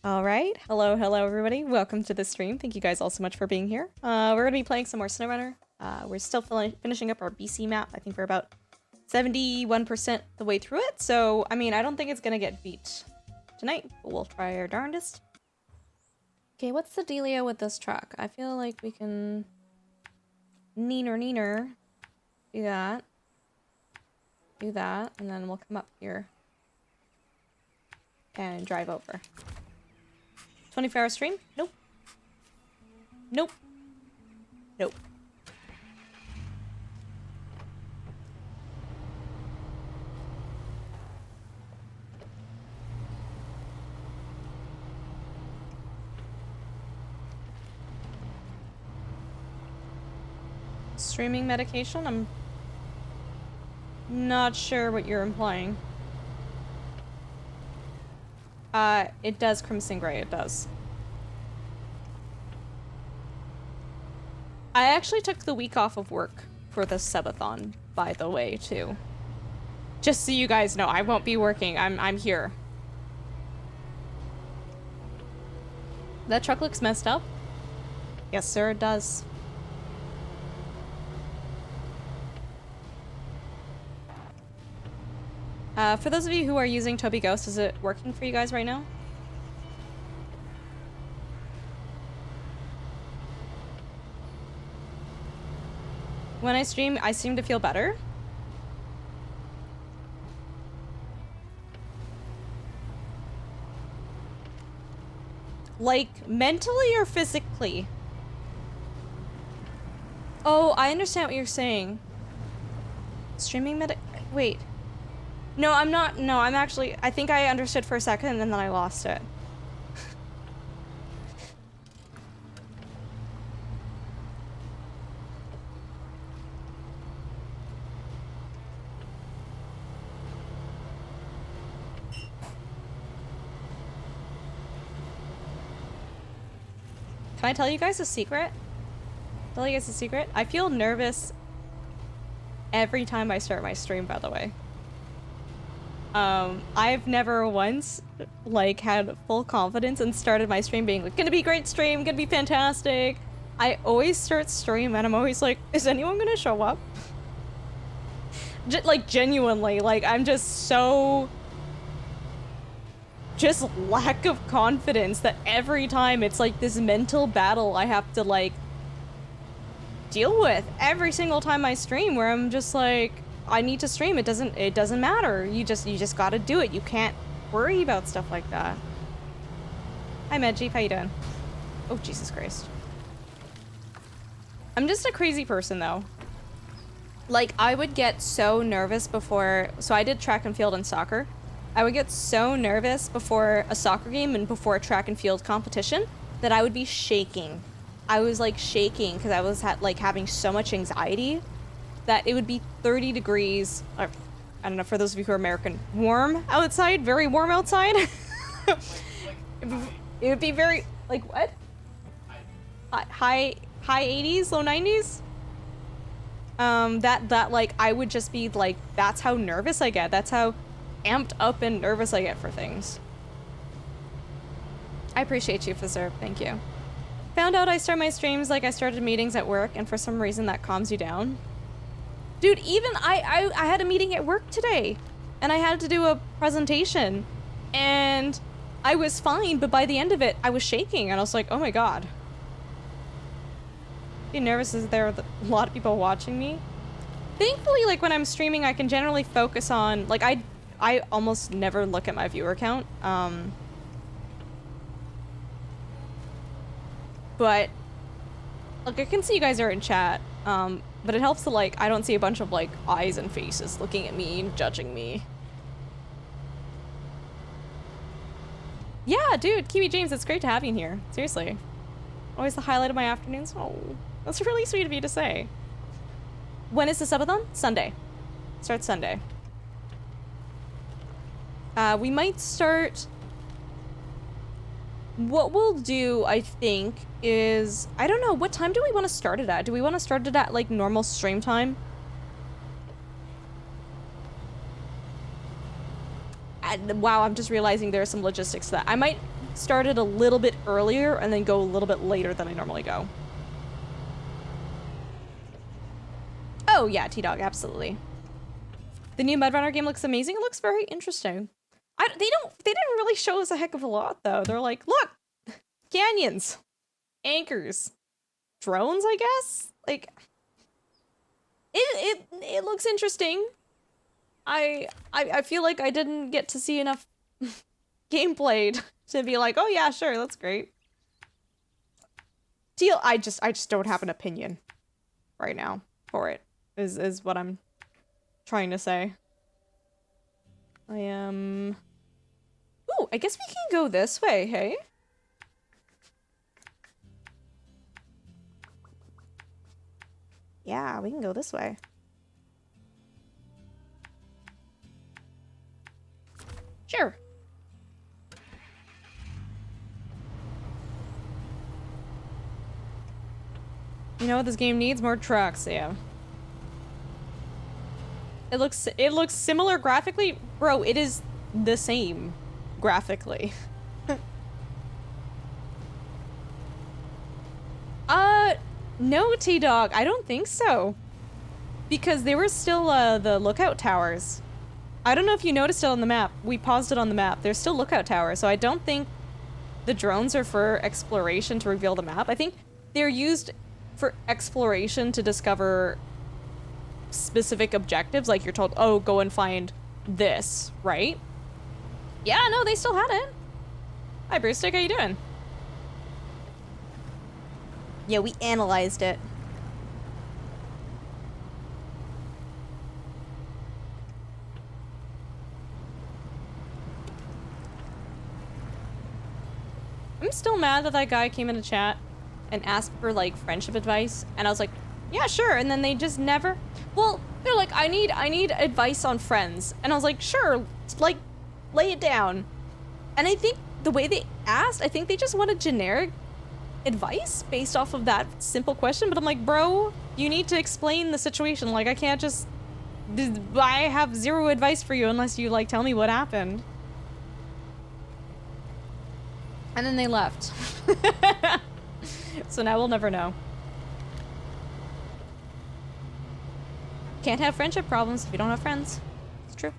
All right. Hello, everybody. Welcome to the stream. Thank you guys all so much for being here. We're going to be playing some more SnowRunner. We're still finishing up our BC map. I think we're about 71% the way through it. So, I mean, I don't think it's going to get beat tonight, but we'll try our darndest. Okay, what's the dealio with this truck? I feel like we can neener. Do that. Do that, and then we'll come up here and drive over. 24-hour stream? Nope. Nope. Nope. Streaming medication? I'm not sure what you're implying. It does Crimson Gray, it does. I actually took the week off of work for the subathon, by the way, too. Just so you guys know, I won't be working. I'm here. That truck looks messed up. Yes, sir, it does. For those of you who are using Toby Ghost, is it working for you guys right now? When I stream, I seem to feel better. Like, mentally or physically? Oh, I understand what you're saying. Streaming wait. No, I'm not. No, I'm actually. I think I understood for a second and then I lost it. Can I tell you guys a secret? Tell you guys a secret? I feel nervous every time I start my stream, by the way. I've never once, like, had full confidence and started my stream being like, gonna be a great stream, gonna be fantastic. I always start stream and I'm always like, is anyone gonna show up? Like, genuinely, like, I'm just so... just lack of confidence that every time it's like this mental battle I have to, like, deal with every single time I stream, where I'm just like, I need to stream. It doesn't matter. You just gotta do it. You can't worry about stuff like that. Hi, Medjeep. How you doing? Oh, Jesus Christ. I'm just a crazy person, though. Like, I would get so nervous before... So I did track and field and soccer. I would get so nervous before a soccer game and before a track and field competition that I would be shaking. I was, like, shaking because I was, like, having so much anxiety that it would be 30 degrees, I don't know, for those of you who are American, warm outside, very warm outside. It would be very, like, what? High 80s, low 90s? That, like, I would just be, like, that's how nervous I get. That's how amped up and nervous I get for things. I appreciate you, Fizzer. Thank you. Found out I start my streams like I started meetings at work, and for some reason that calms you down. Dude, even I had a meeting at work today, and I had to do a presentation, and I was fine, but by the end of it, I was shaking, and I was like, oh my god. Being nervous is there with a lot of people watching me. Thankfully, like, when I'm streaming, I can generally focus on, like, I almost never look at my viewer count, but, like, I can see you guys are in chat, but it helps to, like, I don't see a bunch of, like, eyes and faces looking at me and judging me. Yeah, dude, Kiwi James, it's great to have you in here. Seriously. Always the highlight of my afternoons. Oh, that's really sweet of you to say. When is the subathon? Sunday. Starts Sunday. We might start... What we'll do, I think, is... I don't know, what time do we want to start it at? Do we want to start it at, like, normal stream time? Wow, I'm just realizing there's some logistics to that. I might started a little bit earlier and then go a little bit later than I normally go. Oh yeah, T-Dog, absolutely. The new Mudrunner game looks amazing. It looks very interesting. They didn't really show us a heck of a lot though. They're like, look, canyons, anchors, drones, I guess? Like, it looks interesting. I feel like I didn't get to see enough gameplay to be like, oh yeah, sure, that's great. Teal, I just don't have an opinion right now for it, is what I'm trying to say. I am... Ooh, I guess we can go this way, hey? Yeah, we can go this way. Sure. You know what this game needs? More trucks, yeah. It looks similar graphically. Bro, it is the same graphically. No, T-Dog, I don't think so. Because they were still, the lookout towers. I don't know if you noticed it on the map. We paused it on the map. There's still lookout towers, so I don't think the drones are for exploration to reveal the map. I think they're used for exploration to discover specific objectives, like you're told, oh, go and find this, right? Yeah, no, they still had it. Hi, Brewstick, how you doing? Yeah, we analyzed it. I'm still mad that that guy came into chat and asked for, like, friendship advice, and I was like, yeah, sure, and then they just never... Well, they're like, I need advice on friends, and I was like, sure, like, lay it down. And I think the way they asked, I think they just wanted generic advice based off of that simple question, but I'm like, bro, you need to explain the situation. Like, I can't just... I have zero advice for you unless you, like, tell me what happened. And then they left. So now we'll never know. Can't have friendship problems if you don't have friends. It's true.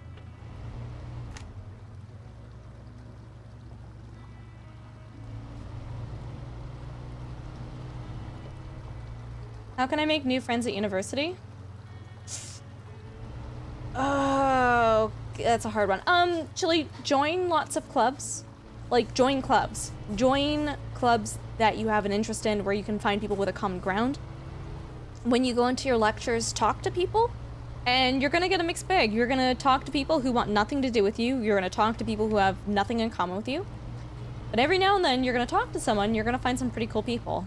How can I make new friends at university? Oh, that's a hard one. Chili, join lots of clubs. Like, join clubs. Join clubs that you have an interest in where you can find people with a common ground. When you go into your lectures, talk to people, and you're gonna get a mixed bag. You're gonna talk to people who want nothing to do with you. You're gonna talk to people who have nothing in common with you. But every now and then, you're gonna talk to someone, you're gonna find some pretty cool people.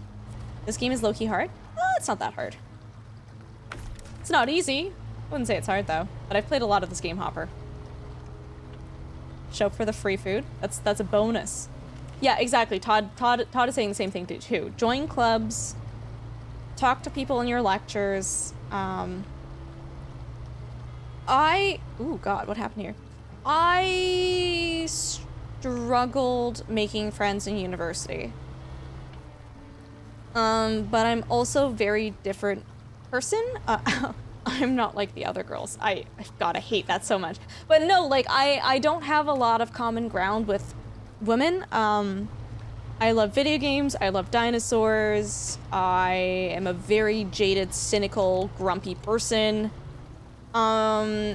This game is low-key hard. Well, it's not that hard. It's not easy. I wouldn't say it's hard, though. But I've played a lot of this game hopper. Show up for the free food. That's a bonus. Yeah, exactly. Todd is saying the same thing too. Join clubs. Talk to people in your lectures. Ooh, God, what happened here? I struggled making friends in university. But I'm also a very different person. I'm not like the other girls. God, I hate that so much. But no, like, I don't have a lot of common ground with women. I love video games. I love dinosaurs. I am a very jaded, cynical, grumpy person. I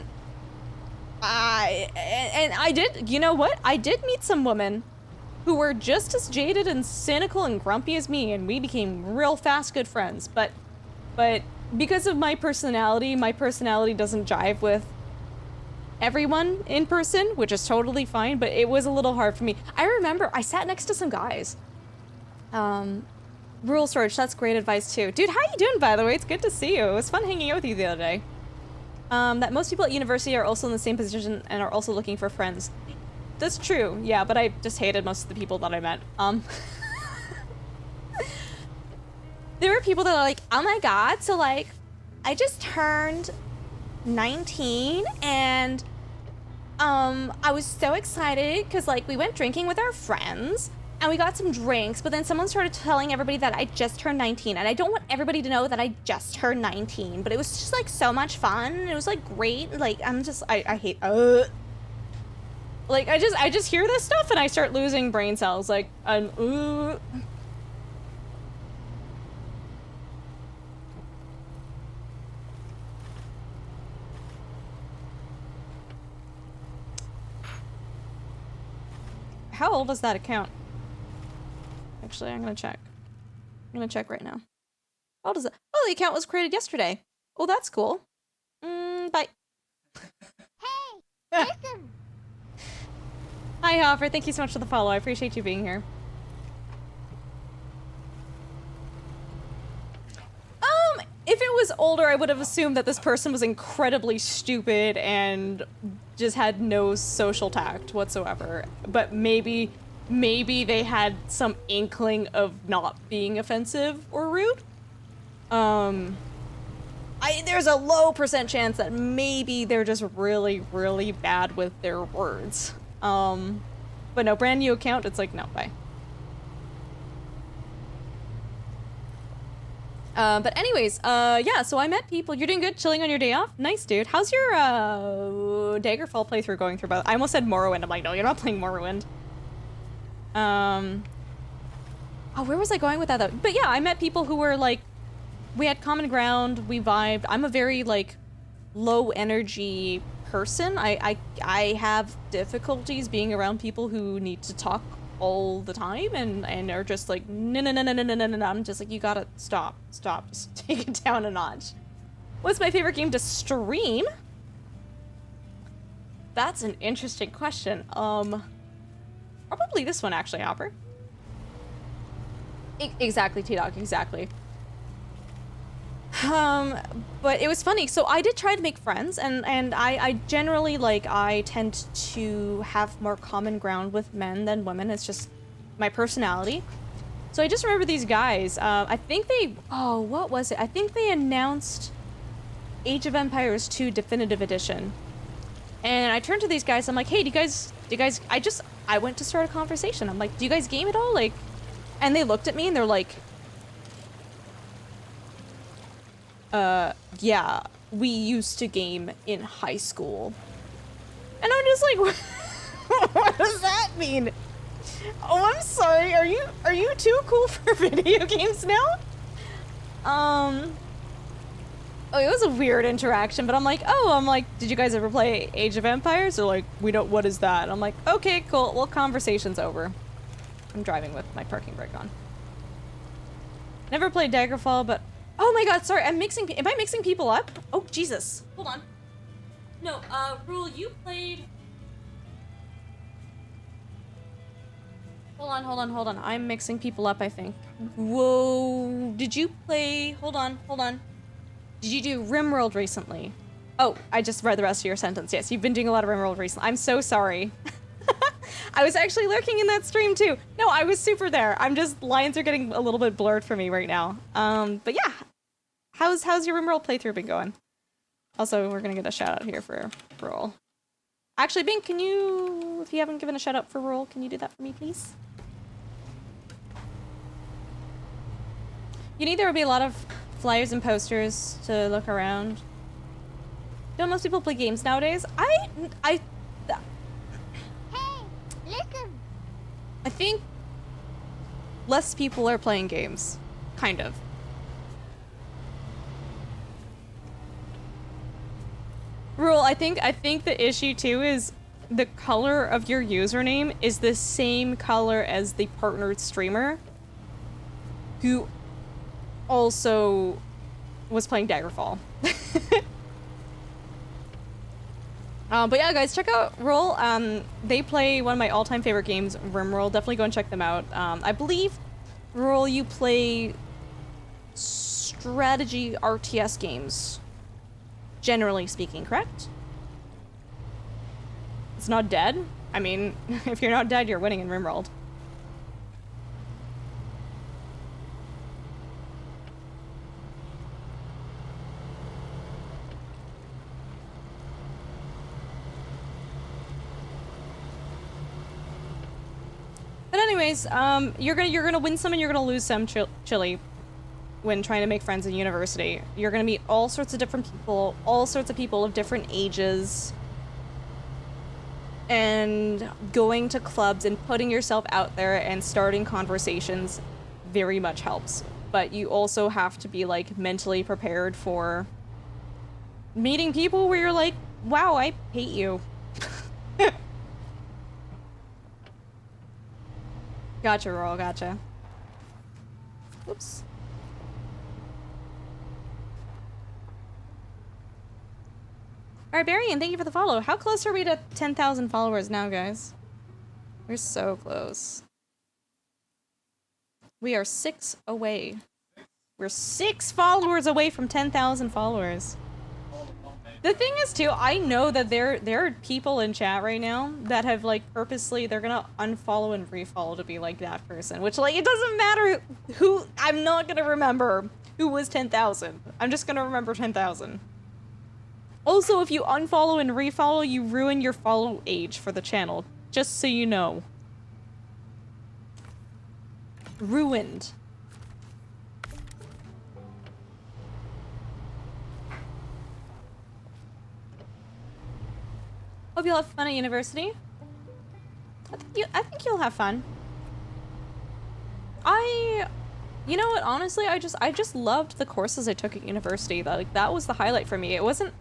did, you know what? I did meet some women who were just as jaded and cynical and grumpy as me, and we became real fast good friends. But because of my personality doesn't jive with everyone in person, which is totally fine, but it was a little hard for me. I remember I sat next to some guys. Rural storage, that's great advice too. Dude, how you doing, by the way? It's good to see you. It was fun hanging out with you the other day. That most people at university are also in the same position and are also looking for friends. That's true, yeah, but I just hated most of the people that I met. There were people that are like, oh my God, so like, I just turned 19 and I was so excited because like we went drinking with our friends and we got some drinks, but then someone started telling everybody that I just turned 19, and I don't want everybody to know that I just turned 19, but it was just like so much fun. It was like great. Like I hate like I just hear this stuff and I start losing brain cells. Like how old is that account? Actually, I'm gonna check. I'm gonna check right now. How old is it? Oh, the account was created yesterday. Oh, that's cool. Bye. Hey, listen. Hi, Hopper. Thank you so much for the follow. I appreciate you being here. If it was older, I would have assumed that this person was incredibly stupid and just had no social tact whatsoever. But maybe they had some inkling of not being offensive or rude. There's a low % chance that maybe they're just really, really bad with their words. But no, brand new account, it's like, no, bye. But anyways, yeah, so I met people. You're doing good? Chilling on your day off? Nice, dude. How's your, Daggerfall playthrough going through? I almost said Morrowind. I'm like, no, you're not playing Morrowind. Oh, where was I going with that, though? But yeah, I met people who were, like, we had common ground, we vibed. I'm a very, like, low-energy person. I have difficulties being around people who need to talk all the time and are just like, no. I'm just like, you gotta stop, just take it down a notch. What's my favorite game to stream? That's an interesting question. Probably this one, actually, Hopper. Exactly, T-Dog, exactly. But it was funny. So I did try to make friends, and I generally, like, I tend to have more common ground with men than women. It's just my personality. So I just remember these guys. I think they, oh, what was it? I think they announced Age of Empires 2 Definitive Edition. And I turned to these guys, I'm like, hey, do you guys, I went to start a conversation. I'm like, do you guys game at all? Like, and they looked at me and they're like, yeah, we used to game in high school. And I'm just like, what does that mean? Oh, I'm sorry, are you too cool for video games now? Oh, it was a weird interaction, but I'm like, did you guys ever play Age of Empires? They're like, we don't, what is that? I'm like, okay, cool, well, conversation's over. I'm driving with my parking brake on. Never played Daggerfall, but oh my god, sorry, am I mixing people up? Oh, Jesus. Hold on. No, Rule, you played... Hold on. I'm mixing people up, I think. Whoa, did you play... Hold on. Did you do RimWorld recently? Oh, I just read the rest of your sentence. Yes, you've been doing a lot of RimWorld recently. I'm so sorry. I was actually lurking in that stream too. No, I was super there. I'm just, lines are getting a little bit blurred for me right now. But yeah. How's your RimWorld playthrough been going? Also, we're gonna get a shout out here for Roll. Actually, Bink, can you, if you haven't given a shout out for Roll, can you do that for me, please? You need there will be a lot of flyers and posters to look around. Don't most people play games nowadays? Hey, listen. I think less people are playing games. Kind of. Rule, I think the issue too is the color of your username is the same color as the partnered streamer who also was playing Daggerfall. But yeah, guys, check out Roll. They play one of my all-time favorite games, RimWorld. Definitely go and check them out. I believe, Roll, you play strategy RTS games, generally speaking, correct? It's not dead? I mean, if you're not dead, you're winning in RimWorld. But anyways, you're gonna win some and you're gonna lose some, Chili, when trying to make friends in university. You're gonna meet all sorts of different people, all sorts of people of different ages. And going to clubs and putting yourself out there and starting conversations very much helps. But you also have to be, like, mentally prepared for meeting people where you're like, wow, I hate you. Gotcha, Royal, gotcha. Whoops. Alright, Barian, thank you for the follow. How close are we to 10,000 followers now, guys? We're so close. We are 6 away. We're 6 followers away from 10,000 followers. The thing is, too, I know that there are people in chat right now that have, like, purposely, they're gonna unfollow and refollow to be like that person. Which, like, it doesn't matter who, I'm not gonna remember who was 10,000. I'm just gonna remember 10,000. Also, if you unfollow and refollow, you ruin your follow age for the channel. Just so you know. Ruined. Hope you'll have fun at university. I think you'll have fun. You know what, honestly, I just loved the courses I took at university. That was the highlight for me. It wasn't...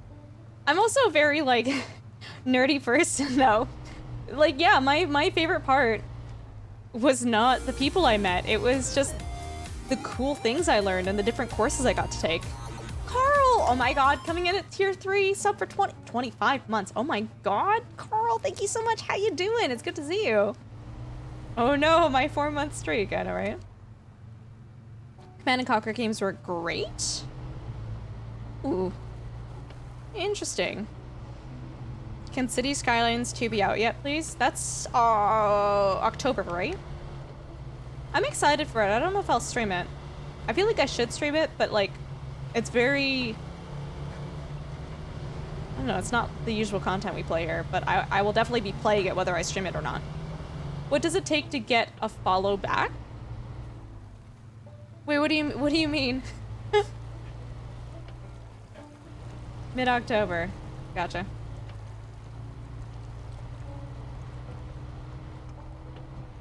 I'm also a very, like, nerdy person, though. Like, yeah, my favorite part was not the people I met. It was just the cool things I learned and the different courses I got to take. Carl! Oh my god, coming in at tier 3, sub for 25 months. Oh my god, Carl, thank you so much. How you doing? It's good to see you. Oh no, my 4-month streak, I know, right? Command and Conquer games were great. Ooh. Interesting. Can City Skylines 2 be out yet, please? That's October, right? I'm excited for it. I don't know if I'll stream it. I feel like I should stream it, but like, it's very... I don't know, it's not the usual content we play here, but I will definitely be playing it whether I stream it or not. What does it take to get a follow back? Wait, what do you mean? Mid-October. Gotcha.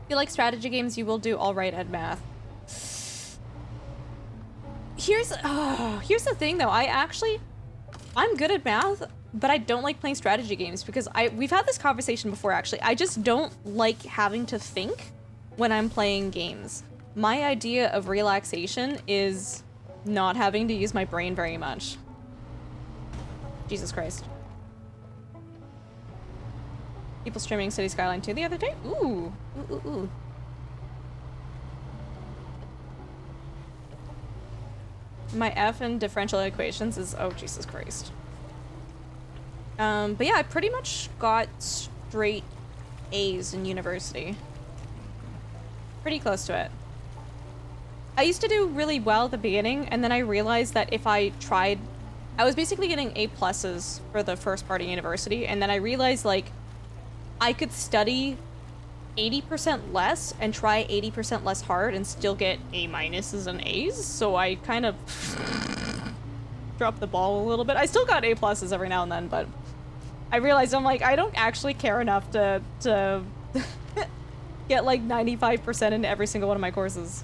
If you like strategy games, you will do alright at math. Here's the thing though, I'm good at math, but I don't like playing strategy games because we've had this conversation before actually. I just don't like having to think when I'm playing games. My idea of relaxation is not having to use my brain very much. Jesus Christ. People streaming City Skyline 2 the other day? Ooh. Ooh, ooh, ooh. My F in differential equations is, oh, Jesus Christ. But yeah, I pretty much got straight A's in university. Pretty close to it. I used to do really well at the beginning, and then I realized that if I tried... I was basically getting A pluses for the first part of university, and then I realized, like, I could study 80% less and try 80% less hard and still get A minuses and A's, so I kind of dropped the ball a little bit. I still got A pluses every now and then, but I realized I'm like, I don't actually care enough to get like 95% in every single one of my courses.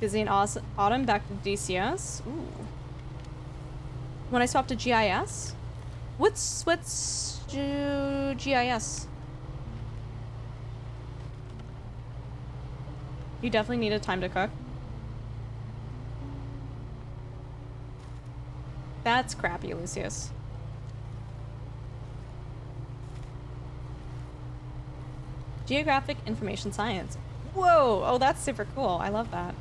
Busy in autumn, back to DCS. Ooh. When I swap to GIS? What's GIS? You definitely need a time to cook. That's crappy, Lucius. Geographic Information Science. Whoa! Oh, that's super cool. I love that.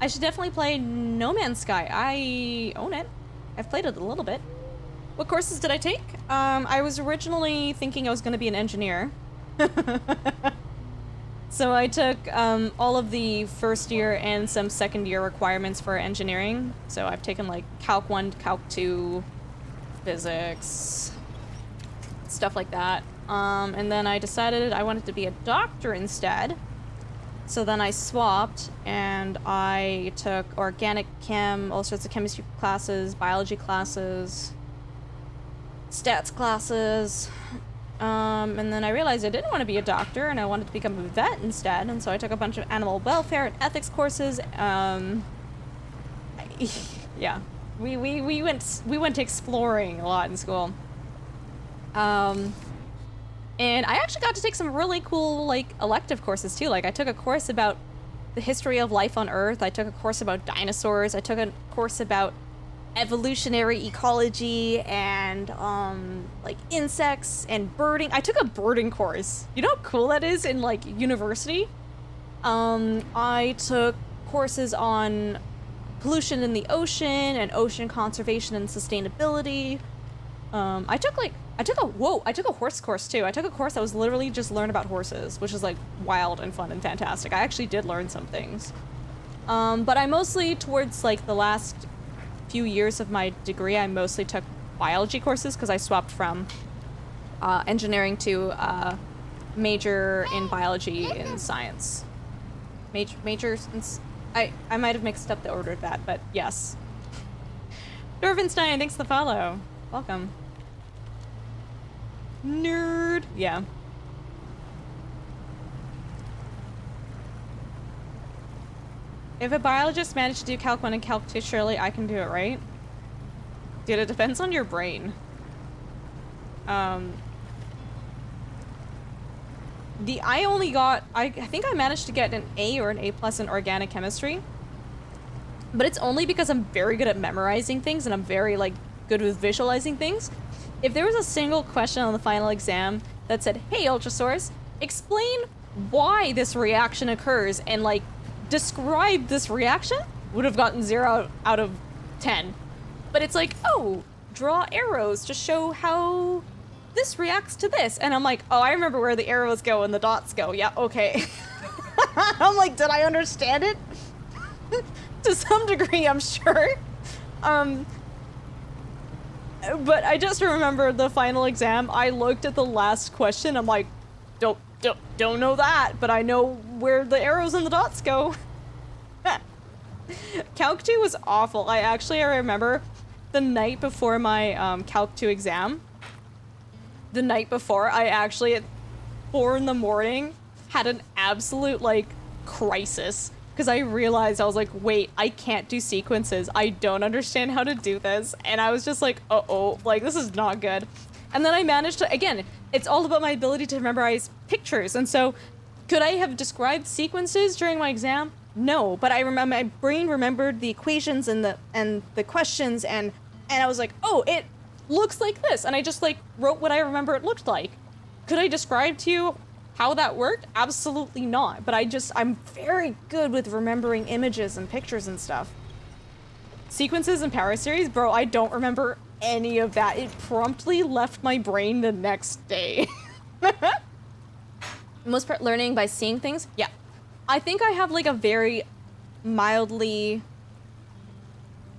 I should definitely play No Man's Sky. I own it. I've played it a little bit. What courses did I take? I was originally thinking I was going to be an engineer. So I took all of the first year and some second year requirements for engineering. So I've taken like Calc 1, Calc 2, Physics, stuff like that. And then I decided I wanted to be a doctor instead. So then I swapped and I took organic chem, all sorts of chemistry classes, biology classes, stats classes. And then I realized I didn't want to be a doctor and I wanted to become a vet instead. And so I took a bunch of animal welfare and ethics courses. Yeah, we went exploring a lot in school. And I actually got to take some really cool, like, elective courses, too. Like, I took a course about the history of life on Earth. I took a course about dinosaurs. I took a course about evolutionary ecology and, like, insects and birding. I took a birding course. You know how cool that is in, like, university? I took courses on pollution in the ocean and ocean conservation and sustainability. I took a horse course too. I took a course that was literally just learn about horses, which is like wild and fun and fantastic. I actually did learn some things. But I mostly, towards like the last few years of my degree, I mostly took biology courses because I swapped from engineering to major in biology and science. Majors in I might have mixed up the order of that, but yes. Dorvenstein, thanks for the follow. Welcome. Nerd. Yeah. If a biologist managed to do Calc 1 and Calc 2, surely I can do it, right? Dude, it depends on your brain. I think I managed to get an A or an A+ in organic chemistry. But it's only because I'm very good at memorizing things and I'm very, like, good with visualizing things. If there was a single question on the final exam that said, hey, Ultrasource, explain why this reaction occurs and, like, describe this reaction, would have gotten 0 out of 10. But it's like, oh, draw arrows to show how this reacts to this. And I'm like, oh, I remember where the arrows go and the dots go. Yeah, okay. I'm like, did I understand it? To some degree, I'm sure. But I just remember the final exam, I looked at the last question, I'm like, don't know that, but I know where the arrows and the dots go. Calc 2 was awful. I remember the night before my Calc 2 exam, the night before, I actually at 4 in the morning had an absolute, like, crisis. Because I realized, I was like, wait, I can't do sequences. I don't understand how to do this. And I was just like, uh-oh, like, this is not good. And then I managed to, again, it's all about my ability to memorize pictures. And so, could I have described sequences during my exam? No, but I remember, my brain remembered the equations and the questions, and I was like, oh, it looks like this. And I just, like, wrote what I remember it looked like. Could I describe to you how that worked? Absolutely not. But I'm very good with remembering images and pictures and stuff. Sequences and power series, bro, I don't remember any of that. It promptly left my brain the next day. Most part learning by seeing things? Yeah. I think I have like a very mildly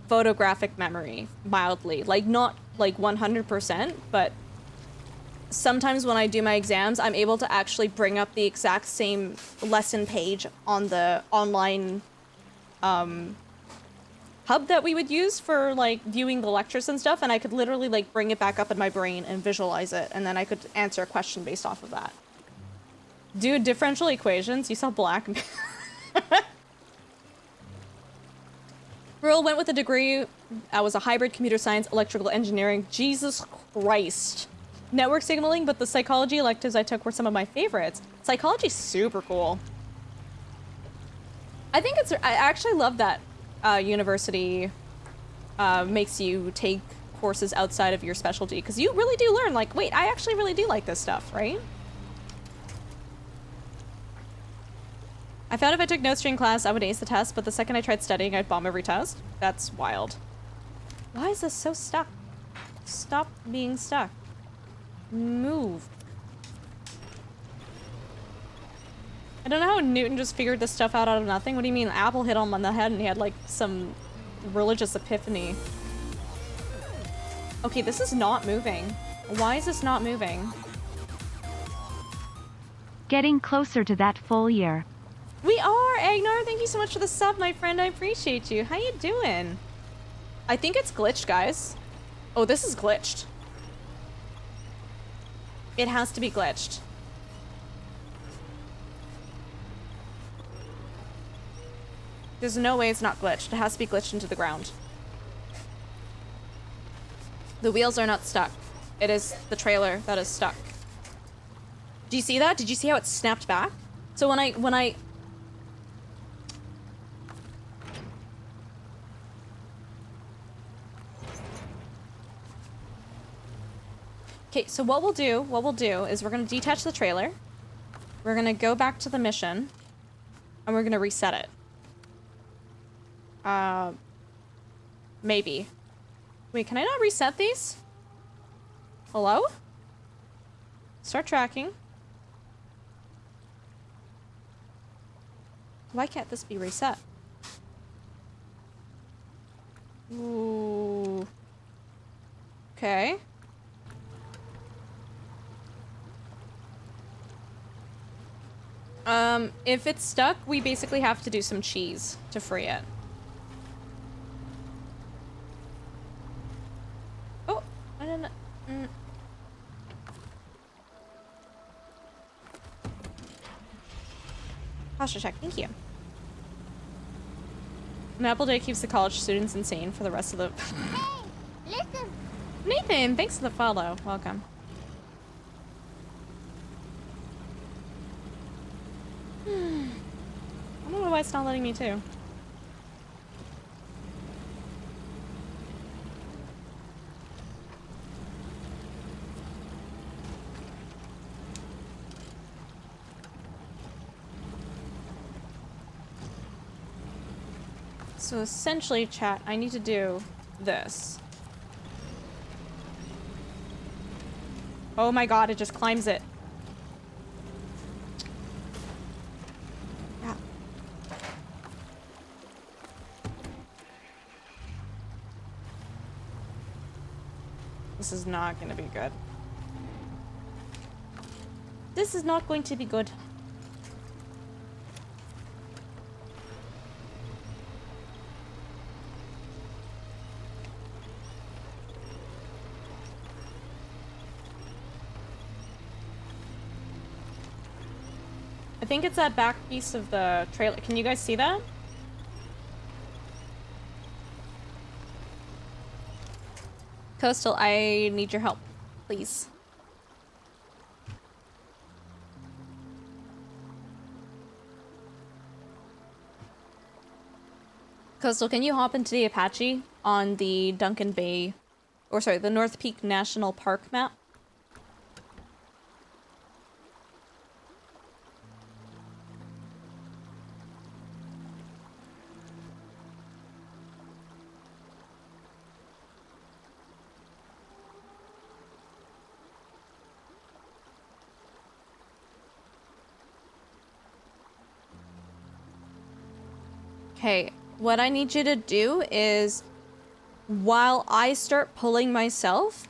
photographic memory. Mildly. Like not like 100%, but sometimes when I do my exams, I'm able to actually bring up the exact same lesson page on the online hub that we would use for like viewing the lectures and stuff, and I could literally like bring it back up in my brain and visualize it, and then I could answer a question based off of that. Dude, differential equations, you saw black. Rural went with a degree, was a hybrid computer science, electrical engineering. Jesus Christ. Network signaling, but the psychology electives I took were some of my favorites. Psychology's super cool. I actually love that university makes you take courses outside of your specialty, because you really do learn, like, wait, I actually really do like this stuff, right? I found if I took notes during class, I would ace the test, but the second I tried studying, I'd bomb every test. That's wild. Why is this so stuck? Stop being stuck. Move. I don't know how Newton just figured this stuff out of nothing. What do you mean? Apple hit him on the head and he had like some religious epiphany. Okay, this is not moving. Why is this not moving? Getting closer to that full year. We are, Agnar. Thank you so much for the sub, my friend. I appreciate you. How you doing? I think it's glitched, guys. Oh, this is glitched. It has to be glitched. There's no way it's not glitched. It has to be glitched into the ground. The wheels are not stuck. It is the trailer that is stuck. Do you see that? Did you see how it snapped back? So when I Okay, so what we'll do is we're gonna detach the trailer. We're gonna go back to the mission and we're gonna reset it. Maybe. Wait, can I not reset these? Hello? Start tracking. Why can't this be reset? Ooh. Okay. If it's stuck, we basically have to do some cheese to free it. Oh, I don't know. Posture check, thank you. An apple day keeps the college students insane for the rest of the... Hey, listen. Nathan, thanks for the follow. Welcome. I don't know why it's not letting me too. So essentially, chat, I need to do this. Oh my god, it just climbs it. Yeah. This is not gonna be good. This is not going to be good. I think it's that back piece of the trailer. Can you guys see that? Coastal, I need your help, please. Coastal, can you hop into the Apache on the Duncan Bay, or sorry, the North Peak National Park map? Okay, what I need you to do is, while I start pulling myself,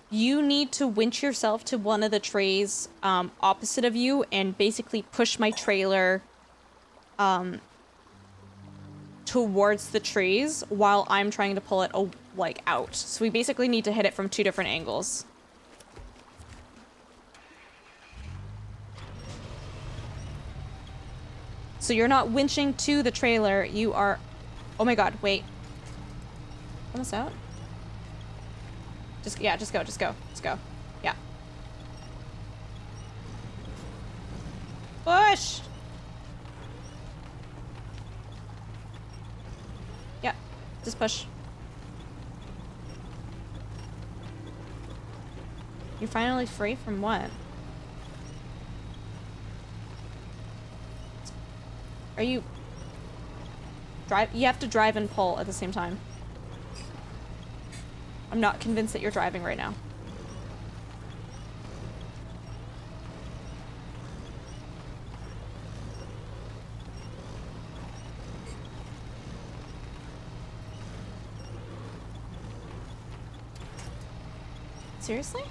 you need to winch yourself to one of the trays opposite of you and basically push my trailer towards the trees while I'm trying to pull it like out. So we basically need to hit it from 2 different angles. So you're not winching to the trailer, you are... Oh my god, wait. Almost out? Just go, just go. Yeah. Push! Yeah, just push. You're finally free from what? Are you... You have to drive and pull at the same time. I'm not convinced that you're driving right now. Seriously?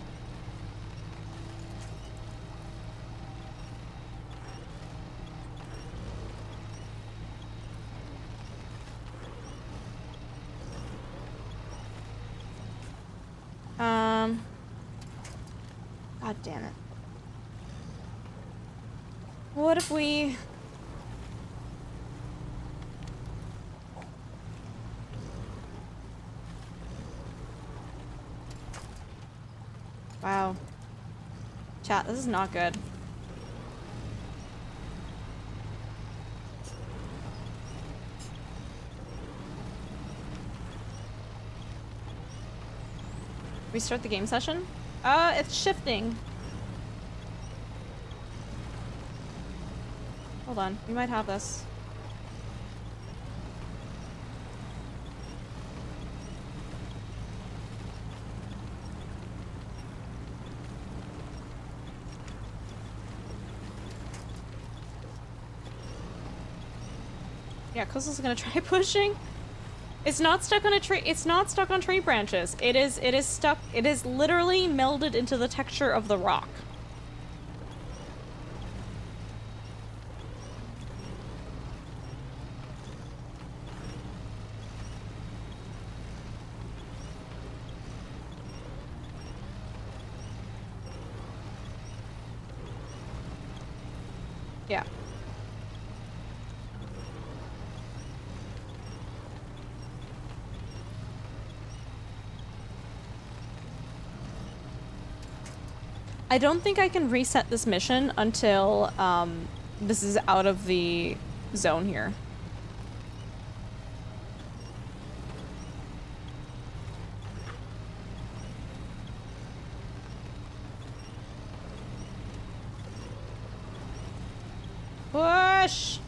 God damn it. What if we... Wow. Chat, this is not good. Restart the game session? It's shifting. Hold on, we might have this. Yeah, Coastal's gonna try pushing. It's not stuck on a tree. It's not stuck on tree branches. It is stuck. It is literally melded into the texture of the rock. Yeah. I don't think I can reset this mission until this is out of the zone here. Push!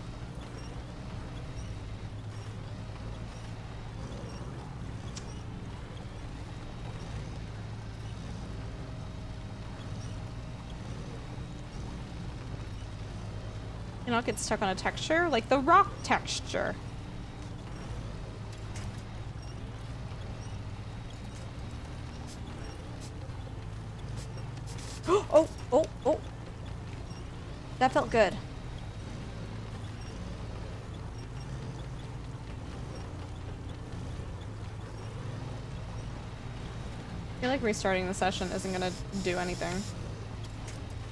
You not get stuck on a texture? Like the rock texture. Oh, oh, oh. That felt good. I feel like restarting the session isn't gonna do anything.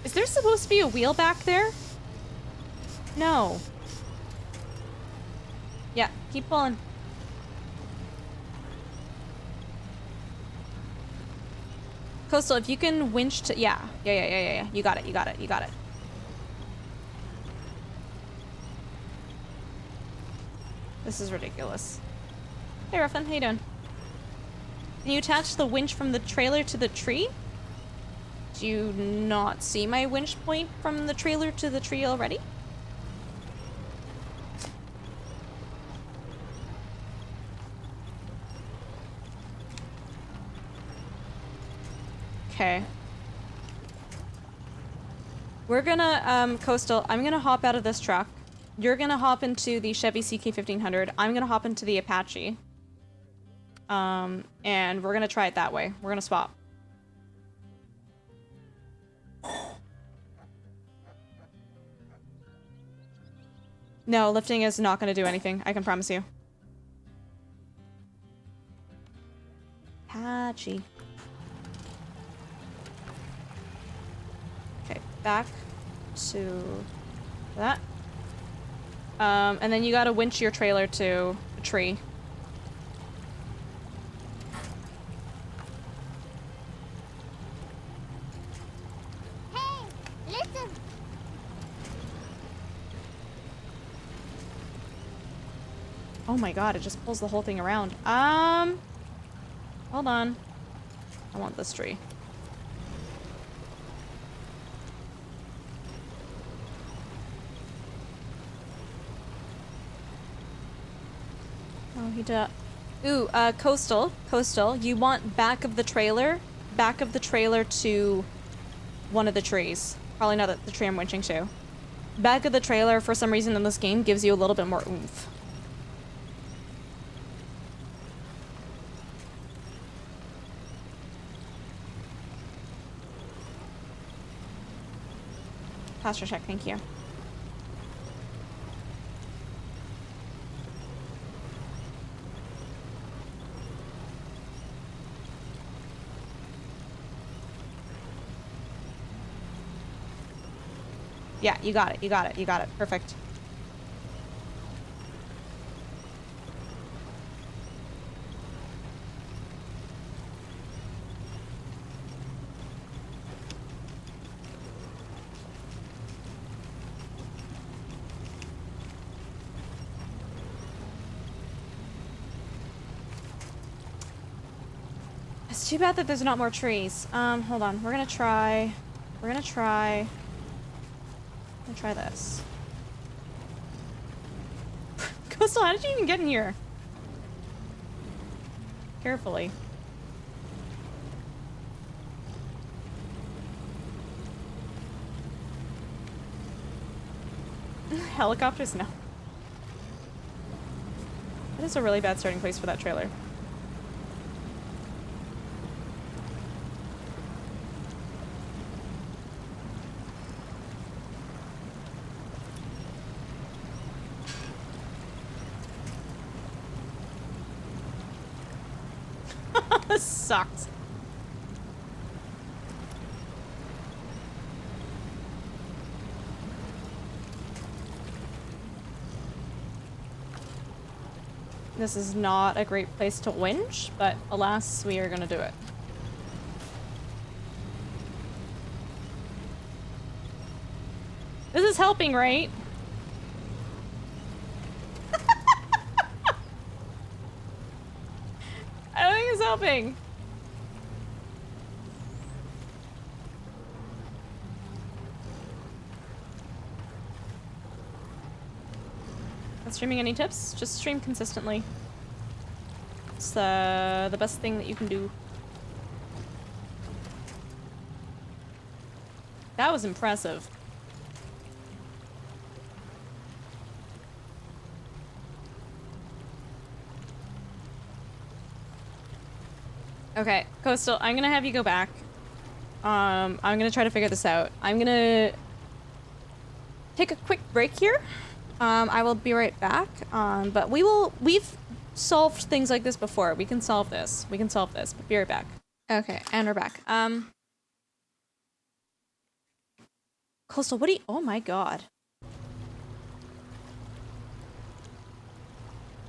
Is there supposed to be a wheel back there? No. Yeah, keep pulling. Coastal, if you can winch to... Yeah. Yeah. You got it, you got it, you got it. This is ridiculous. Hey, Ruffin, how you doing? Can you attach the winch from the trailer to the tree? Do you not see my winch point from the trailer to the tree already? Okay. We're gonna, Coastal, I'm gonna hop out of this truck. You're gonna hop into the Chevy CK-1500. I'm gonna hop into the Apache. And we're gonna try it that way. We're gonna swap. No, lifting is not gonna do anything. I can promise you. Apache. Okay, back to that. And then you gotta winch your trailer to a tree. Hey, listen. Oh my god, it just pulls the whole thing around. Hold on. I want this tree. Oh, he did. Ooh, Coastal, you want back of the trailer to one of the trees. Probably not the tree I'm winching to. Back of the trailer, for some reason in this game, gives you a little bit more oomph. Posture check, thank you. Yeah, you got it. You got it. You got it. Perfect. It's too bad that there's not more trees. Hold on. We're gonna try this. Coastal, how did you even get in here? Carefully. Helicopters? No. That is a really bad starting place for that trailer. This sucks. This is not a great place to winch, but alas, we are gonna do it. This is helping, right? I don't think it's helping. Not streaming any tips? Just stream consistently. It's the best thing that you can do. That was impressive. Okay, Coastal, I'm gonna have you go back. I'm gonna try to figure this out. I'm gonna take a quick break here. I will be right back. But we've solved things like this before. We can solve this. We can solve this, but be right back. Okay, and we're back. Coastal, what do you, oh my god.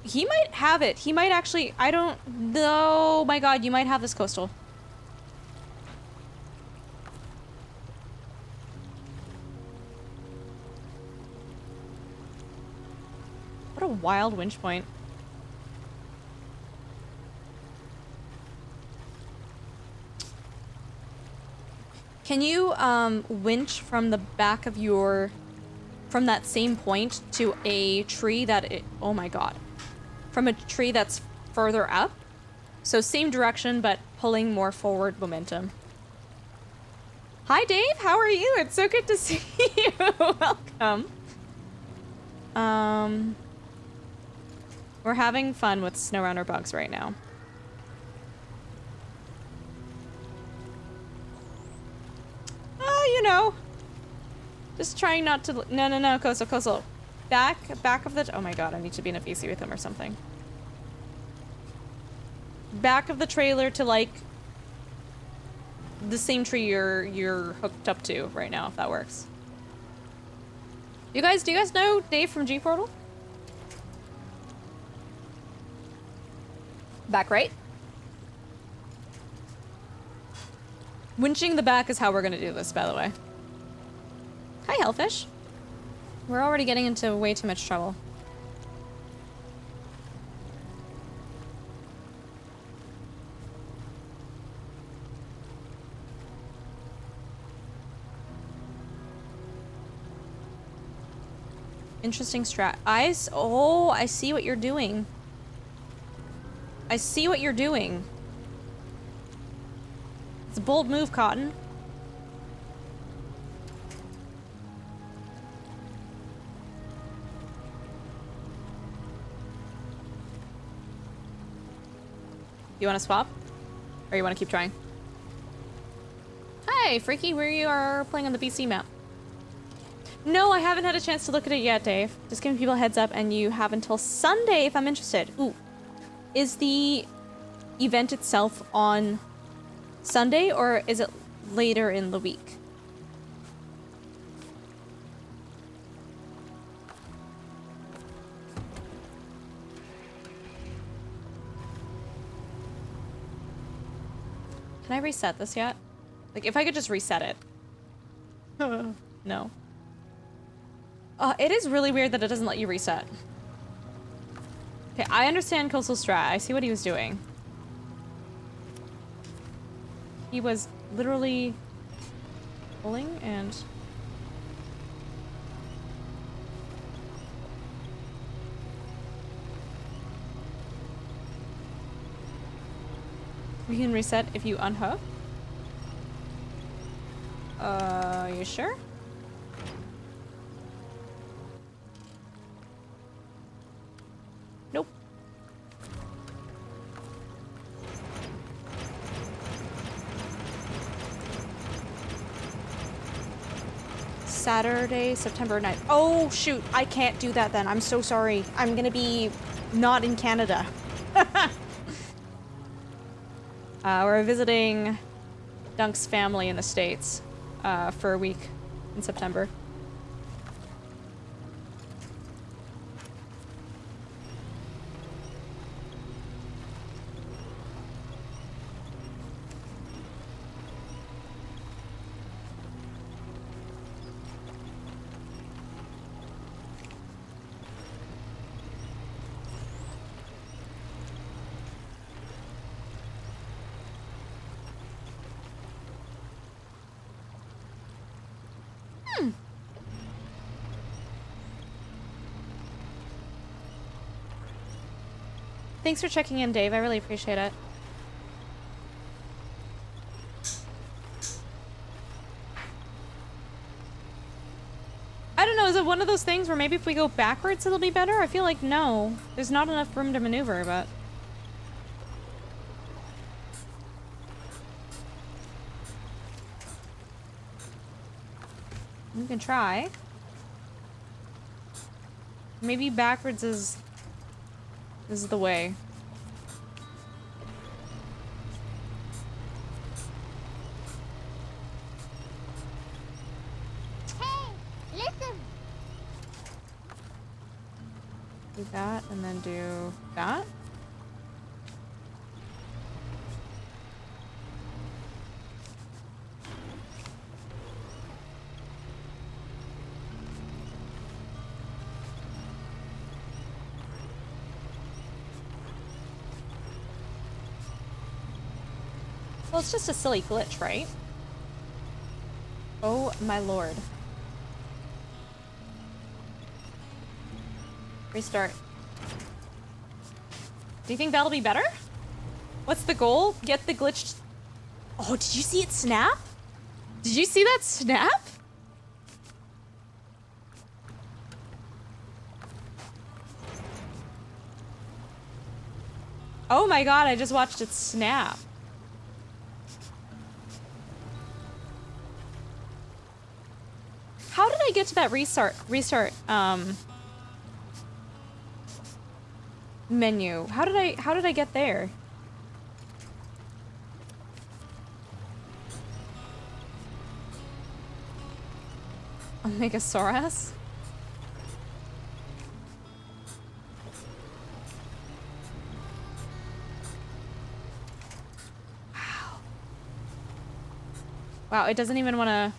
He might have it. He might actually, I don't know. Oh my god, you might have this, Coastal. What a wild winch point. Can you winch from the back of your, from that same point to a tree that it, oh my god. From a tree that's further up? So same direction, but pulling more forward momentum. Hi Dave, how are you? It's so good to see you. Welcome. We're having fun with SnowRunner bugs right now. You know, just trying not to. No, Coastal. Back of the. Oh my god, I need to be in a VC with him or something. Back of the trailer to like the same tree you're hooked up to right now, if that works. Do you guys know Dave from G Portal? Back right. Winching the back is how we're gonna do this, by the way. Hi, Hellfish. We're already getting into way too much trouble. Interesting strat. Oh, I see what you're doing. I see what you're doing. It's a bold move, Cotton. You want to swap? Or you want to keep trying? Hi, Freaky, we are playing on the BC map. No, I haven't had a chance to look at it yet, Dave. Just giving people a heads up, and you have until Sunday if I'm interested. Ooh. Is the event itself on Sunday, or is it later in the week? Can I reset this yet? Like, if I could just reset it. No. It is really weird that it doesn't let you reset. Okay, I understand Coastal Strat. I see what he was doing. He was literally pulling and... We can reset if you unhook. You sure? Nope. Saturday, September 9th. Oh, shoot. I can't do that then. I'm so sorry. I'm gonna be not in Canada. We're visiting Dunk's family in the States for a week in September. Thanks for checking in, Dave. I really appreciate it. I don't know, is it one of those things where maybe if we go backwards it'll be better? I feel like no. There's not enough room to maneuver, but... we can try. Maybe backwards is the way. Hey, listen. Do that and then do that. Well, it's just a silly glitch, right? Oh my lord. Restart. Do you think that'll be better? What's the goal? Get the glitch... Oh, did you see it snap? Did you see that snap? Oh my god, I just watched it snap. How did I get to that restart menu? How did I get there? Omegasaurus? Wow. Wow, it doesn't even want to...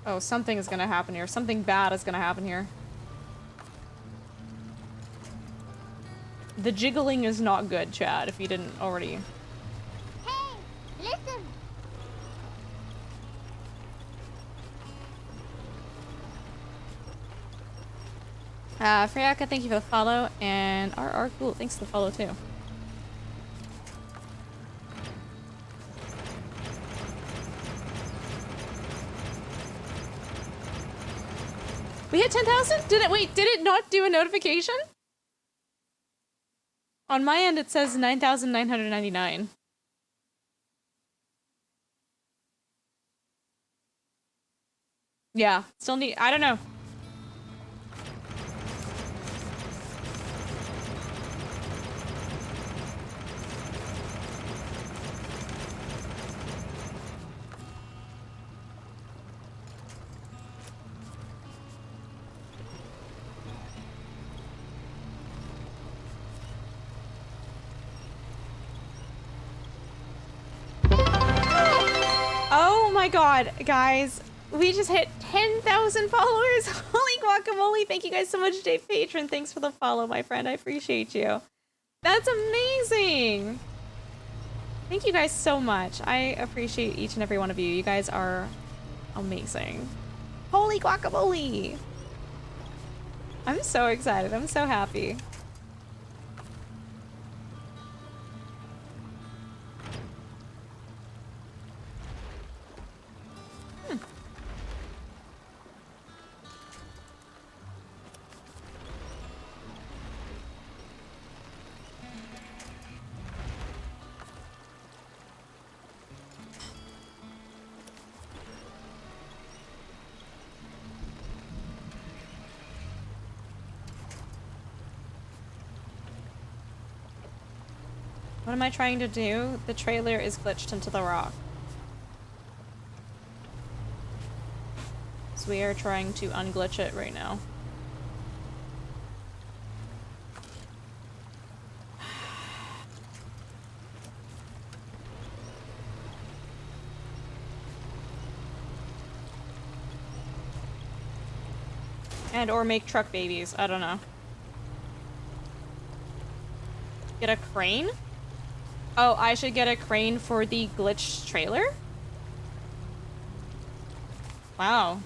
Oh, something is gonna happen here. Something bad is gonna happen here. The jiggling is not good, Chad, if you didn't already... Hey, listen. Freyaka, thank you for the follow, and RR, cool, thanks for the follow too. We hit 10,000? Did it not do a notification? On my end, it says 9,999. Yeah, still need, I don't know. my god, guys. We just hit 10,000 followers. Holy guacamole. Thank you guys so much, Dave Patron. Thanks for the follow, my friend. I appreciate you. That's amazing. Thank you guys so much. I appreciate each and every one of you. You guys are amazing. Holy guacamole. I'm so excited. I'm so happy. What am I trying to do? The trailer is glitched into the rock. So we are trying to unglitch it right now. And or make truck babies. I don't know. Get a crane? Oh, I should get a crane for the glitched trailer? Wow.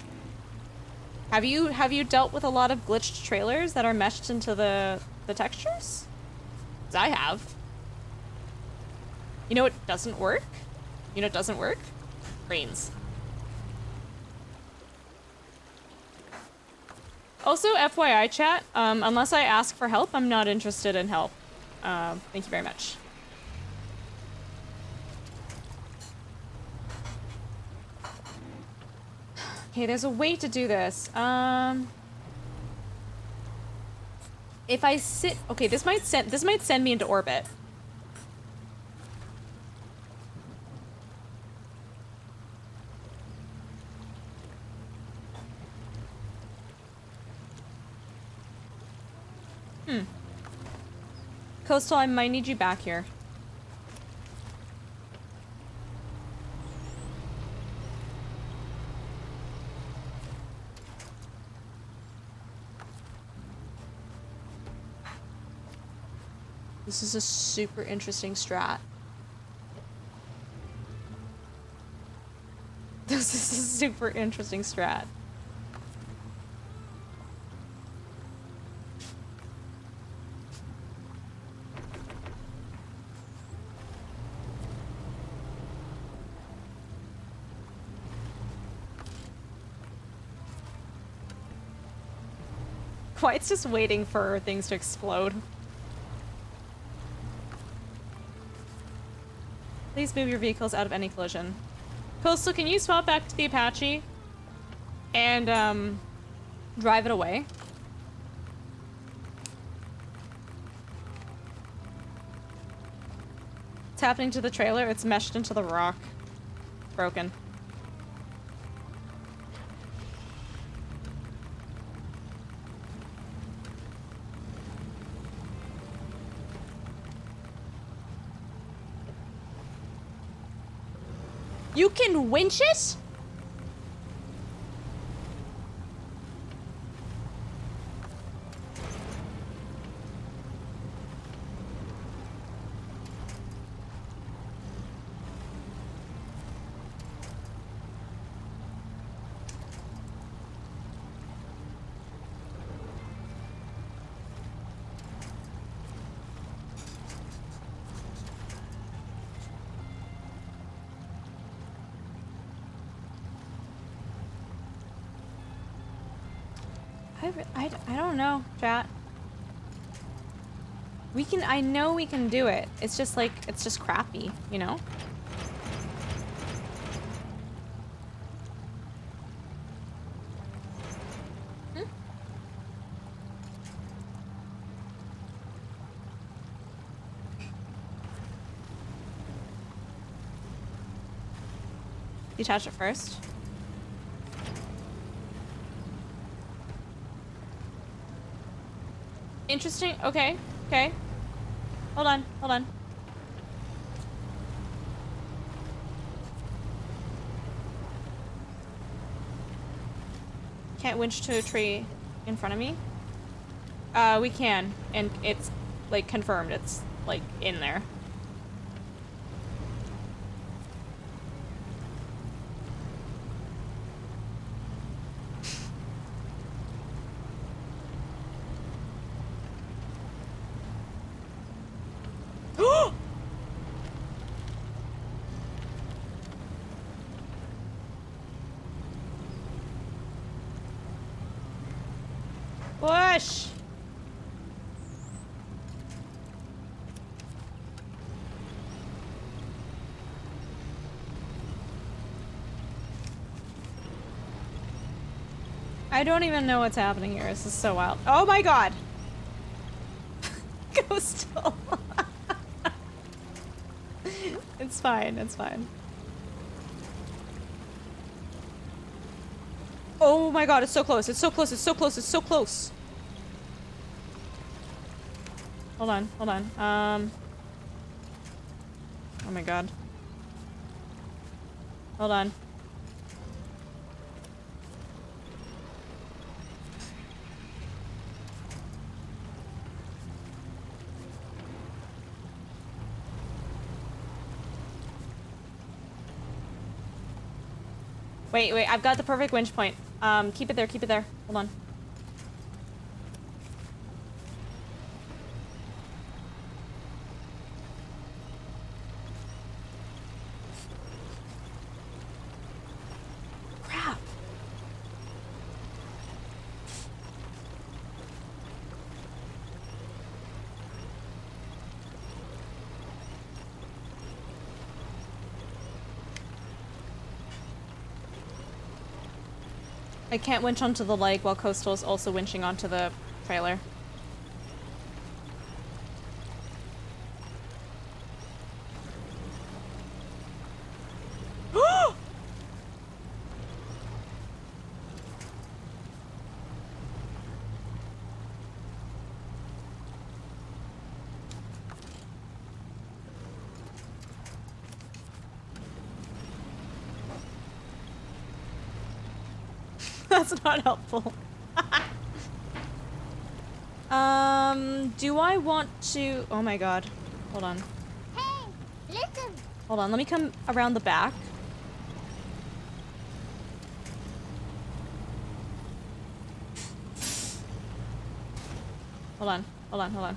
Have you dealt with a lot of glitched trailers that are meshed into the textures? 'Cause I have. You know what doesn't work? You know what doesn't work? Cranes. Also, FYI chat, unless I ask for help, I'm not interested in help. Thank you very much. Okay, there's a way to do this. If I sit, okay, this might send me into orbit. Coastal, I might need you back here. This is a super interesting strat. This is a super interesting strat. Quiet's just waiting for things to explode. Please move your vehicles out of any collision. Coastal, can you swap back to the Apache and drive it away? What's happening to the trailer? It's meshed into the rock. Broken. You can winch it? I don't know, chat. We can, I know we can do it. It's just like, it's just crappy, you know? Hmm? Detach it first. Interesting. Okay. Okay. Hold on. Hold on. Can't winch to a tree in front of me? We can, and it's, like, confirmed. It's, like, in there. Push! I don't even know what's happening here. This is so wild. Oh my god! Go still. It's fine, it's fine. Oh my god, it's so close, it's so close, it's so close, it's so close. Hold on, hold on. Oh my god. Hold on. Wait, wait, I've got the perfect winch point. Keep it there, keep it there. Hold on. Crap. I can't winch onto the leg while Coastal is also winching onto the trailer. That's not helpful. Do I want to... Oh my god. Hold on. Hey, listen. Hold on, let me come around the back. Hold on, hold on, hold on.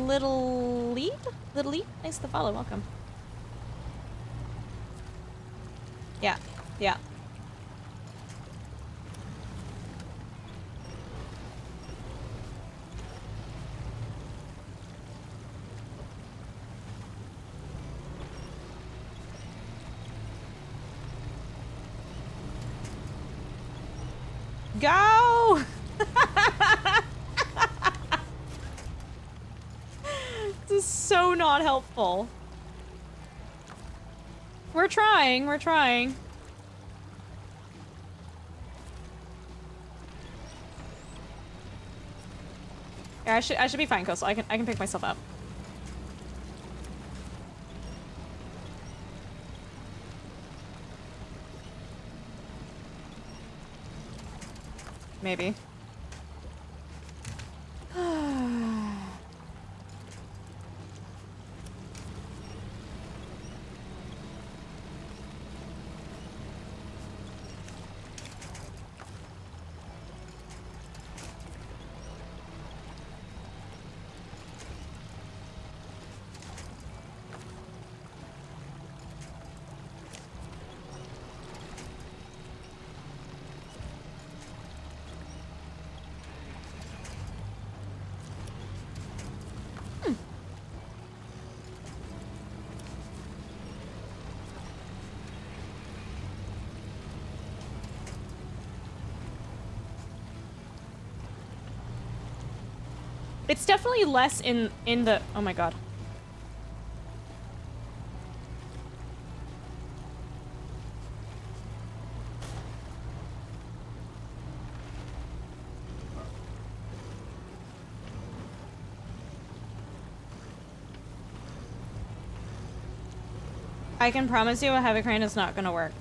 Little lead? Little lead? Nice to follow, welcome. Yeah, yeah. Go! This is so not helpful. We're trying, we're trying. Yeah, I should be fine, Coastal. I can pick myself up. Maybe. It's definitely less in the... Oh my god. I can promise you a heavy crane is not gonna work.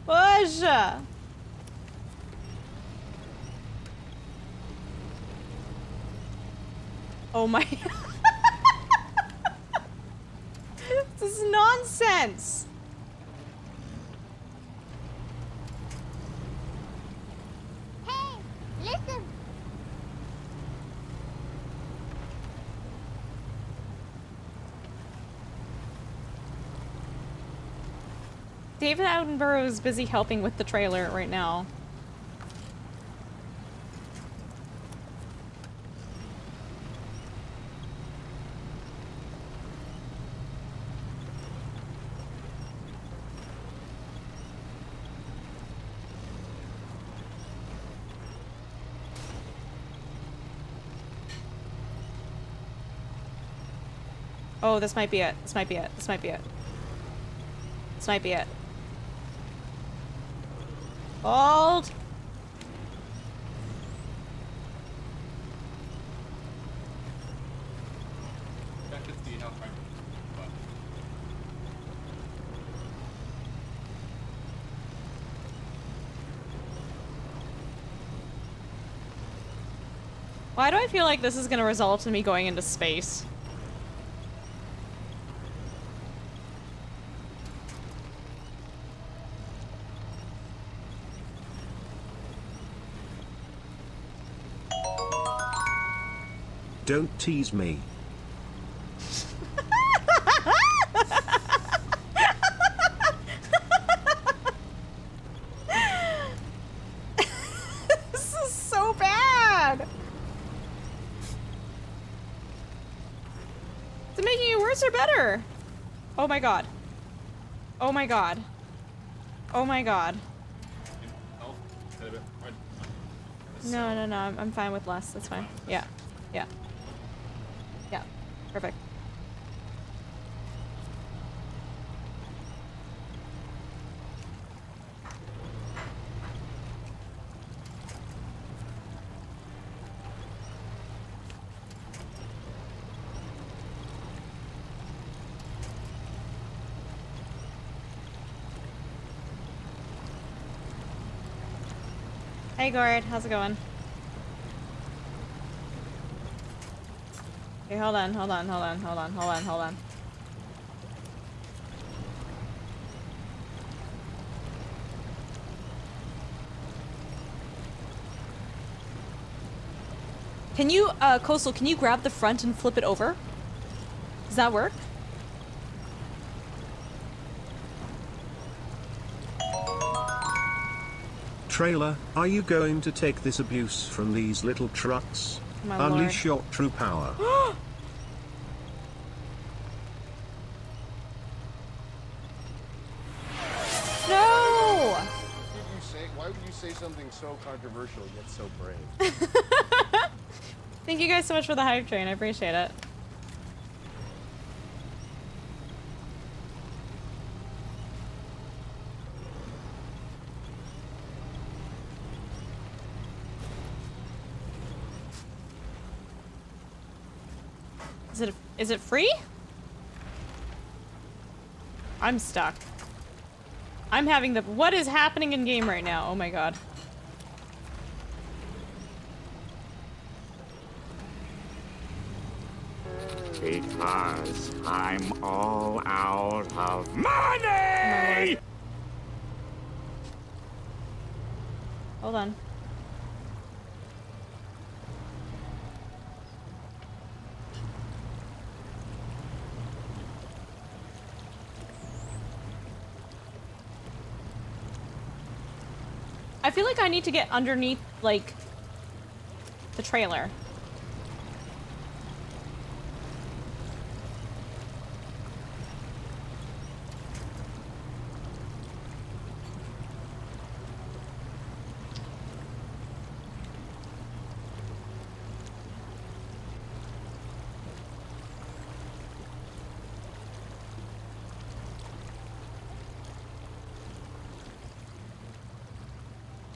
Push! Oh my... This is nonsense! Hey, listen. David Attenborough is busy helping with the trailer right now. Oh, this might be it. This might be it. This might be it. This might be it. Hold! That could be how far. Why do I feel like this is gonna result in me going into space? Don't tease me. This is so bad! Is it making it worse or better? Oh my god. Oh my god. Oh my god. Health? Is that a bit hard? No, no, no, I'm fine with less. That's fine. Yeah. Yeah. Yeah. Perfect. Hey Gord, how's it going? Okay, hold on. Can you, Coastal, can you grab the front and flip it over? Does that work? Trailer, are you going to take this abuse from these little trucks? My Unleash your true power. No! Why would you say something so controversial yet so brave? Thank you guys so much for the hype train. I appreciate it. Is it free? I'm stuck. I'm having the... What is happening in game right now? Oh my god. Because I'm all out of Oh my money! lord. Hold on. I feel like I need to get underneath, like, the trailer.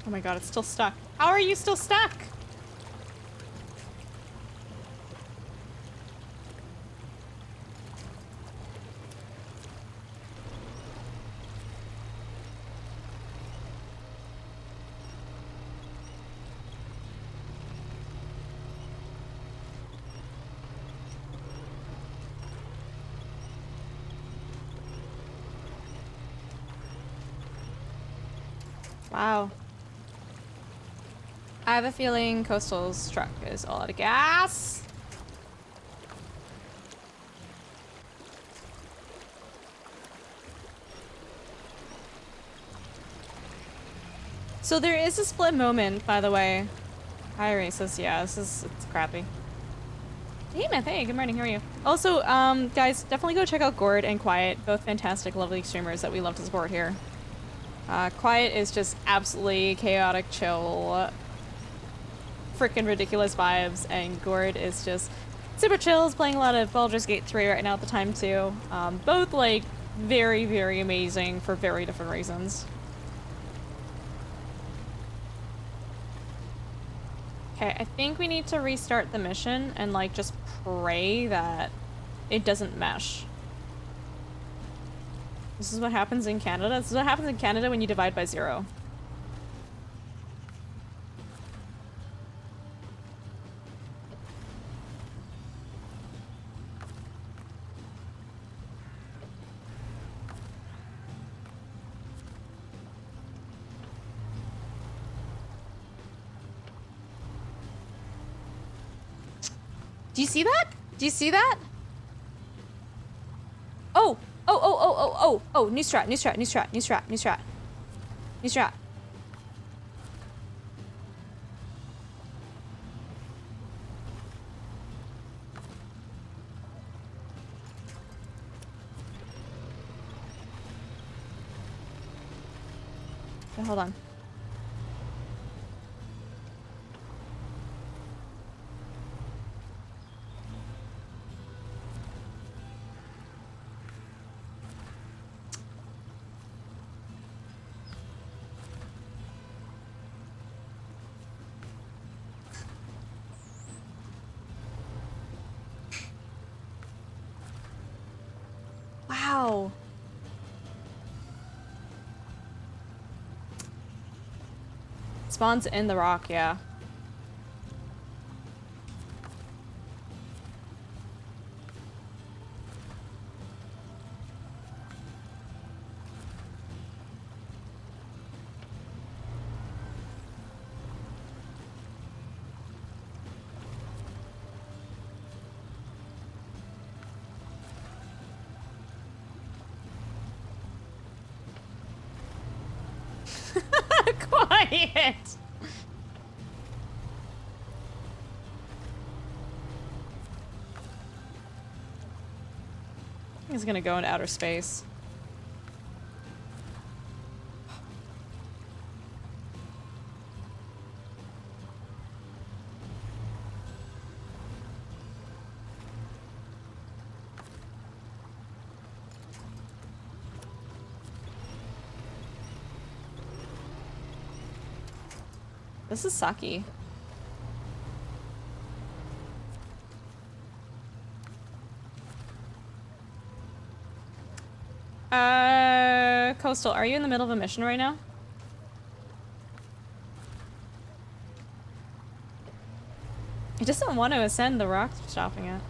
Oh my god, it's still stuck. How are you still stuck? Wow. I have a feeling Coastal's truck is all out of gas. So there is a split moment, by the way. Hi, Racist. Yeah, it's crappy. Hey, Matt. Hey, good morning. How are you? Also, guys, definitely go check out Gord and Quiet. Both fantastic, lovely streamers that we love to support here. Quiet is just absolutely chaotic, chill, freaking ridiculous vibes, and Gord is just super chill. Is playing a lot of Baldur's Gate 3 right now at the time too. Both like very, very amazing for very different reasons. Okay, I think we need to restart the mission and like just pray that it doesn't mesh. This is what happens in Canada. This is what happens in Canada when you divide by 0. Do you see that? Do you see that? Oh! Oh, oh, oh, oh, oh, oh, new strat, new strat, new strat, new strat, new strat. New strat. Okay, hold on. Wow. Spawns in the rock, yeah. Quiet. He's gonna go into outer space. This is sucky. Coastal, are you in the middle of a mission right now? It doesn't want to ascend the rock stopping it.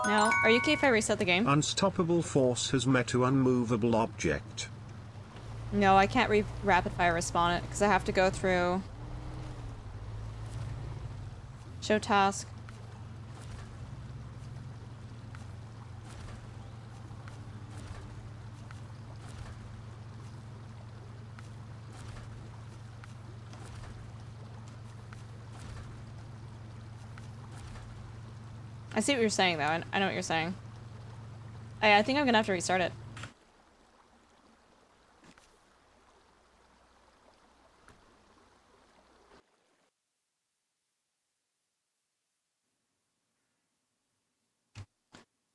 No? Are you okay if I reset the game? Unstoppable force has met an unmovable object. No, I can't rapid fire respawn it because I have to go through show task. I see what you're saying though. I know what you're saying. I think I'm gonna have to restart it.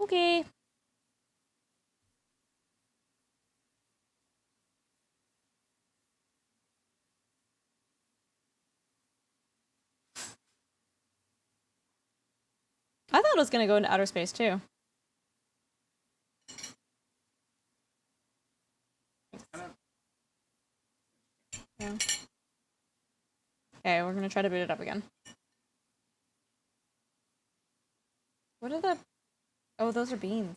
Okay. I thought it was gonna go into outer space too. Yeah. Okay, we're gonna try to boot it up again. What are the... Oh, those are beans.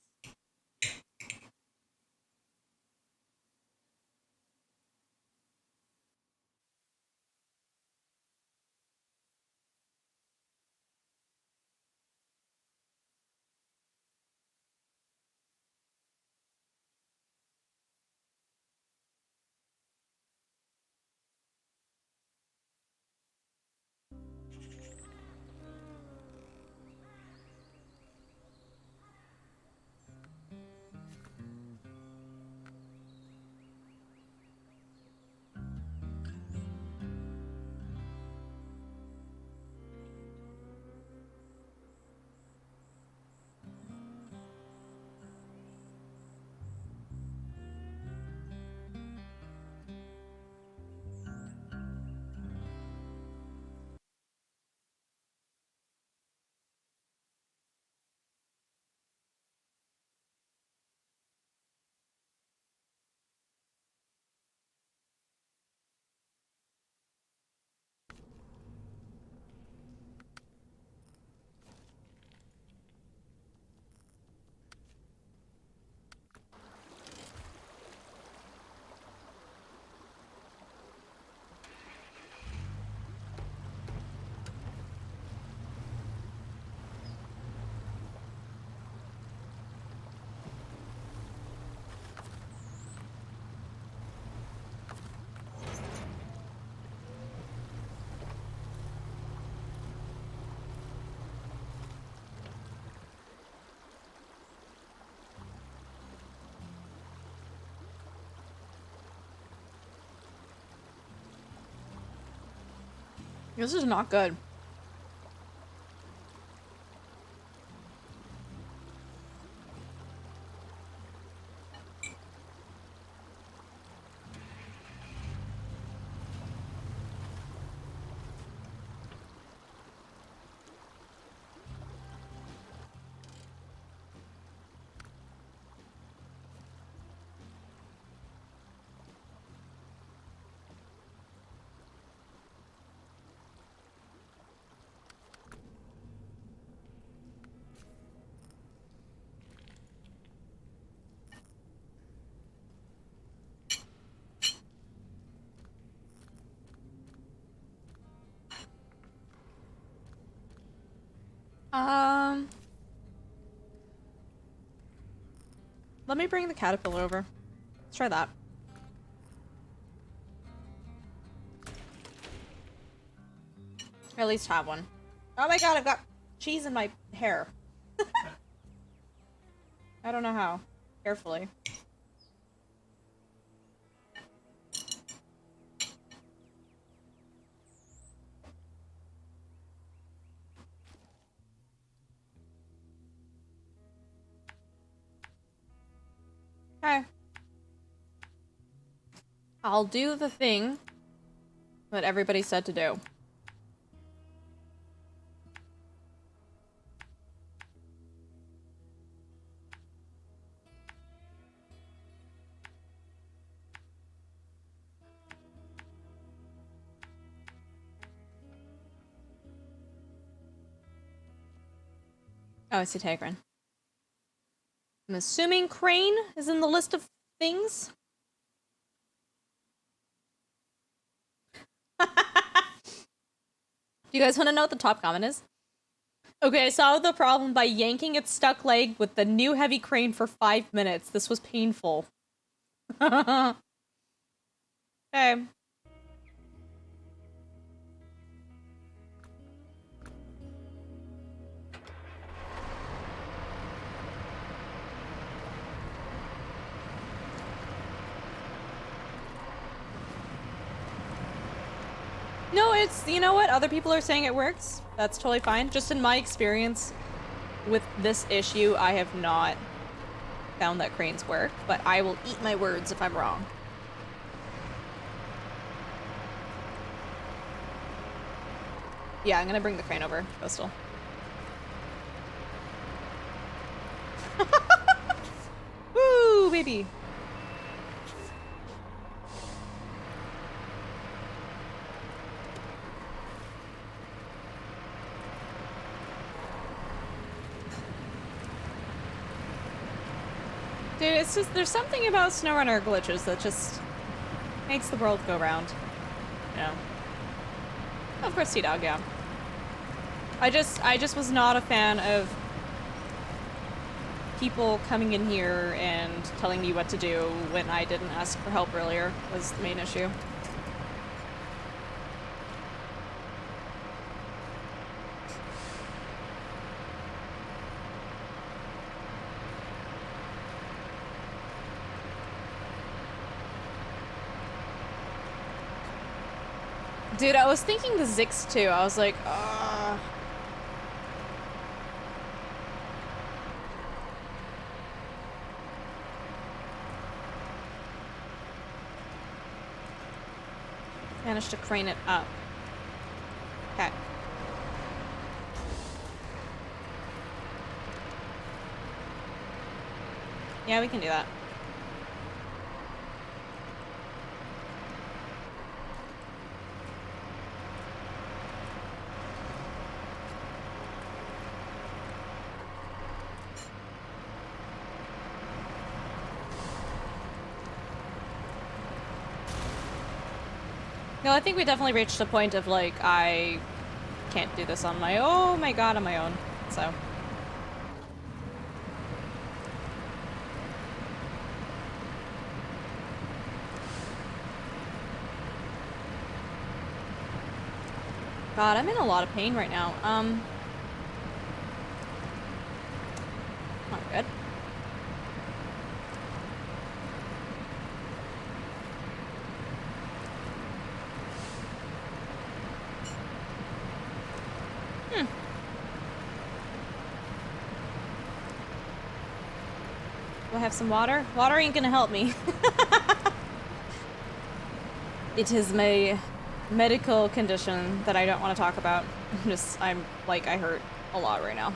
This is not good. Let me bring the caterpillar over. Let's try that. Or at least have one. Oh my god, I've got cheese in my hair. I don't know how. Carefully. Okay. I'll do the thing that everybody said to do. Oh, it's a Tegrin. I'm assuming crane is in the list of things. Do you guys want to know what the top comment is? Okay, I solved the problem by yanking its stuck leg with the new heavy crane for 5 minutes. This was painful. Okay. No, it's, you know what? Other people are saying it works. That's totally fine. Just in my experience with this issue, I have not found that cranes work, but I will eat my words if I'm wrong. Yeah, I'm gonna bring the crane over, Coastal. Woo, baby! Dude, it's just, there's something about SnowRunner glitches that just makes the world go round. You know. Of course, T-Dog, yeah. I just was not a fan of people coming in here and telling me what to do when I didn't ask for help earlier, was the main issue. Dude, I was thinking the Zix too. I was like, managed to crane it up. Okay. Yeah, we can do that. No, I think we definitely reached a point of, like, I can't do this on my own. Oh my god, on my own. So. God, I'm in a lot of pain right now. Not good. Do I have some water? Water ain't gonna help me. It is my medical condition that I don't want to talk about. I'm like, I hurt a lot right now.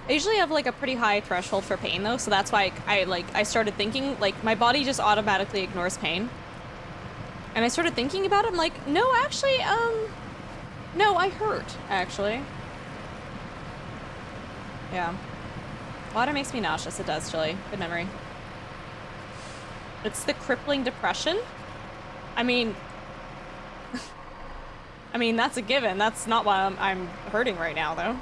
I usually have like a pretty high threshold for pain though, so that's why I started thinking, like, my body just automatically ignores pain. And I started thinking about it, I'm like, no, actually, no, I hurt, actually. Yeah. Water makes me nauseous, it does, Chili. Good memory. It's the crippling depression? I mean... I mean, that's a given. That's not why I'm hurting right now, though.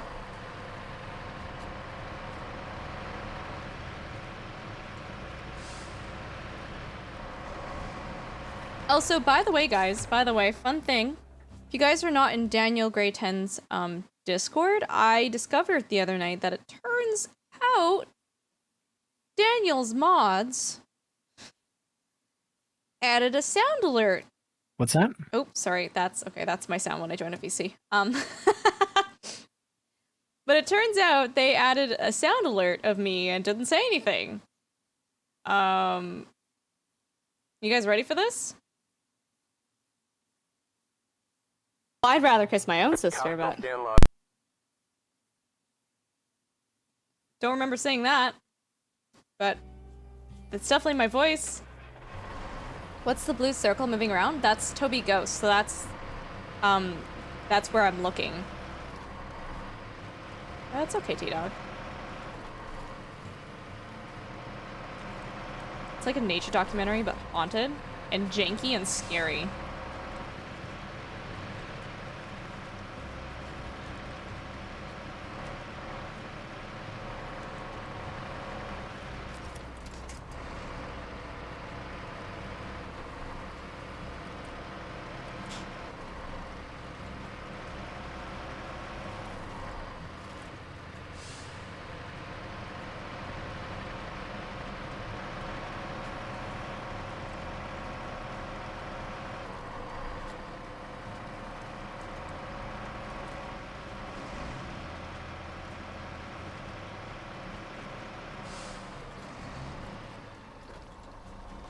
Also, by the way, guys, fun thing. If you guys are not in Daniel Gray 10's Discord, I discovered the other night that it turns out Daniel's mods added a sound alert. What's that? Oh, sorry, that's my sound when I join a VC. But it turns out they added a sound alert of me and didn't say anything. You guys ready for this? I'd rather kiss my own sister, but... Don't remember saying that. But it's definitely my voice. What's the blue circle moving around? That's Toby Ghost, so that's where I'm looking. That's okay, T-Dog. It's like a nature documentary, but haunted and janky and scary.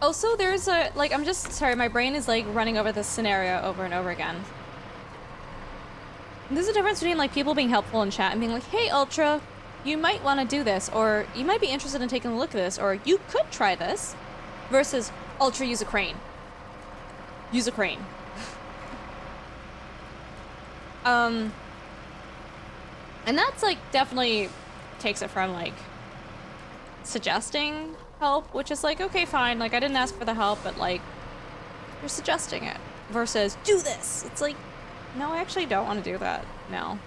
Also, there's a, like, I'm just, sorry, my brain is, like, running over this scenario over and over again. There's a difference between, like, people being helpful in chat and being like, hey, Ultra, you might want to do this, or you might be interested in taking a look at this, or you could try this, versus, Ultra, use a crane. Use a crane. And that's, like, definitely takes it from, like, suggesting help, which is like, okay, fine, like, I didn't ask for the help, but, like, you're suggesting it, versus, do this! It's like, no, I actually don't want to do that, no.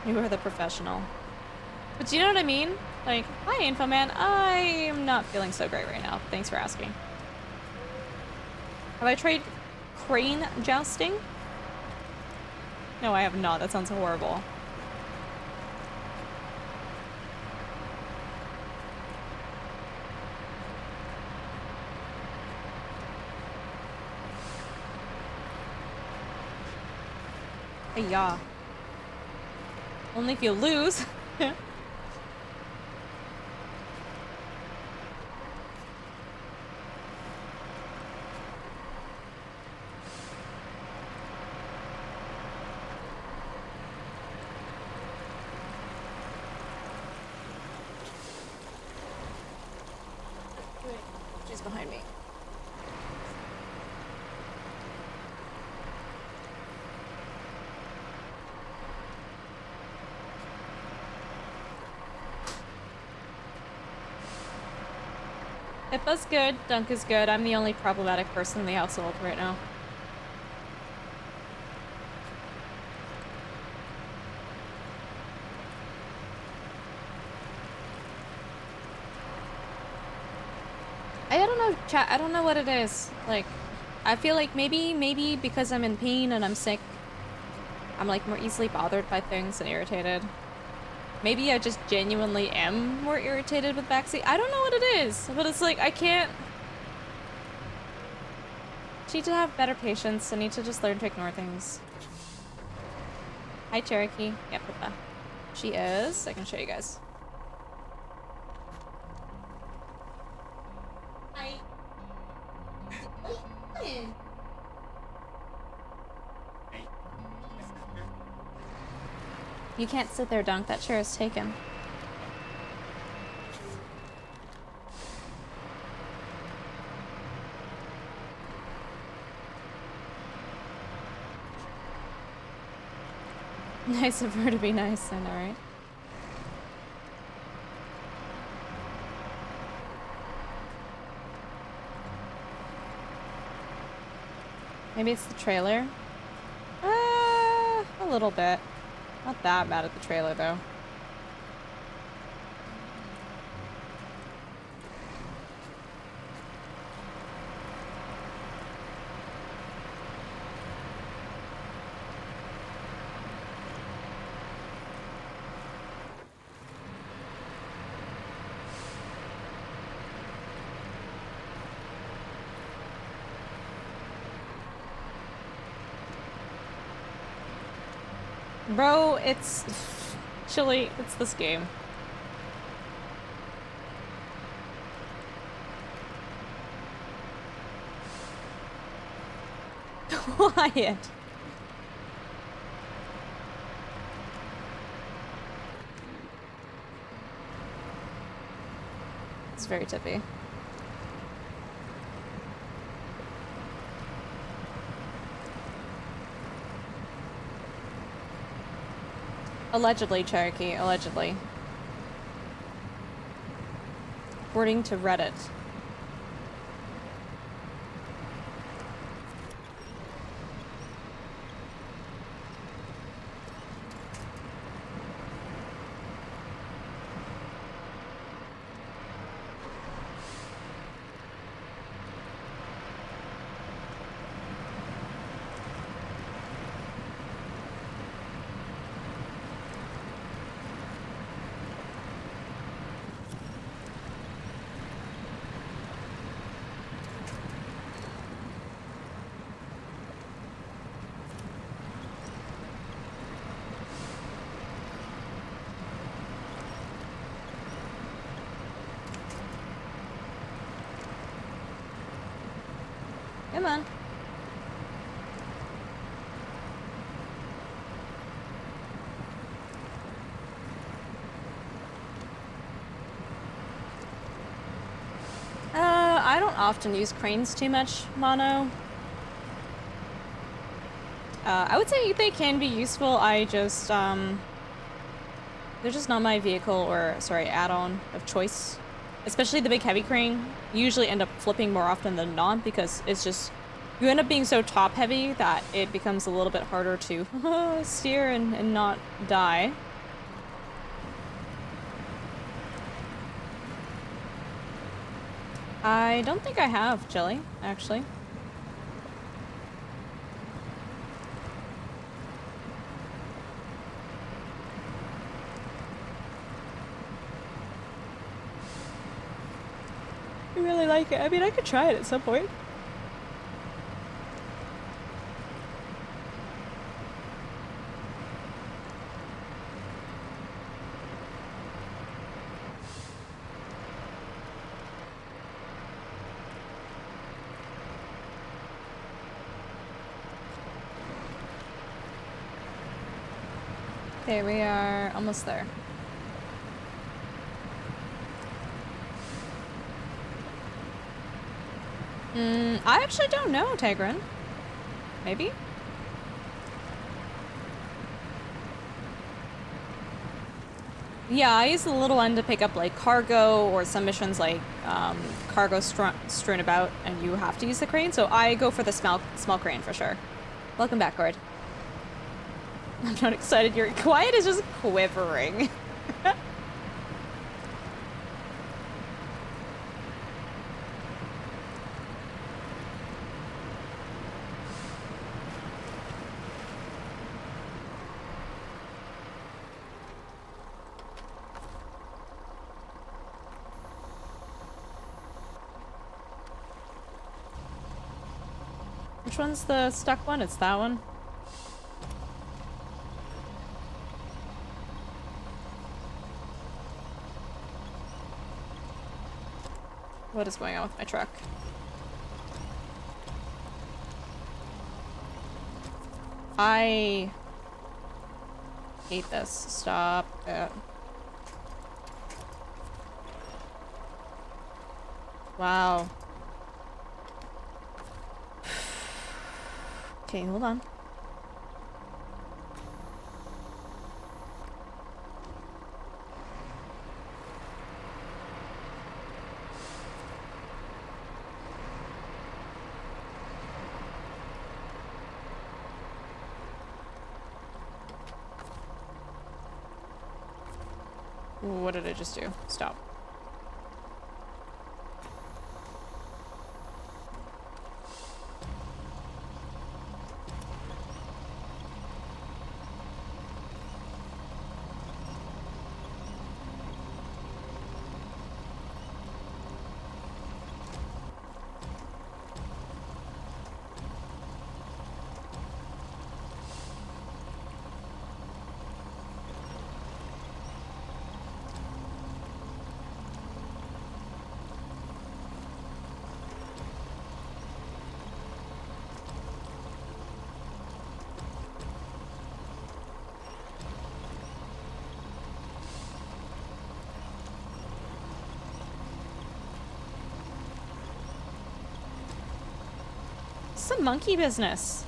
You are the professional. But do you know what I mean? Like, hi, Infoman, I am not feeling so great right now. Thanks for asking. Have I tried crane jousting? No, I have not. That sounds horrible. Hey, yeah. Only if you lose. She's behind me. Pippa's good, Dunk is good. I'm the only problematic person in the household right now. I don't know, chat. I don't know what it is. Like, I feel like maybe because I'm in pain and I'm sick, I'm like more easily bothered by things and irritated. Maybe I just genuinely am more irritated with backseat. I don't know what it is, but it's like I can't. I need to have better patience. I need to just learn to ignore things. Hi, Cherokee. Yeah, Pippa. She is. I can show you guys. Hi. You can't sit there, Dunk. That chair is taken. Nice of her to be nice, I know, right? Maybe it's the trailer? A little bit. Not that bad at the trailer, though. Bro, it's chilly. It's this game. quiet. It's very tippy. Allegedly, Cherokee. Allegedly. According to Reddit. Come on. I don't often use cranes too much, Mono. I would say they can be useful. I just, they're just not my vehicle or, sorry, add-on of choice. Especially the big heavy crane. You usually end up flipping more often than not because it's just, you end up being so top heavy that it becomes a little bit harder to steer and not die. I don't think I have, Jelly, actually. I really like it. I mean, I could try it at some point. Okay, we are almost there. I actually don't know, Tegrin. Maybe? Yeah, I use the little end to pick up like cargo or some missions like cargo strewn about and you have to use the crane, so I go for the small crane for sure. Welcome back, Gord. I'm not excited. Your quiet is just quivering. Which one's the stuck one? It's that one. What is going on with my truck? I hate this. Stop it. Wow. Okay, hold on. What did I just do? Stop. a monkey business?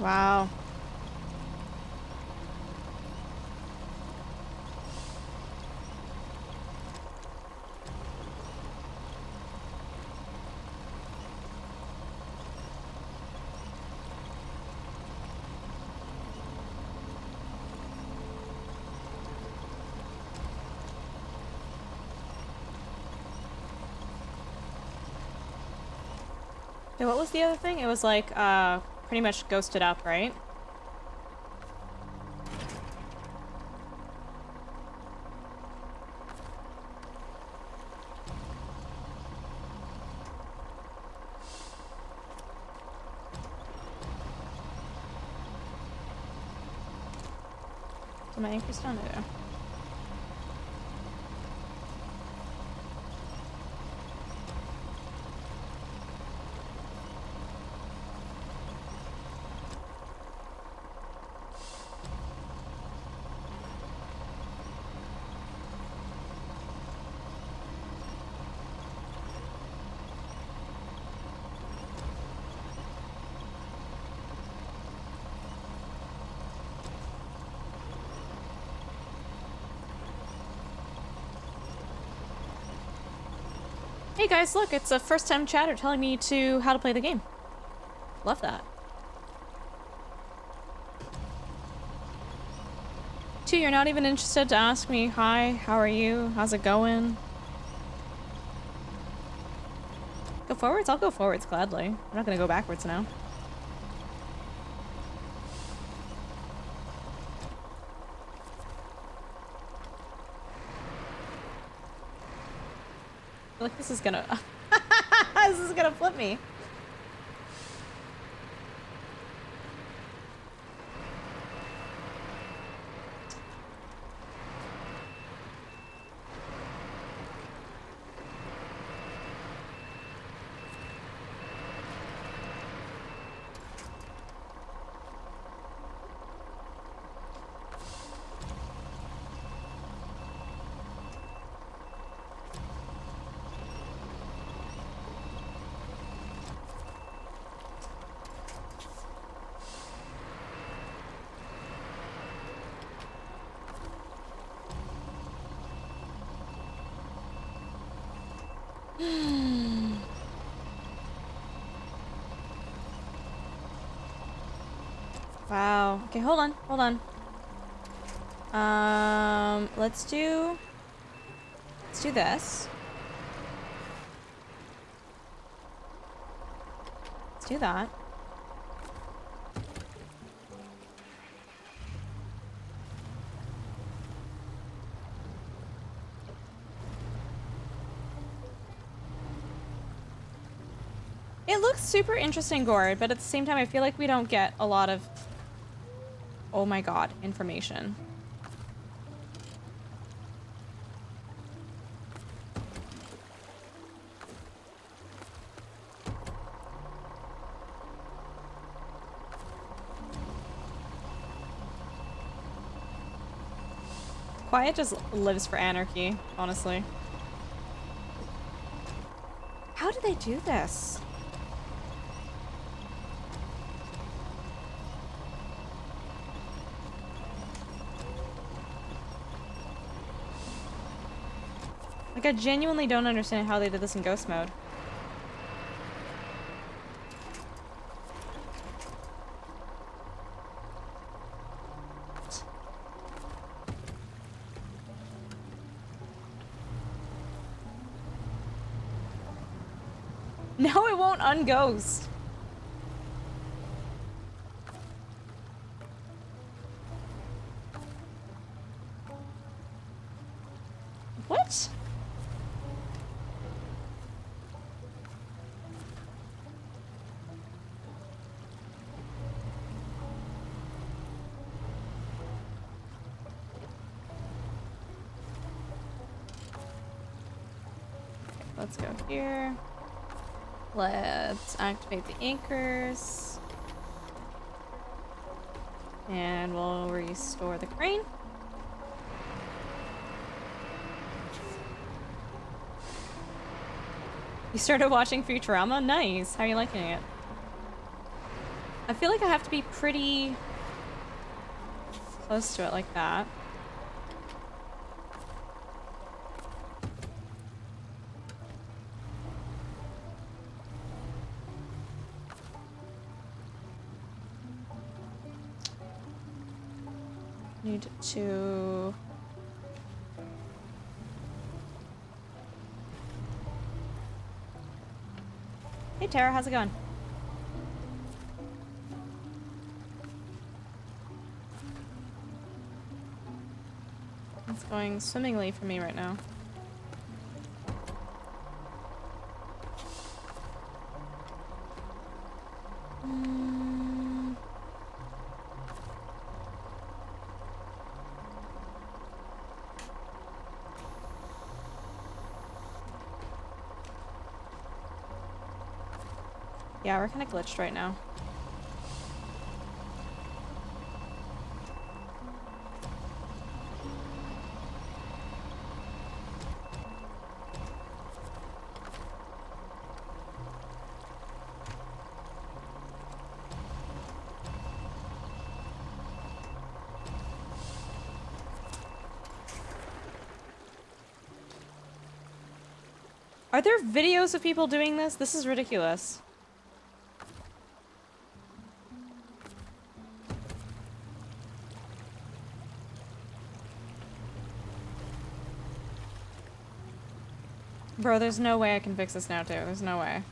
Wow. Yeah, what was the other thing? It was like, pretty much ghosted up, right? Did my anchor's down there? Hey guys, look, it's a first-time chatter telling me how to play the game. Love that. 2, you're not even interested to ask me, hi, how are you? How's it going? Go forwards? I'll go forwards gladly. I'm not gonna go backwards now. I feel like this is gonna this is gonna flip me. Wow. Okay, hold on. Let's do this. Let's do that. It looks super interesting, Gord, but at the same time, I feel like we don't get a lot of, oh my god, information. Quiet just lives for anarchy, honestly. How do they do this? Like, I genuinely don't understand how they did this in ghost mode. No, it won't unghost. What? let's go here. Let's activate the anchors. And we'll restore the crane. You started watching Futurama? Nice. How are you liking it? I feel like I have to be pretty close to it like that. Need to... Hey Tara, how's it going? It's going swimmingly for me right now. Yeah, we're kind of glitched right now. Are there videos of people doing this? This is ridiculous. Bro, there's no way I can fix this now, too. There's no way.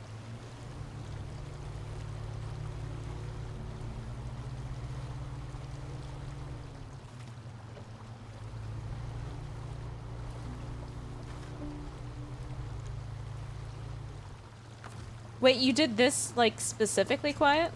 Wait, you did this, like, specifically quiet?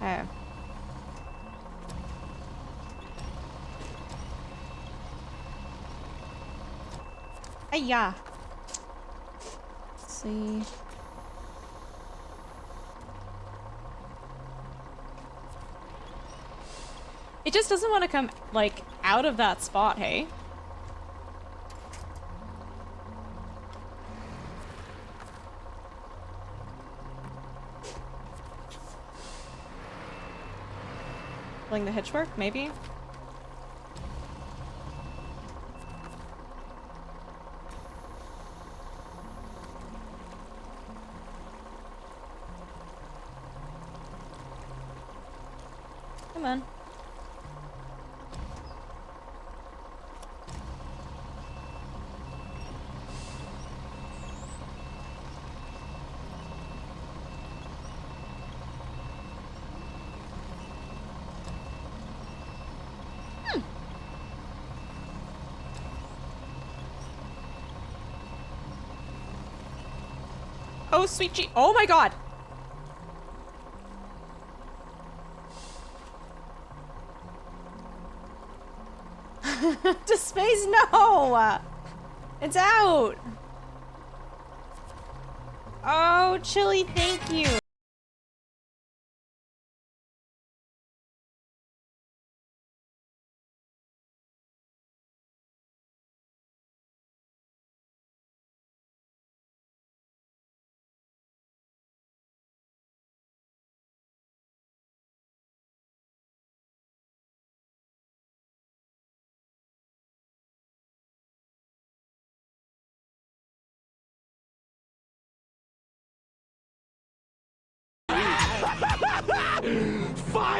Okay. Hiya. Let's see. It just doesn't want to come, like, out of that spot, hey? Pulling the hitch work, maybe? Come on. Oh, sweet G. Oh my god. To space, no. It's out. Oh, Chili, thank you.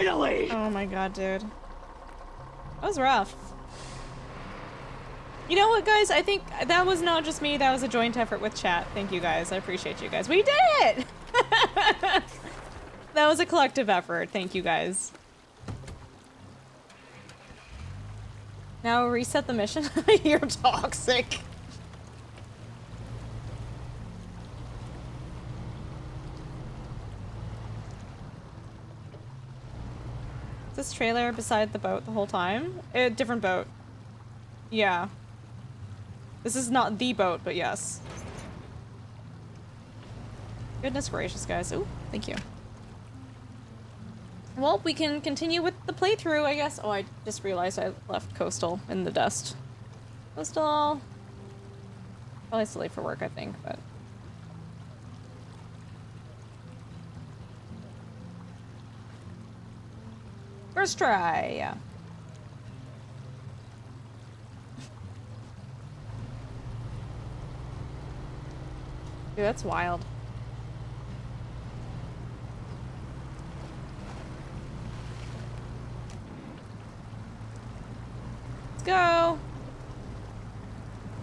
Finally! Oh my god, dude. That was rough. You know what, guys? I think that was not just me. That was a joint effort with chat. Thank you, guys. I appreciate you guys. We did it! That was a collective effort. Thank you, guys. Now reset the mission. You're toxic. Is this trailer beside the boat the whole time? A different boat. Yeah. This is not the boat, but yes. Goodness gracious, guys. Ooh, thank you. Well, we can continue with the playthrough, I guess. Oh, I just realized I left Coastal in the dust. Coastal... Probably still late for work, I think, but... First try, yeah. Dude, that's wild. Let's go!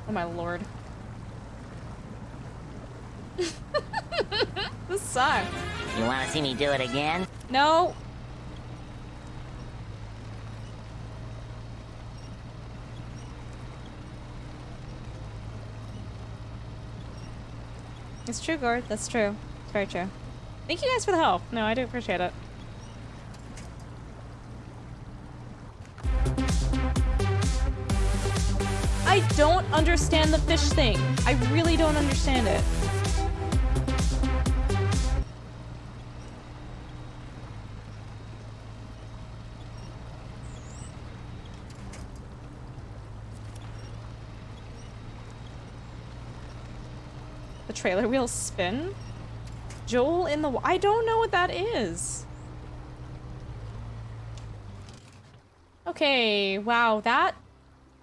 Oh my lord. This sucks. You wanna see me do it again? No! It's true, Gord. That's true. It's very true. Thank you guys for the help. No, I do appreciate it. I don't understand the fish thing. I really don't understand it. The trailer wheels spin? Joel in the... I don't know what that is. Okay, wow, that...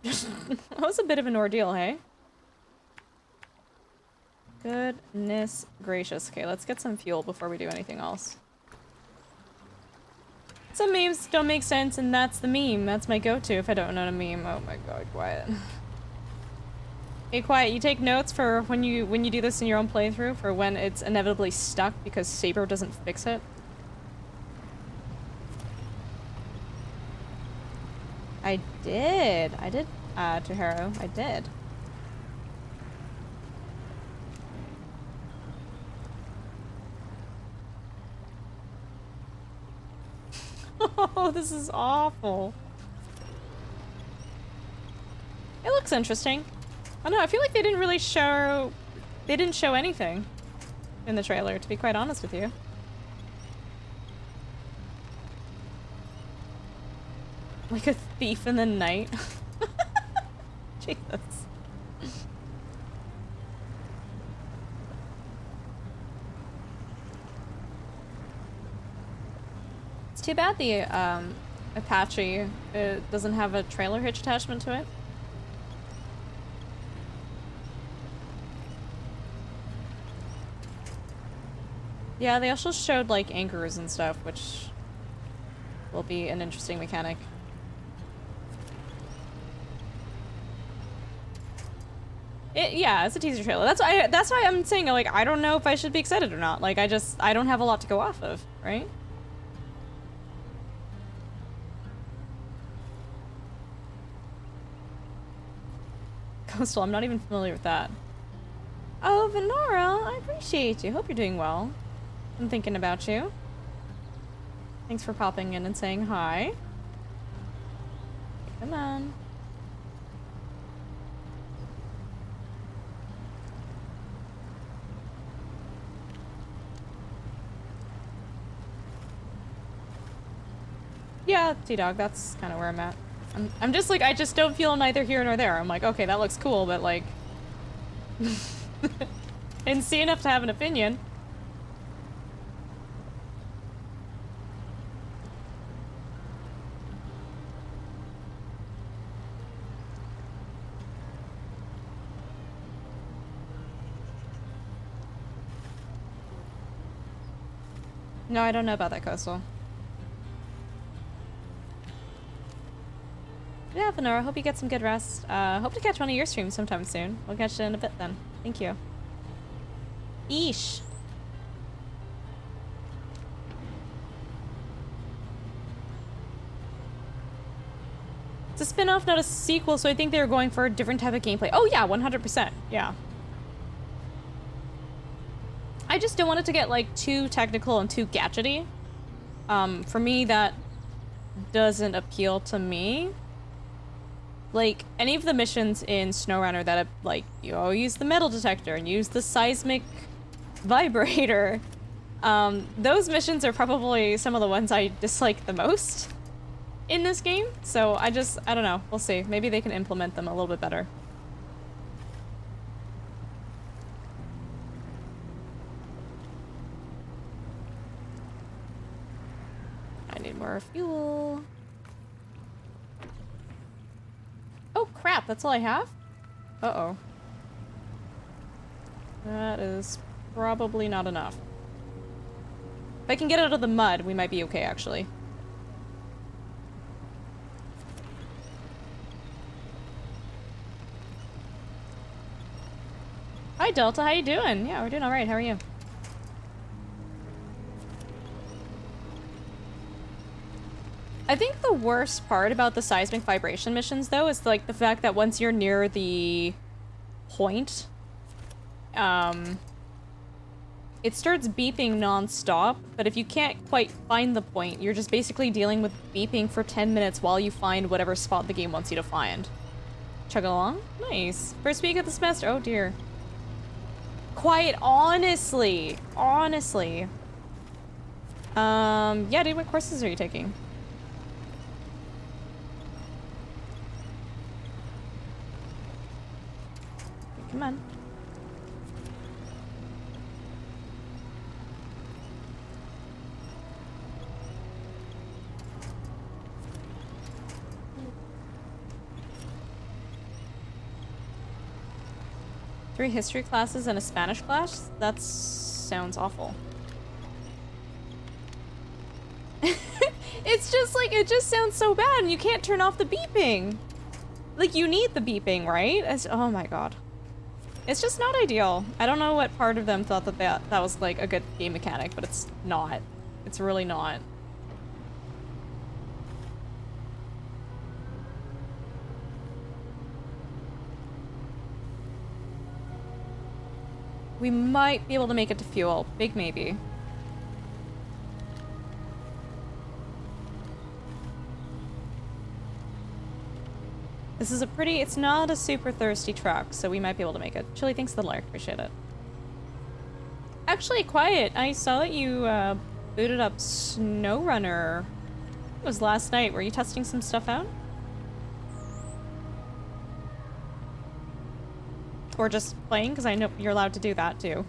that was a bit of an ordeal, hey? Goodness gracious. Okay, let's get some fuel before we do anything else. Some memes don't make sense, and that's the meme. That's my go-to if I don't know a meme. Oh my god, quiet. Hey, quiet, you take notes for when you do this in your own playthrough for when it's inevitably stuck because Saber doesn't fix it. I did, Tohiro, I did. Oh, this is awful. It looks interesting. I don't know, I feel like they didn't really show... They didn't show anything in the trailer, to be quite honest with you. Like a thief in the night. Jesus. It's too bad the Apache doesn't have a trailer hitch attachment to it. Yeah, they also showed like anchors and stuff, which will be an interesting mechanic. Yeah, it's a teaser trailer. That's why I'm saying, like, I don't know if I should be excited or not. Like, I don't have a lot to go off of, right? Coastal, I'm not even familiar with that. Oh, Venora, I appreciate you. Hope you're doing well. I'm thinking about you. Thanks for popping in and saying hi. Come on. Yeah, T-Dog, that's kind of where I'm at. I'm just like, I just don't feel neither here nor there. I'm like, okay, that looks cool, but like... didn't see enough to have an opinion. No, I don't know about that, Coastal. Venora. Hope you get some good rest. Hope to catch one of your streams sometime soon. We'll catch you in a bit then. Thank you. Eesh. It's a spin-off, not a sequel, so I think they were going for a different type of gameplay. Oh yeah, 100%. Yeah. I just don't want it to get, like, too technical and too gadgety. For me, that doesn't appeal to me. Like, any of the missions in SnowRunner that, like, you use the metal detector and use the seismic vibrator, those missions are probably some of the ones I dislike the most in this game. So I don't know. We'll see. Maybe they can implement them a little bit better. I need more fuel. Oh crap, that's all I have? Uh-oh. That is probably not enough. If I can get out of the mud, we might be okay, actually. Hi Delta, how you doing? Yeah, we're doing alright, how are you? I think the worst part about the seismic vibration missions, though, is like the fact that once you're near the point, it starts beeping non-stop, but if you can't quite find the point, you're just basically dealing with beeping for 10 minutes while you find whatever spot the game wants you to find. Chug along? Nice. First week of the semester. Oh dear. Quiet, honestly. Honestly. Yeah, dude, what courses are you taking? Come on. Three history classes and a Spanish class? That sounds awful. It's just like, it just sounds so bad and you can't turn off the beeping. Like, you need the beeping, right? Oh my god. It's just not ideal. I don't know what part of them thought that that was like a good game mechanic, but it's not. It's really not. We might be able to make it to fuel. Big maybe. This is a pretty, it's not a super thirsty track, so we might be able to make it. Chili, thanks for the like, appreciate it. Actually, Quiet, I saw that you booted up SnowRunner. It was last night. Were you testing some stuff out? Or just playing, because I know you're allowed to do that too.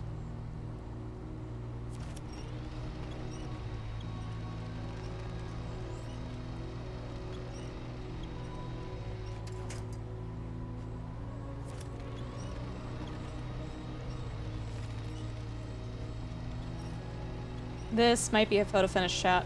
This might be a photo finish shot.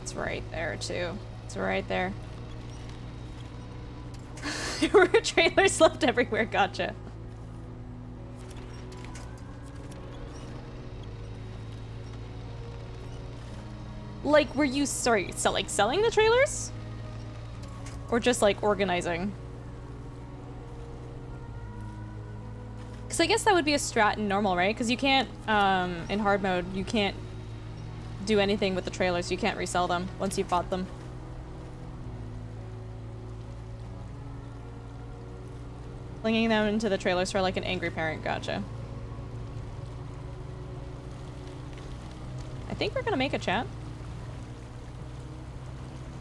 It's right there too. It's right there. There were trailers left everywhere, gotcha. Like, were you, sorry, selling the trailers? Or just, like, organizing? Because I guess that would be a strat in normal, right? Because you can't, in hard mode, you can't do anything with the trailers. You can't resell them once you've bought them. Flinging them into the trailer store like an angry parent, gotcha. I think we're gonna make a chat.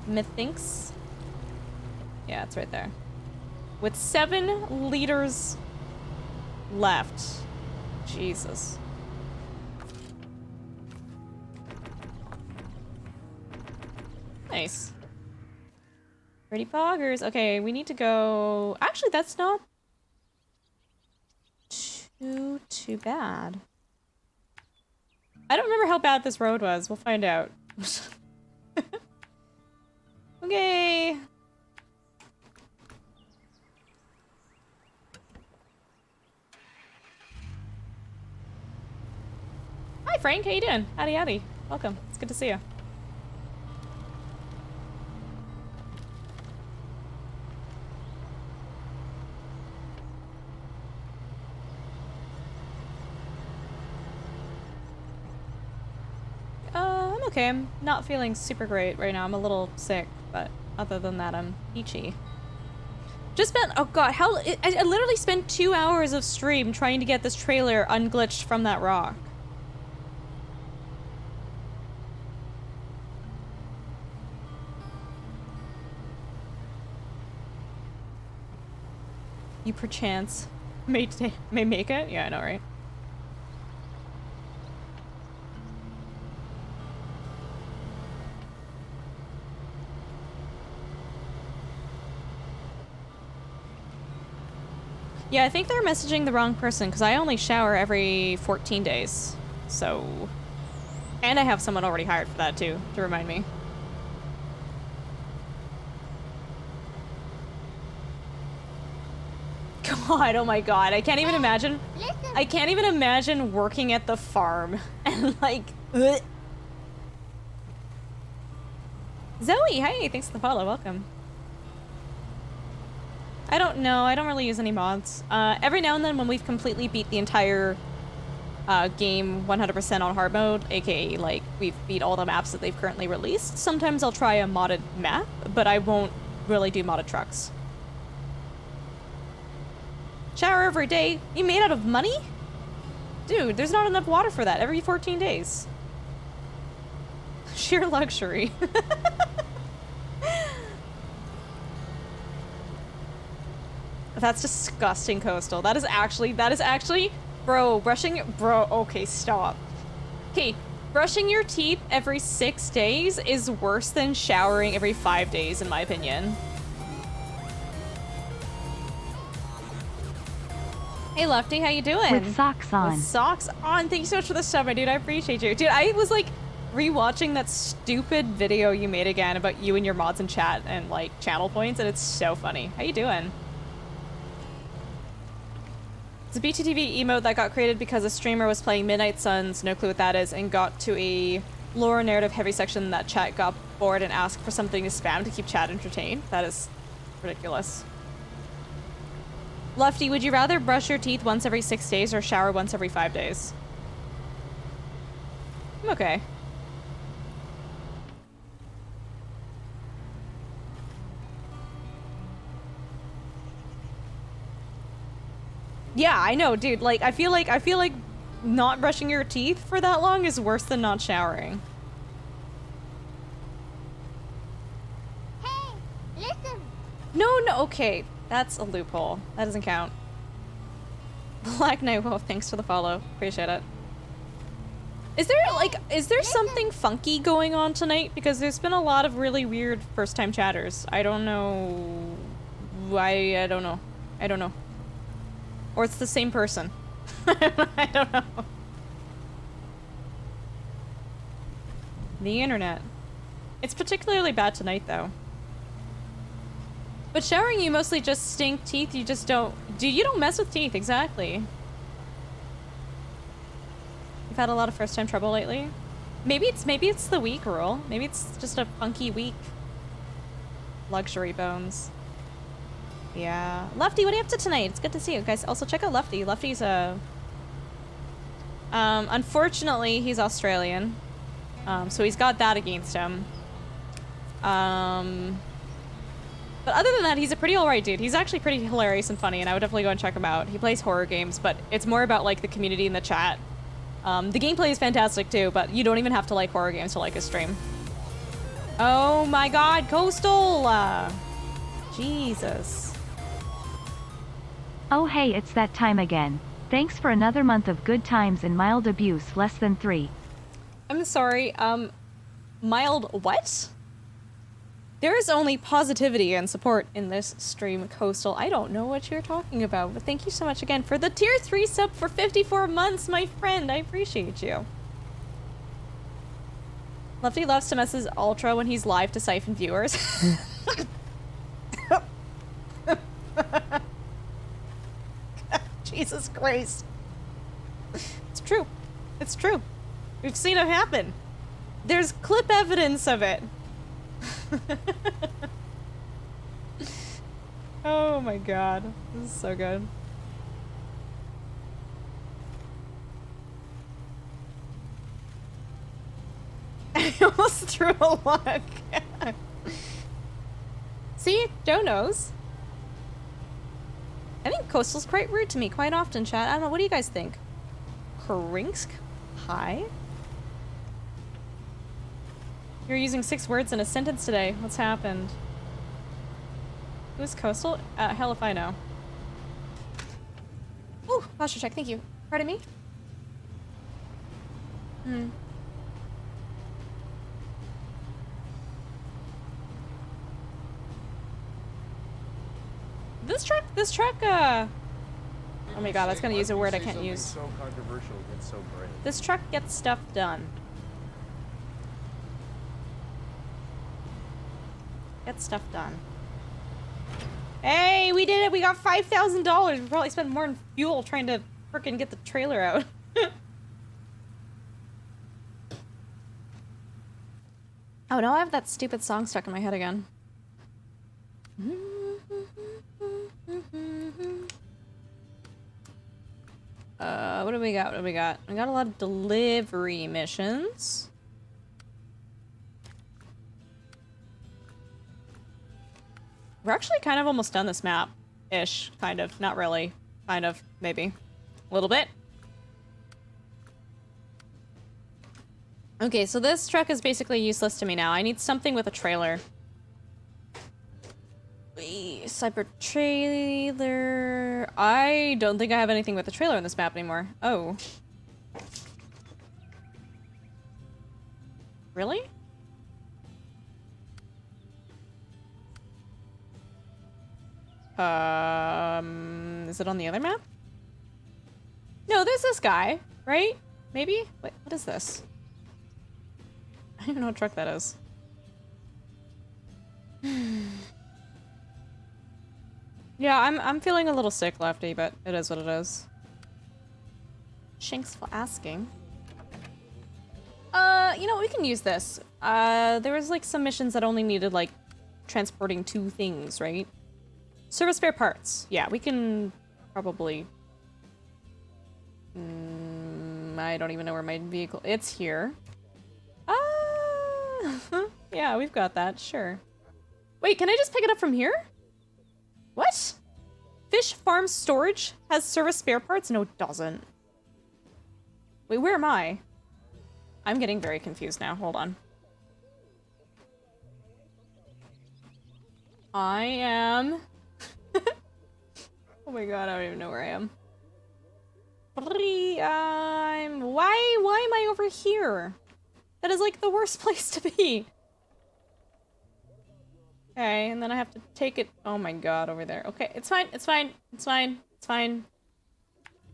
Methinks. Yeah, it's right there. With 7 liters left. Jesus. Nice. Pretty poggers. Okay, we need to go... Actually, that's not too bad. I don't remember how bad this road was. We'll find out. Okay. Hi, Frank. How you doing? Howdy, howdy. Welcome. It's good to see you. I'm okay. I'm not feeling super great right now. I'm a little sick, but other than that, I'm peachy. Just spent, oh god, how, I literally spent 2 hours of stream trying to get this trailer unglitched from that rock. You perchance may make it? Yeah, I know, right? Yeah, I think they're messaging the wrong person because I only shower every 14 days. So... And I have someone already hired for that too, to remind me. God, oh my god, I can't even imagine. I can't even imagine working at the farm and like, ugh. Zoe, hey, thanks for the follow, welcome. I don't know, I don't really use any mods. Every now and then when we've completely beat the entire game 100% on hard mode, aka like we've beat all the maps that they've currently released, sometimes I'll try a modded map, but I won't really do modded trucks. Shower every day? You made out of money? Dude, there's not enough water for that every 14 days. Sheer luxury. That's disgusting, Coastal. That is actually, bro, okay, stop. Okay, brushing your teeth every 6 days is worse than showering every 5 days, in my opinion. Hey, Lefty, how you doing? With socks on. With socks on. Thank you so much for the sub, my dude. I appreciate you. Dude, I was, like, rewatching that stupid video you made again about you and your mods in chat and, like, channel points, and it's so funny. How you doing? It's a BTTV emote that got created because a streamer was playing Midnight Suns, no clue what that is, and got to a lore narrative heavy section that chat got bored and asked for something to spam to keep chat entertained. That is ridiculous. Lefty, would you rather brush your teeth once every 6 days or shower once every 5 days? I'm okay. Yeah, I know, dude. Like, I feel like not brushing your teeth for that long is worse than not showering. Hey, listen. No, okay. That's a loophole. That doesn't count. Black Knight Wolf, thanks for the follow. Appreciate it. Is there something funky going on tonight? Because there's been a lot of really weird first-time chatters. I don't know why. I don't know. Or it's the same person. I don't know. The internet. It's particularly bad tonight, though. But showering, you mostly just stink teeth. You just don't... Dude, you don't mess with teeth, exactly. You've had a lot of first-time trouble lately? Maybe it's the week rule. Maybe it's just a funky week. Luxury bones. Yeah. Lefty, what are you up to tonight? It's good to see you guys. Also, check out Lefty. Lefty's a... unfortunately, he's Australian. So he's got that against him. But other than that, he's a pretty alright dude. He's actually pretty hilarious and funny, and I would definitely go and check him out. He plays horror games, but it's more about, like, the community in the chat. The gameplay is fantastic, too, but you don't even have to like horror games to like his stream. Oh my god, Coastal! Jesus. Oh hey, it's that time again. Thanks for another month of good times and mild abuse, less than 3. I'm sorry, mild what? There is only positivity and support in this stream, Coastal. I don't know what you're talking about, but thank you so much again for the tier 3 sub for 54 months, my friend. I appreciate you. Lefty loves to mess his ultra when he's live to siphon viewers. Jesus Christ. It's true. It's true. We've seen it happen. There's clip evidence of it. Oh my god. This is so good. I almost threw a log. See? Joe knows. I think Coastal's quite rude to me quite often, chat. I don't know. What do you guys think? Kringsk? Hi? You're using 6 words in a sentence today. What's happened? Who's Coastal? Hell if I know. Ooh, posture check. Thank you. Pardon me? Hmm. This truck, oh my god, that's gonna use a word I can't use. So controversial, yet so brave. This truck gets stuff done. Get stuff done. Hey, we did it! We got $5,000! We probably spent more on fuel trying to frickin' get the trailer out. Oh, now I have that stupid song stuck in my head again. What do we got? What do we got? We got a lot of delivery missions. We're actually kind of almost done this map-ish. Kind of. Not really. Kind of. Maybe. A little bit. Okay, so this truck is basically useless to me now. I need something with a trailer. Cyber trailer. I don't think I have anything with a trailer in this map anymore. Oh. Really? Is it on the other map? No, there's this guy, right? Maybe? Wait, what is this? I don't even know what truck that is. Yeah, I'm feeling a little sick, Lefty, but it is what it is. Shanks for asking. You know, we can use this. There was like some missions that only needed like transporting 2 things, right? Service spare parts. Yeah, we can probably... I don't even know where my vehicle... It's here. Yeah, we've got that, sure. Wait, can I just pick it up from here? What? Fish Farm Storage has service spare parts? No, it doesn't. Wait, where am I? I'm getting very confused now. Hold on. I am... Oh my god, I don't even know where I am. Why am I over here? That is like the worst place to be. Okay, and then I have to take it. Oh my god, over there. Okay, it's fine. It's fine. It's fine. It's fine.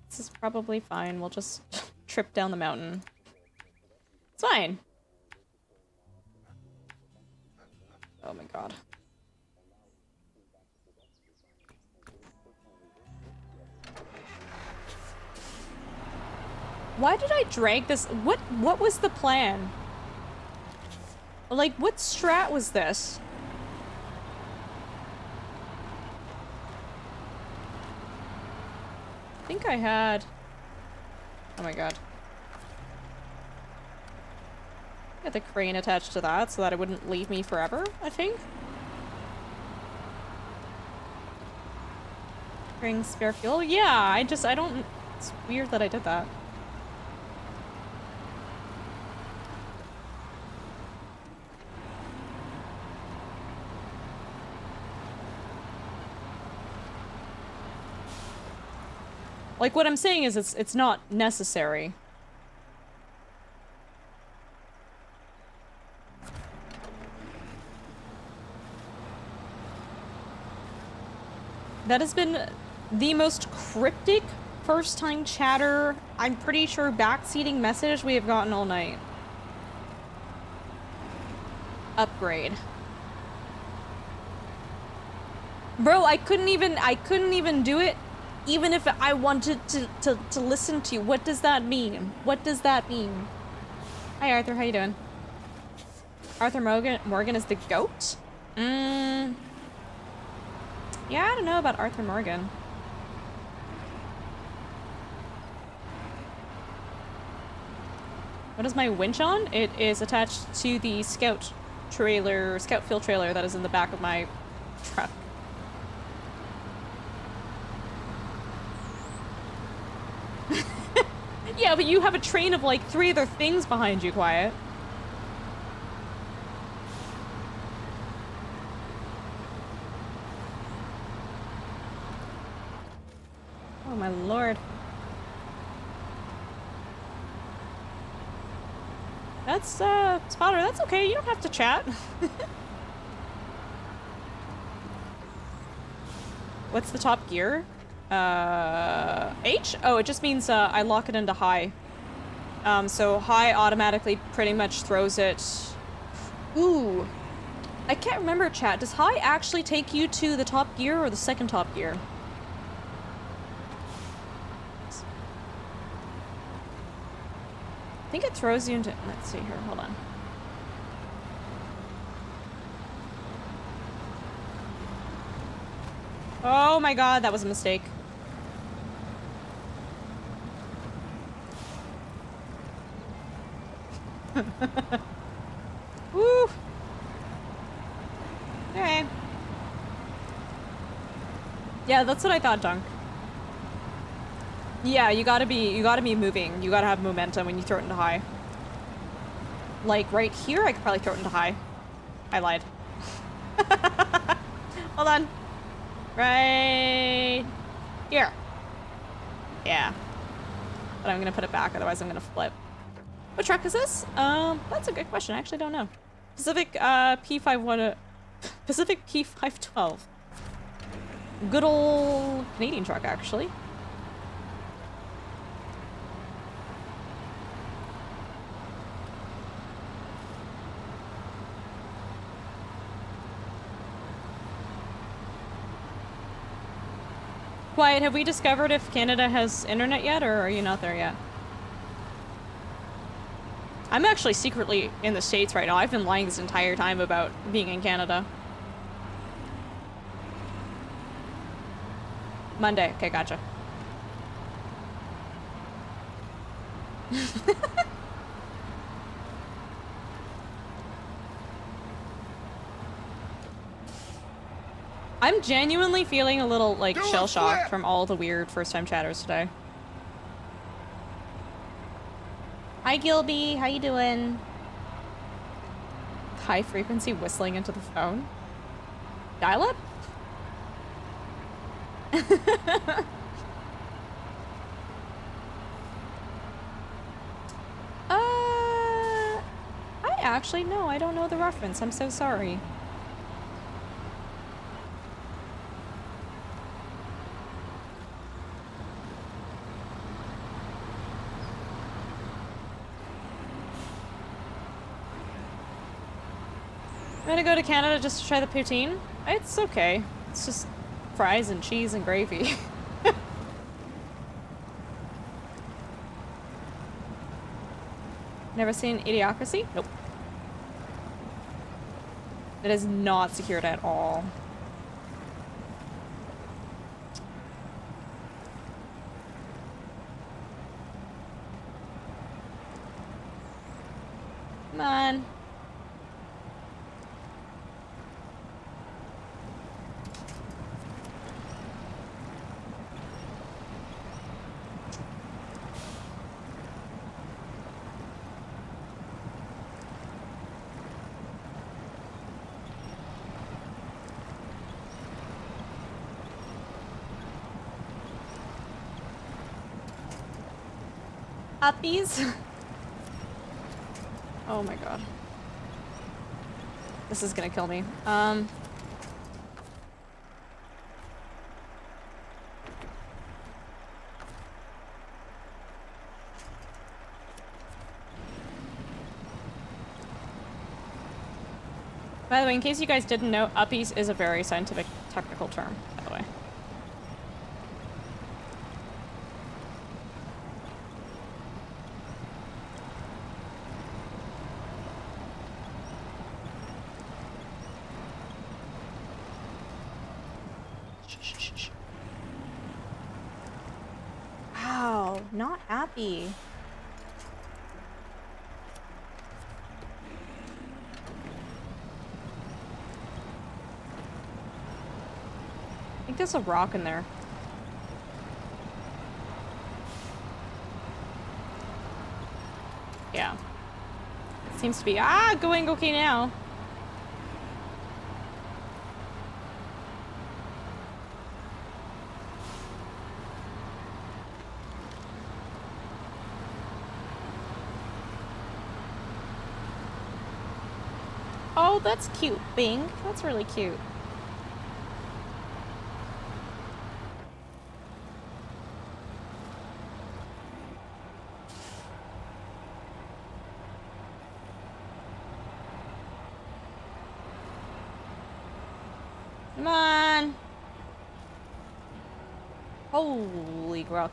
This is probably fine. We'll just trip down the mountain. It's fine. Oh my god. Why did I drag this? What was the plan? Like, what strat was this? I think I had... Oh my god. I had the crane attached to that so that it wouldn't leave me forever, I think. Bring spare fuel? Yeah, I don't... It's weird that I did that. Like, what I'm saying is it's not necessary. That has been the most cryptic first time chatter, I'm pretty sure backseating message we have gotten all night. Upgrade. Bro, I couldn't even do it even if I wanted to listen to you. What does that mean? What does that mean? Hi Arthur, how you doing? Arthur Morgan is the goat? Yeah, I don't know about Arthur Morgan. What is my winch on? It is attached to the scout field trailer that is in the back of my truck. Yeah, but you have a train of like 3 other things behind you, Quiet. Oh my lord. That's, Spotter, that's okay. You don't have to chat. What's the top gear? H? Oh, it just means, I lock it into high. So high automatically pretty much throws it... Ooh. I can't remember, chat. Does high actually take you to the top gear or the second top gear? I think it throws you into... Let's see here, hold on. Oh my god, that was a mistake. Woo! Okay. Yeah, that's what I thought, Dunk. Yeah, you gotta be moving. You gotta have momentum when you throw it into high. Like right here, I could probably throw it into high. I lied. Hold on. Right here. Yeah. But I'm gonna put it back, otherwise I'm gonna flip. What truck is this? That's a good question. I actually don't know. Pacific P51 Pacific P512. Good old Canadian truck, actually. Quiet, have we discovered if Canada has internet yet, or are you not there yet? I'm actually secretly in the States right now. I've been lying this entire time about being in Canada. Monday. Okay, gotcha. I'm genuinely feeling a little, like, shell-shocked from all the weird first-time chatters today. Hi, Gilby. How you doing? High-frequency whistling into the phone? Dial-up? No, I don't know the reference. I'm so sorry. I'm gonna go to Canada just to try the poutine. It's okay. It's just fries and cheese and gravy. Never seen Idiocracy? Nope. It is not secured at all. Come on. Uppies? Oh my god. This is gonna kill me. By the way, in case you guys didn't know, uppies is a very scientific, technical term, by the way. Wow, not happy. I think there's a rock in there. Yeah. It seems to be going okay now. Oh, that's cute, Bing. That's really cute. Come on. Holy grok.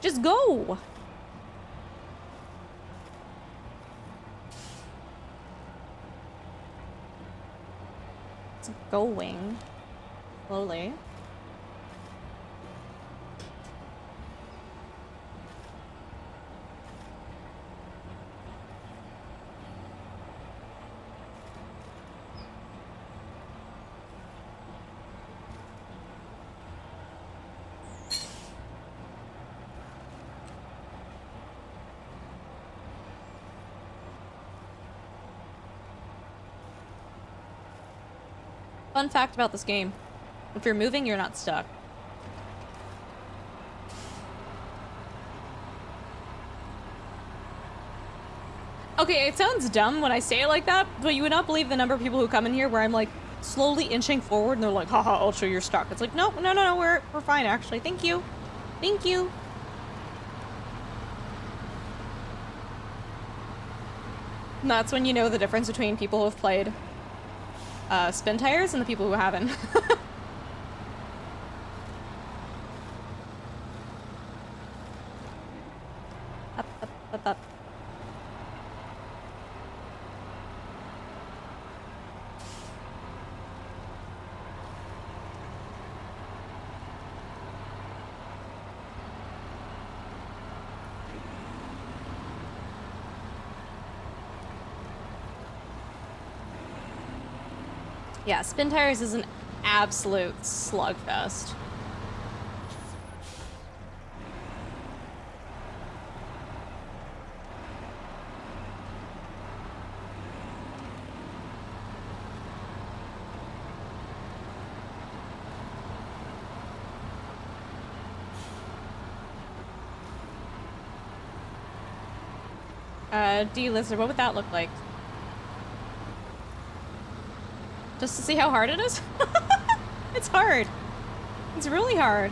Just go. It's going slowly. Fun fact about this game. If you're moving, you're not stuck. Okay, it sounds dumb when I say it like that, but you would not believe the number of people who come in here where I'm like slowly inching forward and they're like, haha, Ultra, you're stuck. It's like, no, we're fine actually. Thank you. Thank you. And that's when you know the difference between people who have played spin tires and the people who haven't. Up. Yeah, spin tires is an absolute slugfest. D-Lizard, what would that look like? Just to see how hard it is? It's hard. It's really hard.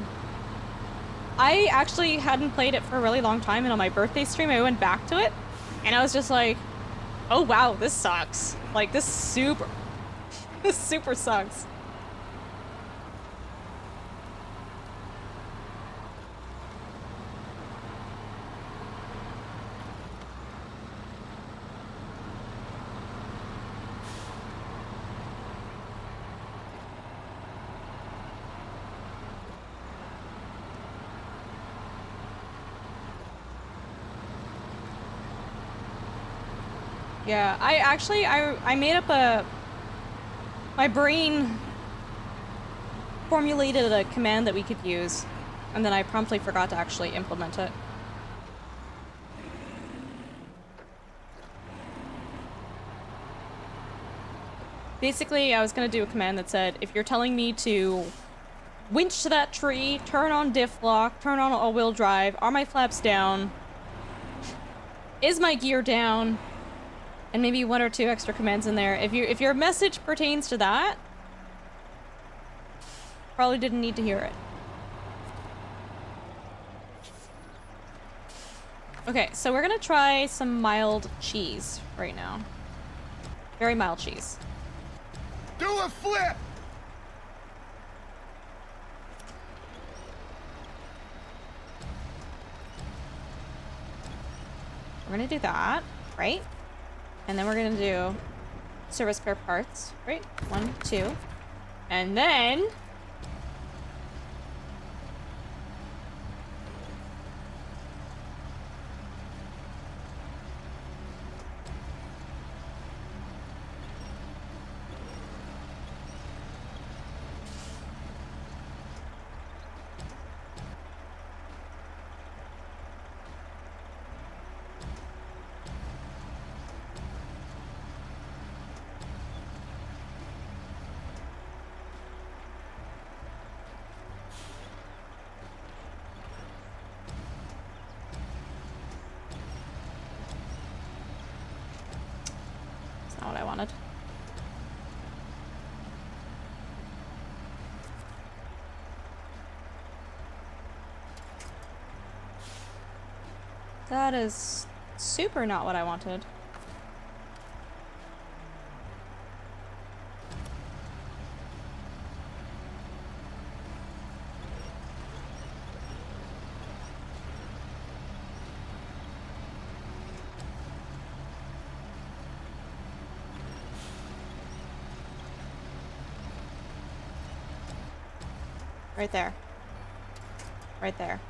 I actually hadn't played it for a really long time, and on my birthday stream, I went back to it, and I was just like, oh wow, this sucks. Like, this super sucks. Yeah, I made up my brain formulated a command that we could use, and then I promptly forgot to actually implement it. Basically, I was gonna do a command that said, if you're telling me to winch to that tree, turn on diff lock, turn on all-wheel drive, are my flaps down, is my gear down, and maybe one or two extra commands in there. If your message pertains to that, probably didn't need to hear it. Okay, so we're gonna try some mild cheese right now. Very mild cheese. Do a flip! We're gonna do that, right? And then we're gonna do service car parts, right? 1, 2. And then that's not what I wanted. That is super not what I wanted. Right there. Right there.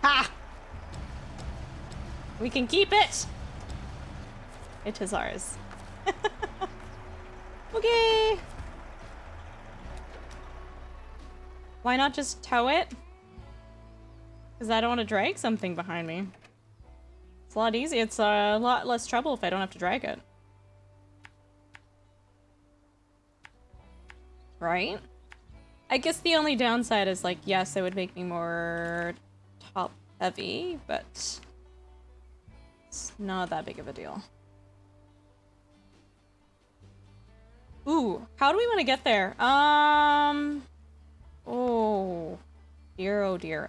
Ha! We can keep it! It is ours. Okay. Why not just tow it? Because I don't want to drag something behind me. It's a lot easier. It's a lot less trouble if I don't have to drag it. Right? I guess the only downside is, like, yes, it would make me more top heavy, but it's not that big of a deal. Ooh, how do we want to get there? Oh dear, oh dear.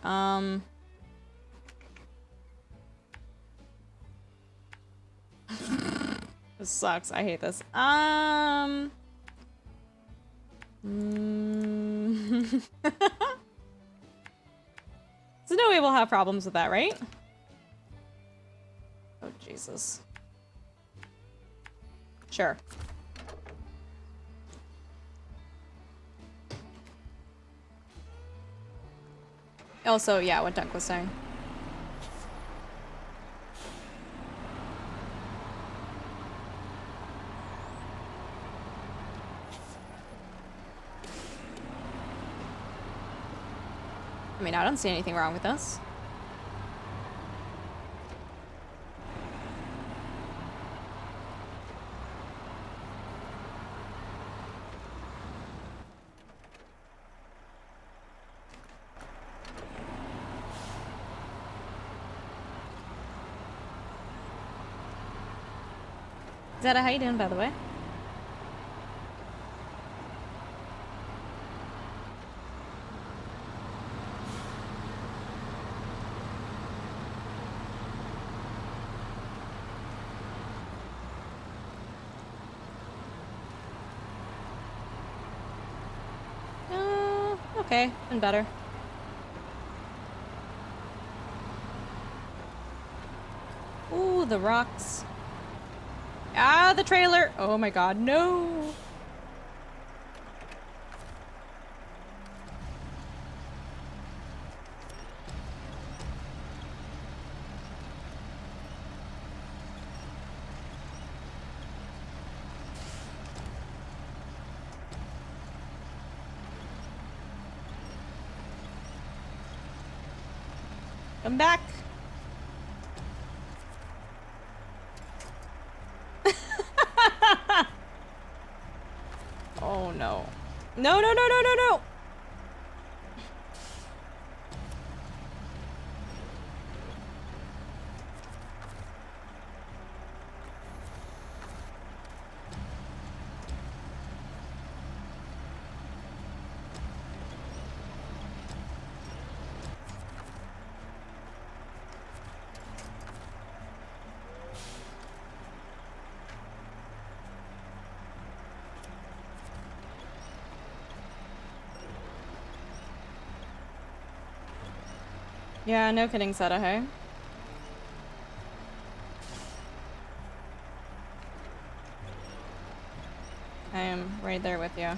This sucks. I hate this. So no way we'll have problems with that, right? Oh, Jesus. Sure. Also, yeah, what Dunk was saying. I mean, I don't see anything wrong with this. Zeta, how you doing, by the way? Okay, been better. Ooh, the rocks. Ah, the trailer! Oh my god, no! Come back! Oh no. No, no, no, no, no, no! Yeah, no kidding, Zeta, hey? I am right there with you.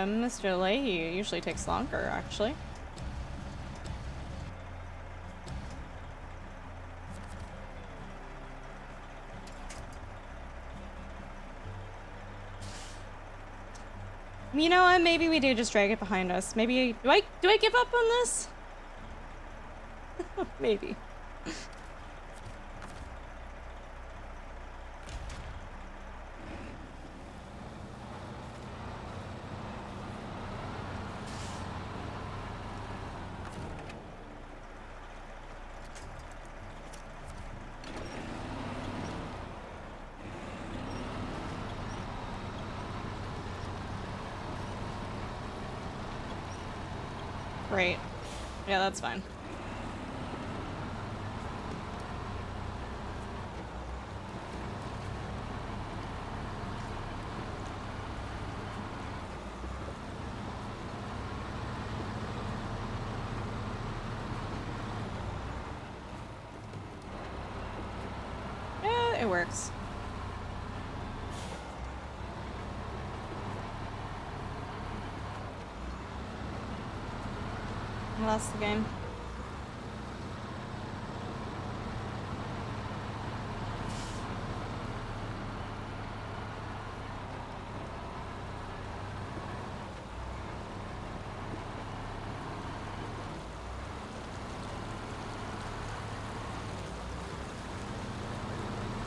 Mr. Leahy usually takes longer, actually. You know what? Maybe we do just drag it behind us. Maybe do I give up on this? Maybe. Right. Yeah, that's fine. Yeah, it works. Well, that's the game.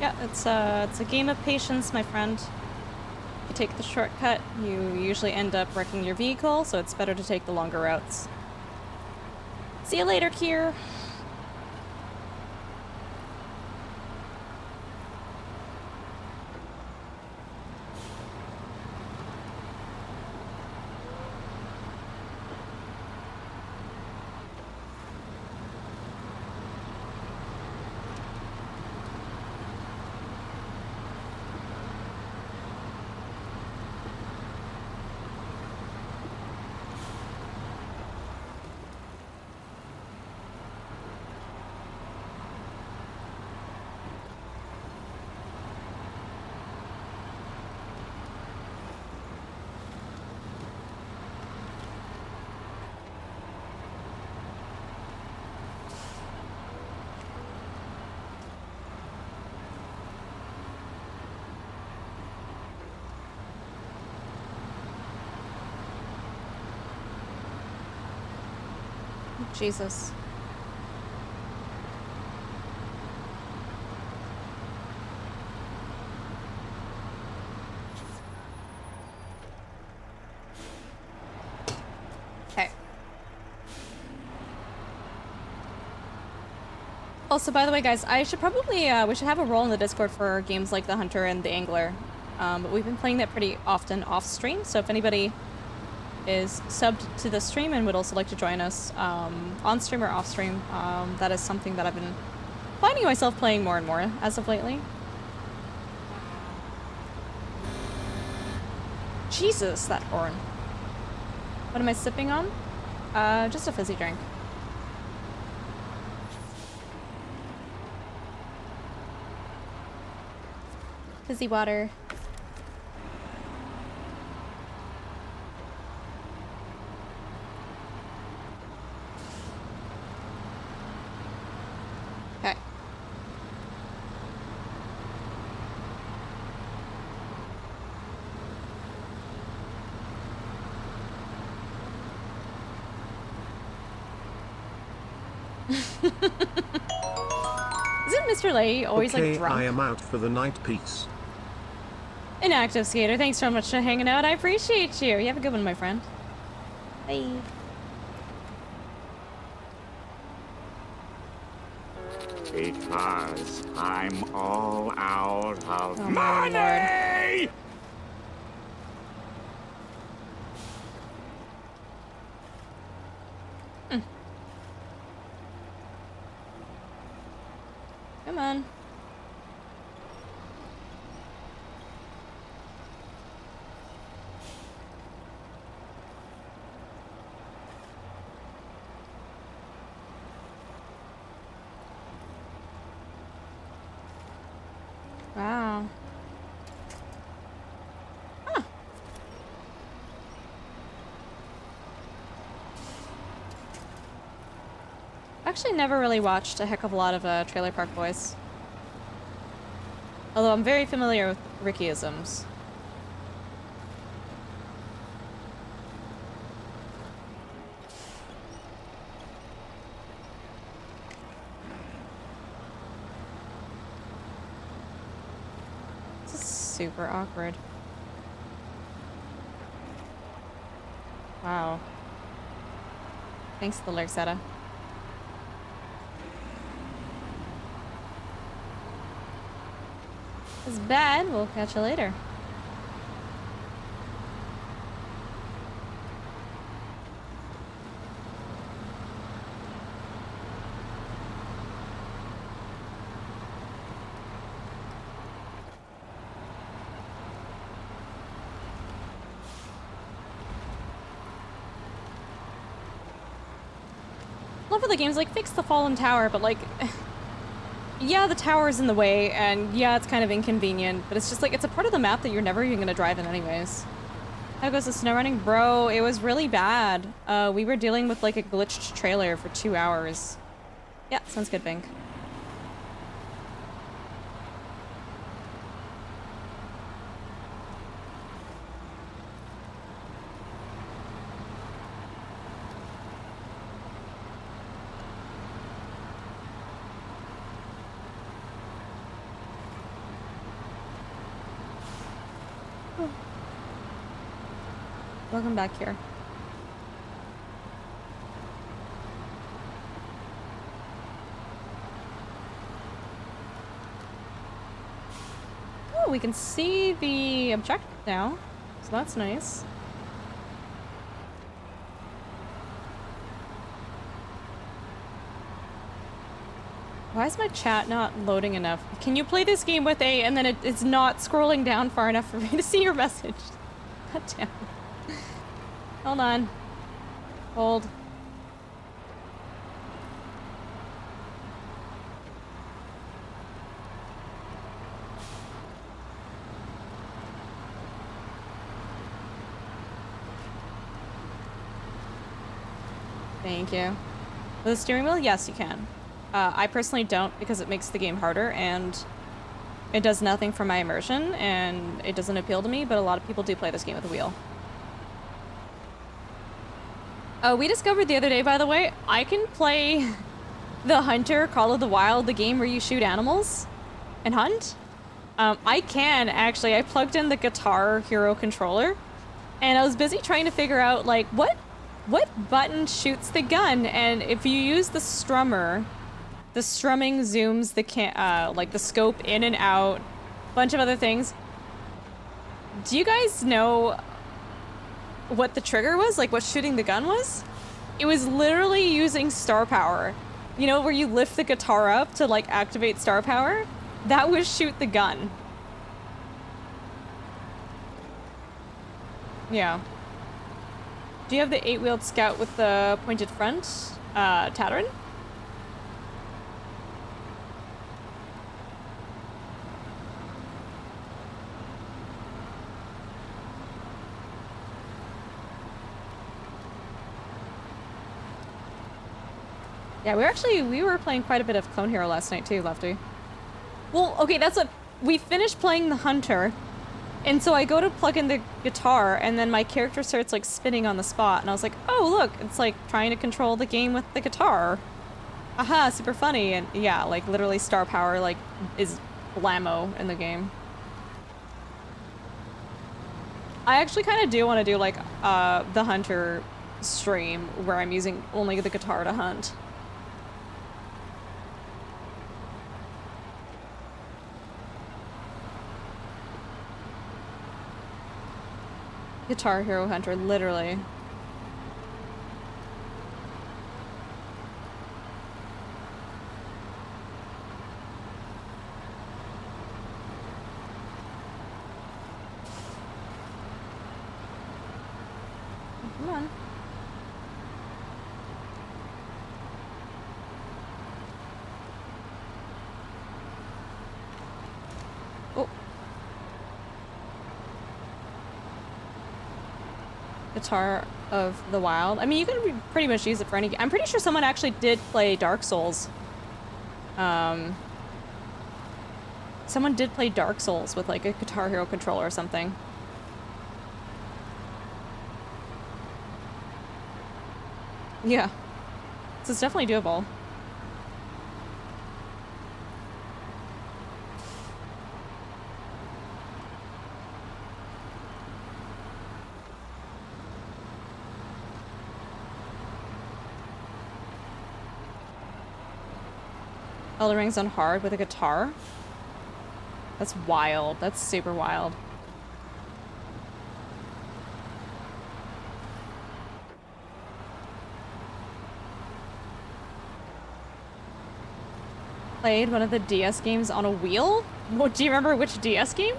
Yeah, it's a game of patience, my friend. If you take the shortcut, you usually end up wrecking your vehicle, so it's better to take the longer routes. See you later, Kier. Jesus. Okay. Also, by the way, guys, I should probably, we should have a role in the Discord for games like the Hunter and the Angler. But we've been playing that pretty often off stream, so if anybody is subbed to the stream and would also like to join us on stream or off stream, that is something that I've been finding myself playing more and more as of lately. Jesus, that horn. What am I sipping on? Just a fizzy drink. Fizzy water. Okay. Isn't Mr. Lay always Okay, like drunk? I am out for the night. Peace. Inactive Skater, thanks so much for hanging out. I appreciate you. You have a good one, my friend. Bye. Because I'm all out of Oh my money! Come on. Wow. Huh. Actually never really watched a heck of a lot of Trailer Park Boys. Although I'm very familiar with Rickyisms. This is super awkward. Wow. Thanks, the Lurksetta. It's bad. We'll catch you later. Love of the game's like, fix the fallen tower, but like, yeah, the tower's in the way, and yeah, it's kind of inconvenient, but it's just like, it's a part of the map that you're never even gonna drive in anyways. How goes the snow running? Bro, it was really bad. We were dealing with like a glitched trailer for 2 hours. Yeah, sounds good, Bink. Welcome back here. Oh, we can see the objective now, so that's nice. Why is my chat not loading enough? Can you play this game with A and then it's not scrolling down far enough for me to see your message? God damn. Hold on. Hold. Thank you. With the steering wheel? Yes, you can. I personally don't because it makes the game harder and it does nothing for my immersion and it doesn't appeal to me, but a lot of people do play this game with a wheel. We discovered the other day, by the way, I can play the Hunter Call of the Wild, the game where you shoot animals and hunt. I can, actually. I plugged in the Guitar Hero controller, and I was busy trying to figure out, like, what button shoots the gun? And if you use the strummer, the strumming zooms the like, the scope in and out, a bunch of other things. Do you guys know what the trigger was, like what shooting the gun was? It was literally using star power. You know, where you lift the guitar up to like activate star power? That was shoot the gun. Yeah. Do you have the 8-wheeled Scout with the pointed front, Tatterin? Yeah, we were playing quite a bit of Clone Hero last night too, Lefty. Well, okay, that's what, we finished playing the Hunter, and so I go to plug in the guitar, and then my character starts like spinning on the spot, and I was like, oh look, it's like trying to control the game with the guitar. aha, super funny, and yeah, like literally star power like is blammo in the game. I actually kind of do want to do like the hunter stream where I'm using only the guitar to hunt. Guitar Hero Hunter, literally. Come on. Oh. Guitar of the Wild. I mean, you can pretty much use it for any. I'm pretty sure someone actually did play Dark Souls. Someone did play Dark Souls with like a Guitar Hero controller or something. Yeah. So it's definitely doable. Elden Ring's on hard with a guitar? That's wild. That's super wild. Played one of the DS games on a wheel? What, do you remember which DS game?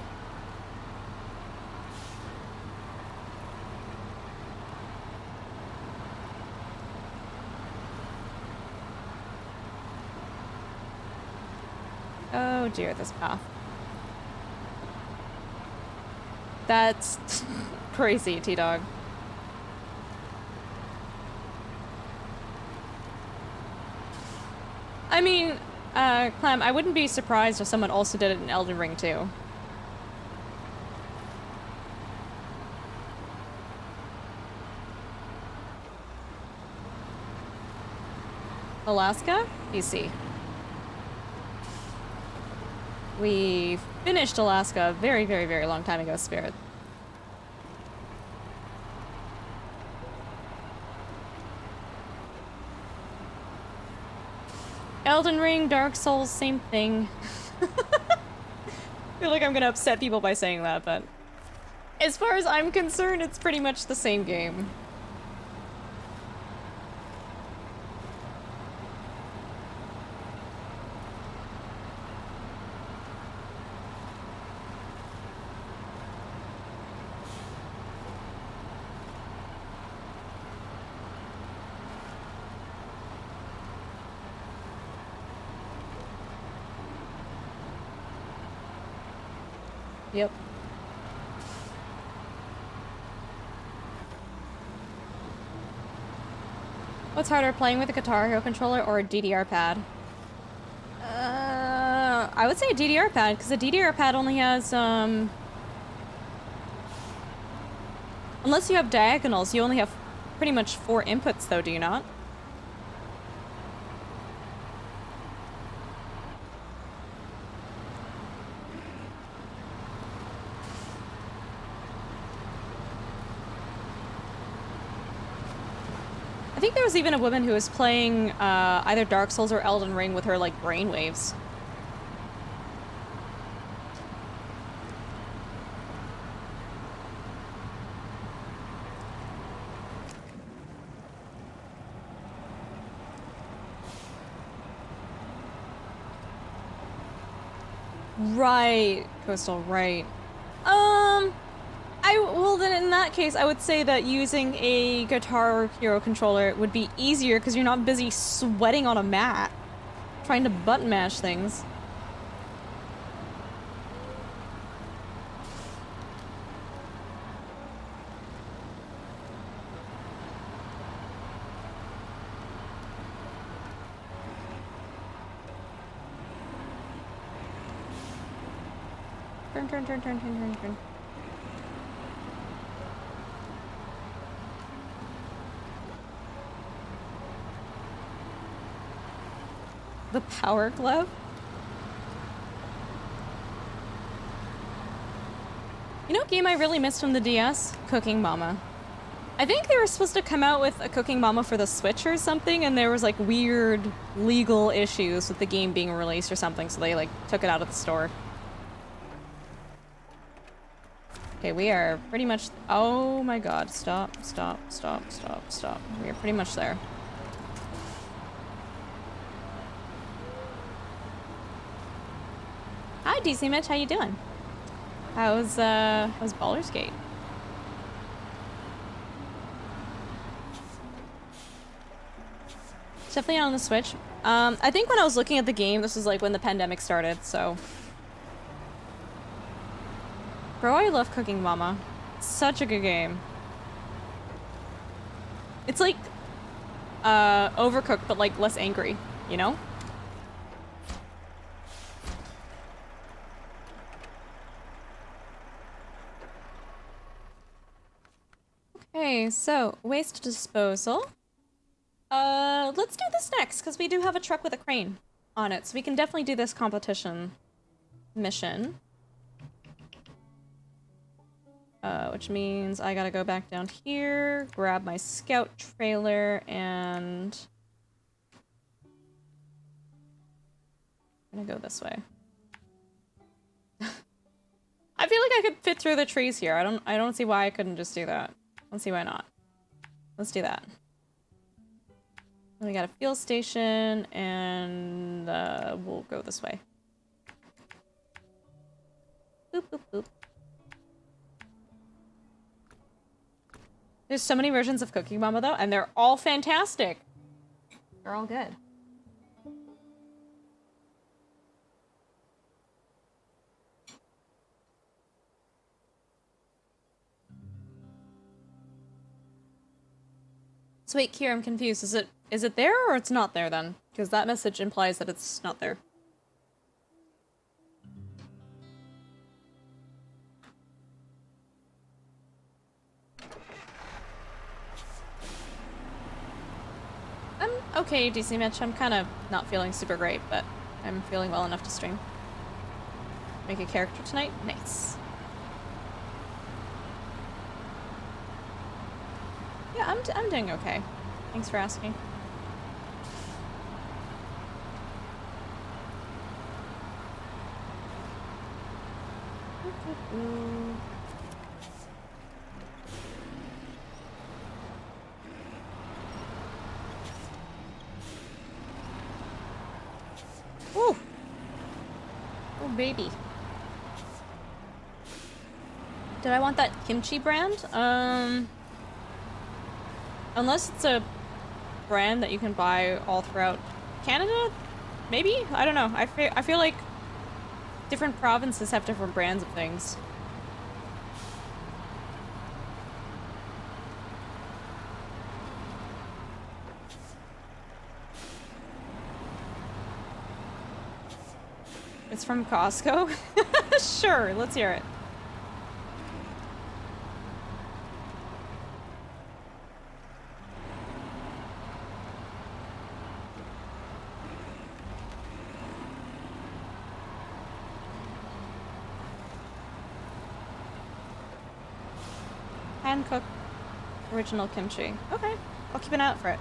Oh dear, this path. That's crazy, T-Dog. I mean, Clem, I wouldn't be surprised if someone also did it in Elden Ring too. Alaska? BC. We finished Alaska a very, very, very long time ago, Spirit. Elden Ring, Dark Souls, same thing. I feel like I'm gonna upset people by saying that, but as far as I'm concerned, it's pretty much the same game. Yep. What's harder, playing with a Guitar Hero controller or a DDR pad? I would say a DDR pad, because a DDR pad only has, unless you have diagonals, you only have pretty much 4 inputs, though, do you not? I think there was even a woman who was playing either Dark Souls or Elden Ring with her, like, brainwaves. Right, Coastal, right. Well then in that case, I would say that using a Guitar Hero controller would be easier because you're not busy sweating on a mat, trying to button mash things. Turn, turn, turn, turn, turn, turn, turn. The Power Glove? You know what game I really missed from the DS? Cooking Mama. I think they were supposed to come out with a Cooking Mama for the Switch or something, and there was like weird legal issues with the game being released or something, so they like took it out of the store. Okay, we are pretty much... Oh my god, stop, stop, stop, stop, stop. We are pretty much there. Hi, DC Mitch, how you doing? How's Baldur's Gate? It's definitely on the Switch. I think when I was looking at the game, this was like when the pandemic started, so... Bro, I love Cooking Mama. Such a good game. It's like, Overcooked, but like less angry, you know? Okay, so waste disposal. Let's do this next, because we do have a truck with a crane on it, so we can definitely do this competition mission. Which means I gotta go back down here, grab my scout trailer, and... I'm gonna go this way. I feel like I could fit through the trees here. I don't see why I couldn't just do that. I don't see why not. Let's do that. Then we got a fuel station, and we'll go this way. Boop, boop, boop. There's so many versions of Cooking Mama, though, and they're all fantastic. They're all good. So wait, Kier, I'm confused. Is it there or it's not there then? Because that message implies that it's not there. I'm okay, DC Mitch. I'm kind of not feeling super great, but I'm feeling well enough to stream. Make a character tonight? Nice. Yeah, I'm doing okay. Thanks for asking. Ooh. Oh, baby. Did I want that kimchi brand? Unless it's a brand that you can buy all throughout Canada? Maybe? I don't know. I feel like different provinces have different brands of things. It's from Costco? Sure, let's hear it. Hand-cooked original kimchi. Okay, I'll keep an eye out for it.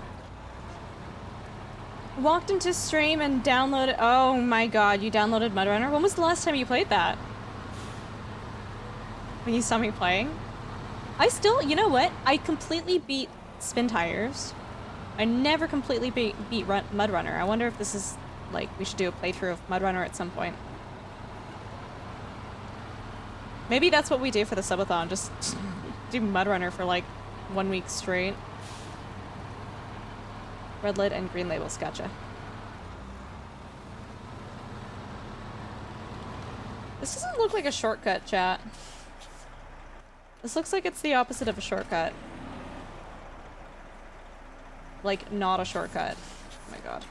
Walked into stream and downloaded... Oh my god, you downloaded MudRunner? When was the last time you played that? When you saw me playing? I still... You know what? I completely beat Spin Tires. I never completely beat MudRunner. I wonder if this is... Like, we should do a playthrough of MudRunner at some point. Maybe that's what we do for the subathon. Just do MudRunner for like 1 week straight. Red lid and green labels, gotcha. This doesn't look like a shortcut, chat. This looks like it's the opposite of a shortcut. Like, not a shortcut. Oh my god.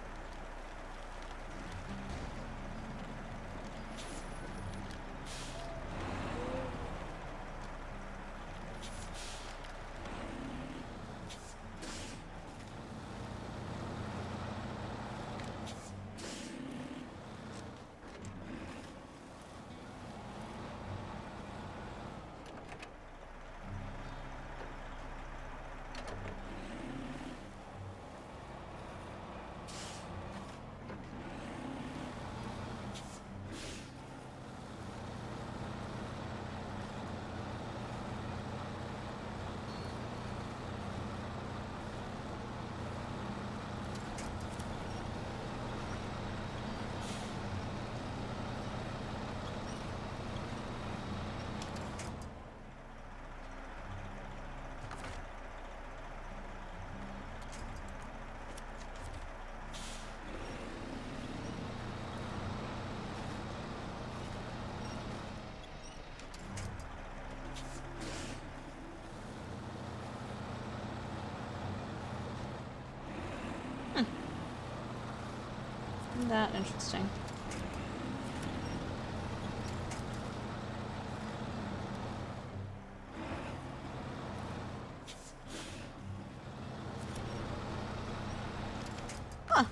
Isn't that interesting? Huh.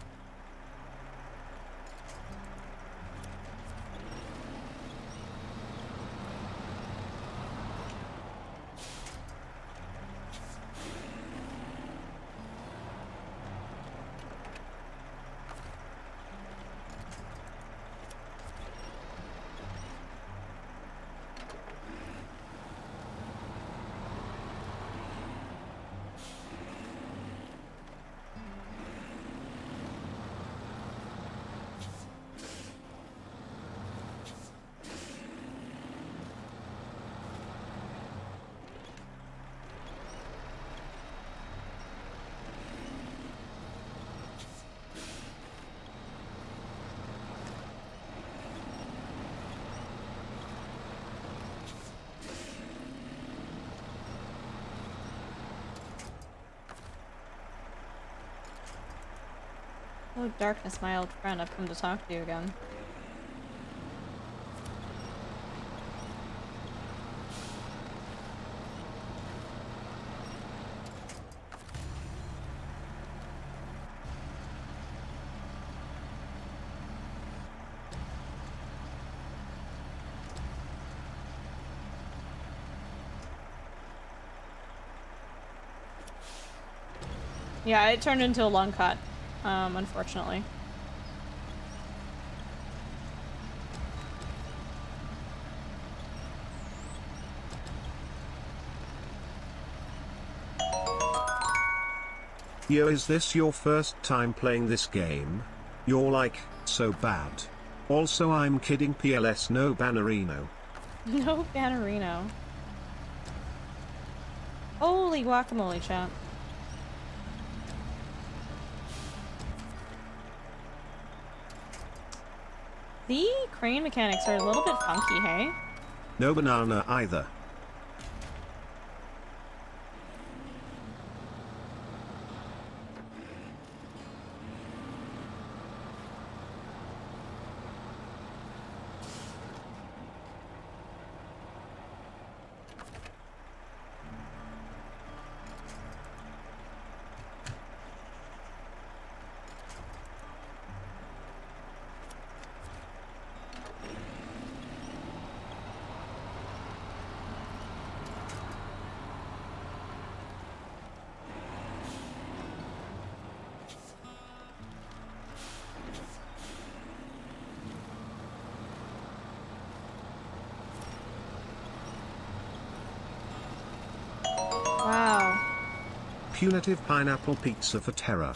Oh, darkness, my old friend, I've come to talk to you again. Yeah, it turned into a long cut, unfortunately. Yo, is this your first time playing this game? You're like, so bad. Also, I'm kidding, PLS no Bannerino. No Bannerino. Holy guacamole, chat. The crane mechanics are a little bit funky, hey? No banana either. Wow. Punitive pineapple pizza for terror.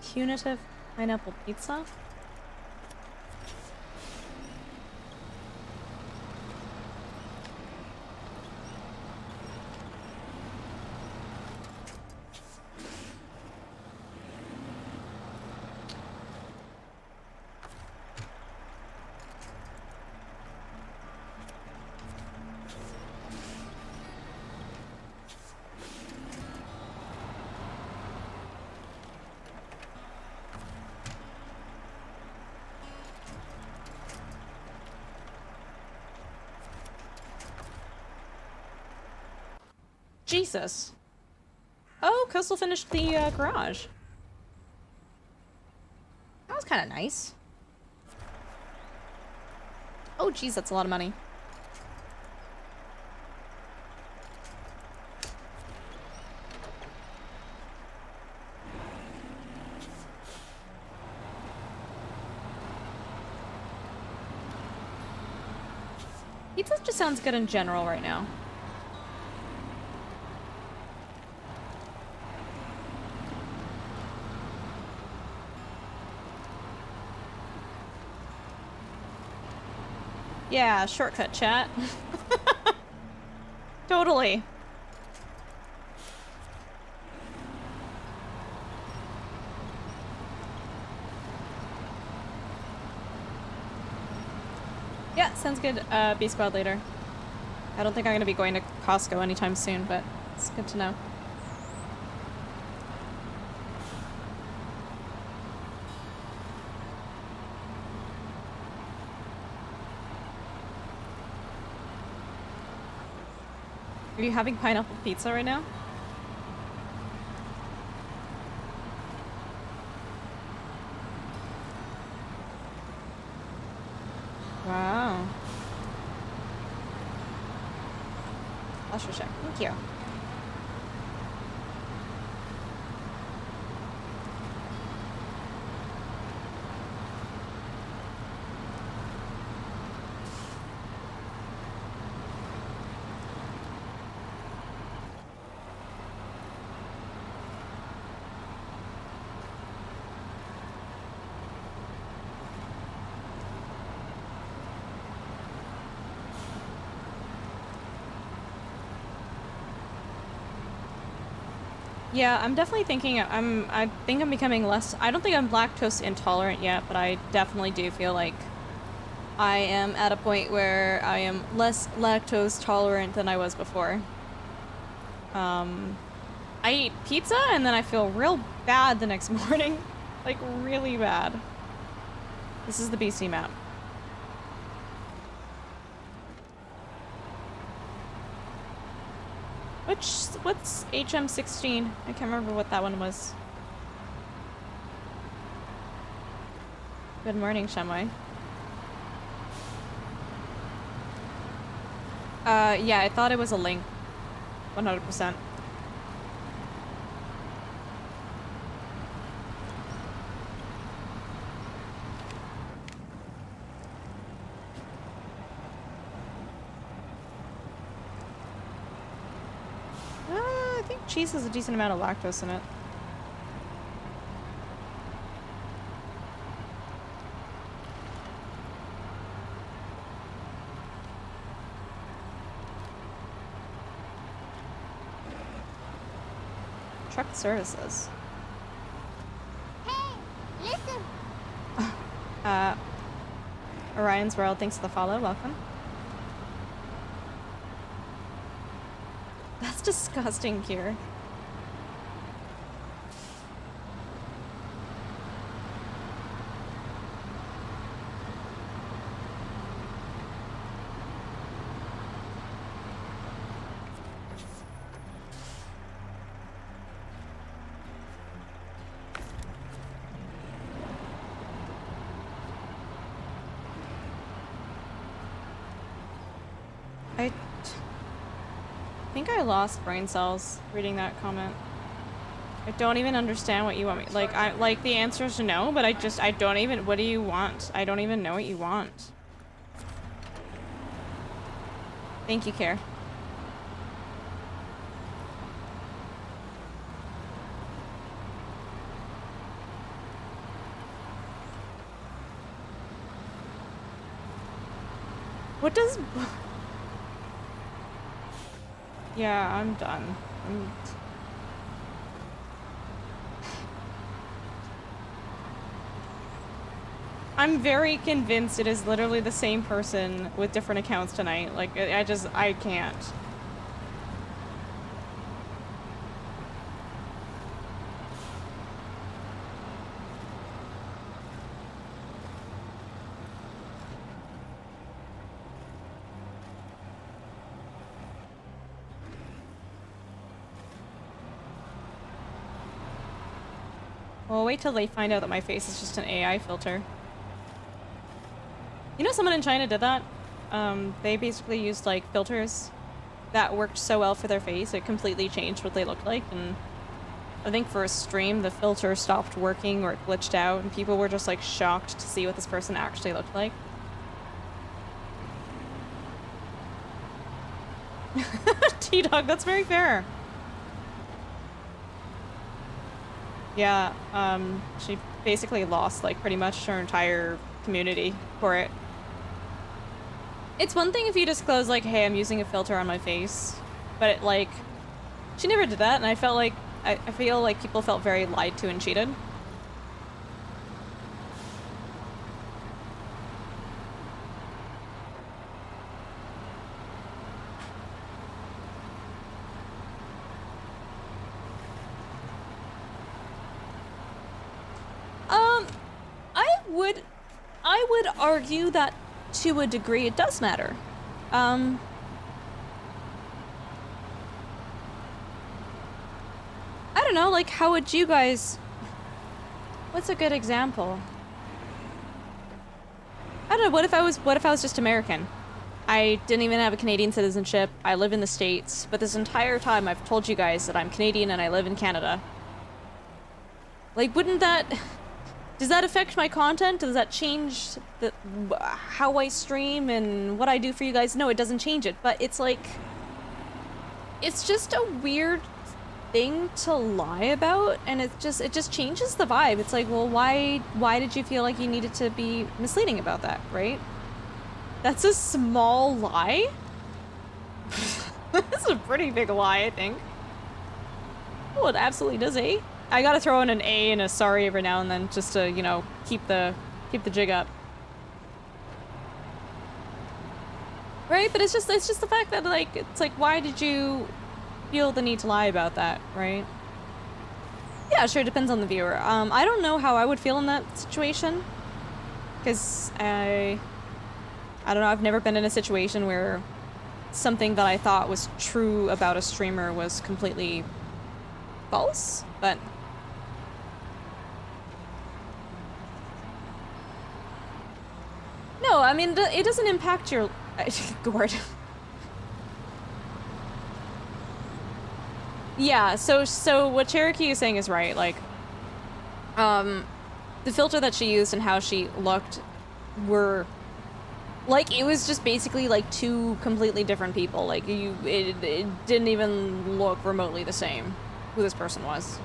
Punitive pineapple pizza? Jesus. Oh, Coastal finished the garage. That was kind of nice. Oh, geez, that's a lot of money. Pizza just sounds good in general right now. Yeah, shortcut chat. Totally. Yeah, sounds good, B-Squad leader. I don't think I'm gonna be going to Costco anytime soon, but it's good to know. Are you having pineapple pizza right now? Wow. I'll sure check. Thank you. Yeah, I'm definitely thinking I think I'm becoming less. I don't think I'm lactose intolerant yet, but I definitely do feel like I am at a point where I am less lactose tolerant than I was before. I eat pizza and then I feel real bad the next morning. Like really bad. This is the BC map. What's HM16? I can't remember what that one was. Good morning, Shamwai. Yeah, I thought it was a link. 100%. I think cheese has a decent amount of lactose in it. Truck services. Hey, listen. Orion's World, thanks for the follow, welcome. That's disgusting, Kier. I think I lost brain cells reading that comment. I don't even understand what you want me. Like, the answer is no, but I don't even. What do you want? I don't even know what you want. Thank you, Care. What does... Yeah, I'm done. I'm very convinced it is literally the same person with different accounts tonight. Like, I can't. Well, wait till they find out that my face is just an AI filter. You know, someone in China did that. They basically used like filters that worked so well for their face, it completely changed what they looked like. And I think for a stream, the filter stopped working or it glitched out, and people were just like shocked to see what this person actually looked like. T-Dog, that's very fair. Yeah, she basically lost like pretty much her entire community for it. It's one thing if you disclose like, hey, I'm using a filter on my face, but it like, she never did that, and I felt like, I feel like people felt very lied to and cheated. I would argue that to a degree it does matter. don't know, like, how would you guys... What's a good example? I don't know, what if I was just American? I didn't even have a Canadian citizenship, I live in the States, but this entire time I've told you guys that I'm Canadian and I live in Canada. Like, wouldn't that... Does that affect my content? Does that change how I stream and what I do for you guys? No, it doesn't change it, but it's like... It's just a weird thing to lie about, and it just changes the vibe. It's like, well, why did you feel like you needed to be misleading about that, right? That's a small lie? That's a pretty big lie, I think. Oh, it absolutely does, eh? I gotta throw in an A and a sorry every now and then just to, you know, keep the jig up. Right? But it's just the fact that, like, it's like, why did you feel the need to lie about that, right? Yeah, sure, it depends on the viewer. I don't know how I would feel in that situation. Because I don't know, I've never been in a situation where something that I thought was true about a streamer was completely false, but... No, I mean, it doesn't impact your... Gord. Yeah, so what Cherokee is saying is right, like, the filter that she used and how she looked were, like, it was just basically, like, two completely different people, like, it didn't even look remotely the same, who this person was.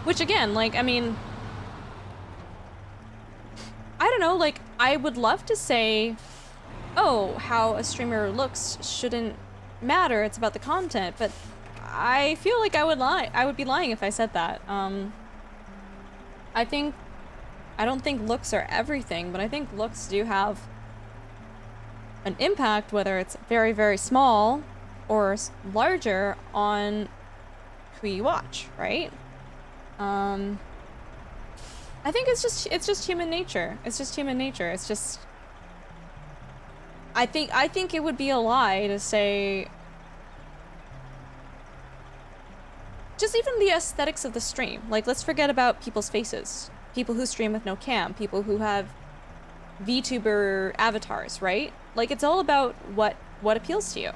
Which, again, like, I mean... I don't know, like, I would love to say, oh, how a streamer looks shouldn't matter, it's about the content, but I feel like I would be lying if I said that. I don't think looks are everything, but I think looks do have an impact, whether it's very, very small or larger, on who you watch, right? I think it's just human nature. It's just human nature. It's just... I think it would be a lie to say... Just even the aesthetics of the stream. Like, let's forget about people's faces. People who stream with no cam. People who have VTuber avatars, right? Like, it's all about what appeals to you.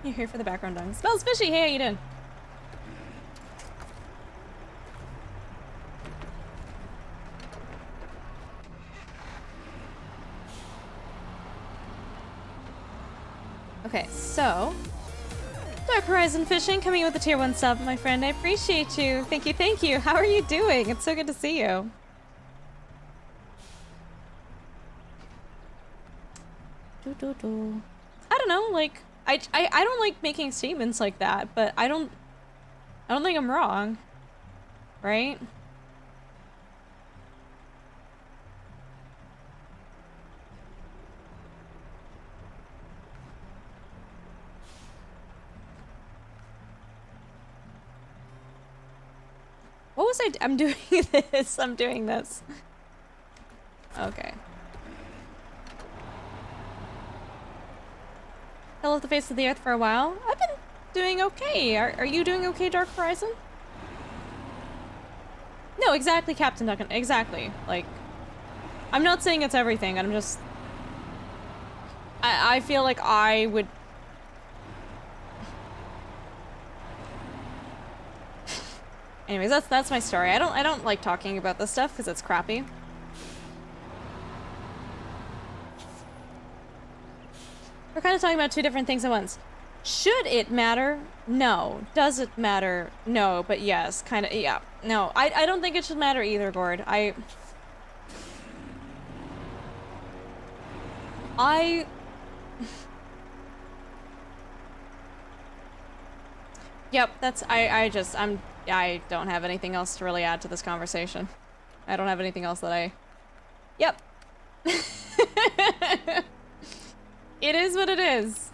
You're here for the background dung. Smells fishy! Hey, how you doing? Okay, so... Dark Horizon Fishing coming in with a tier 1 sub, my friend. I appreciate you. Thank you, thank you. How are you doing? It's so good to see you. I don't know, like... I don't like making statements like that, but I don't think I'm wrong, right? What was I'm doing this. I'm doing this. Okay. Fell off the face of the earth for a while. I've been doing okay. Are you doing okay, Dark Horizon? No, exactly, Captain Duncan. Exactly. Like, I'm not saying it's everything. I'm just... I feel like I would... Anyways, that's my story. I don't like talking about this stuff because it's crappy. We're kind of talking about two different things at once. Should it matter? No. Does it matter? No, but yes, kind of, yeah. No, I don't think it should matter either, Gord. Yep, that's, I don't have anything else to really add to this conversation. I don't have anything else that Yep. It is what it is.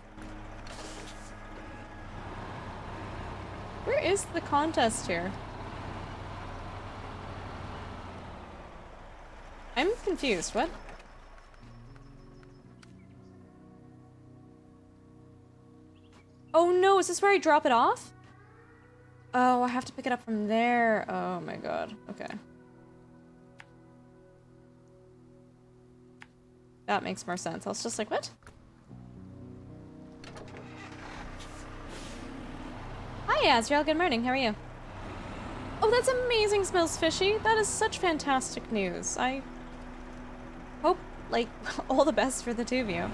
Where is the contest here? I'm confused. What? Oh no, is this where I drop it off? Oh, I have to pick it up from there. Oh my god. Okay. That makes more sense. I was just like, what? Hi, Azrael. Good morning. How are you? Oh, that's amazing. Smells fishy. That is such fantastic news. I hope, like, all the best for the two of you.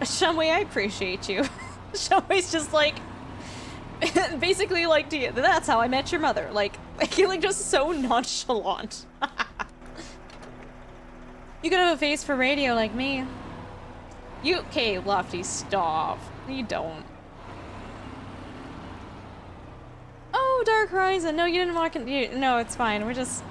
Shumway, I appreciate you. Shumway's just like, basically like, that's how I met your mother. Like just so nonchalant. You could have a face for radio like me. Okay, Lofty, stop. You don't. Oh, Dark Horizon. No, you didn't walk in. No, it's fine. We're just...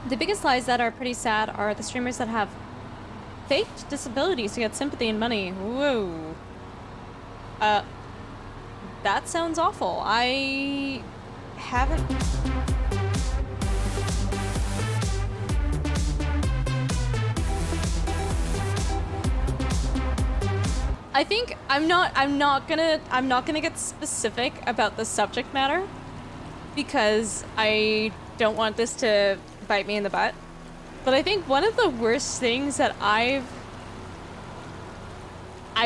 The biggest lies that are pretty sad are the streamers that have faked disabilities to get sympathy and money. Whoa. That sounds awful. I haven't... I think I'm not gonna get specific about the subject matter because I don't want this to bite me in the butt. But I think one of the worst things that I've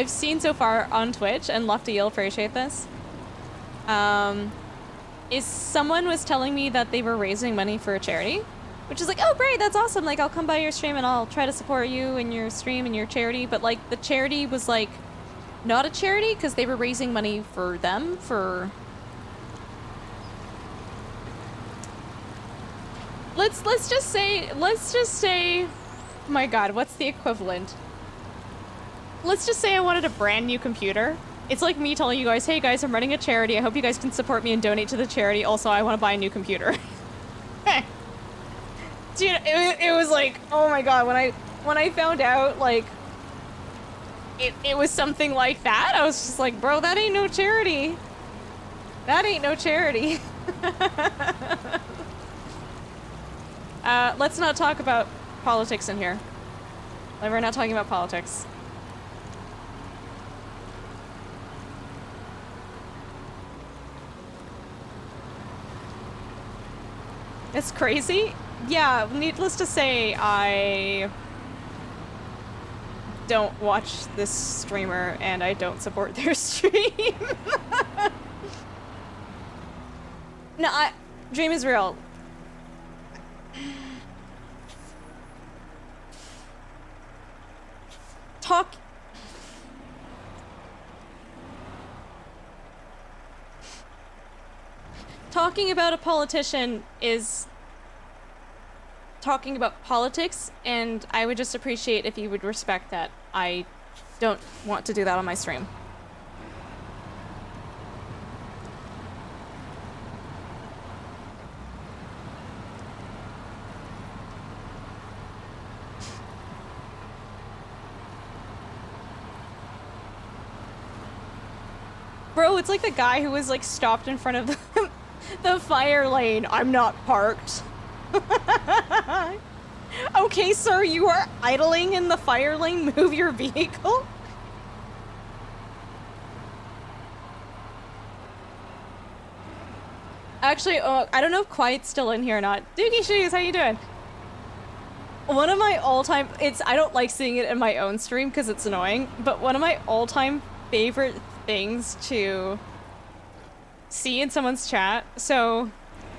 seen so far on Twitch, and Lofty, you'll appreciate this, is someone was telling me that they were raising money for a charity, which is like, oh great, that's awesome, like I'll come by your stream and I'll try to support you and your stream and your charity, but like the charity was like not a charity because they were raising money for them for... Let's just say, my god, what's the equivalent? Let's just say I wanted a brand new computer. It's like me telling you guys, hey guys, I'm running a charity. I hope you guys can support me and donate to the charity. Also, I want to buy a new computer. Dude, it was like, oh my god, when I found out, like, it was something like that, I was just like, bro, that ain't no charity. That ain't no charity. Let's not talk about politics in here. Like, we're not talking about politics. It's crazy? Yeah, needless to say, I don't watch this streamer and I don't support their stream. No, Dream is real. Talking about a politician is talking about politics, and I would just appreciate if you would respect that. I don't want to do that on my stream. Bro, it's like the guy who was like stopped in front of the fire lane. I'm not parked. Okay, sir, you are idling in the fire lane. Move your vehicle. Actually, I don't know if Quiet's still in here or not. Doogie Shoes, how you doing? One of my all-time... I don't like seeing it in my own stream because it's annoying, but one of my all-time favorite things to see in someone's chat. So,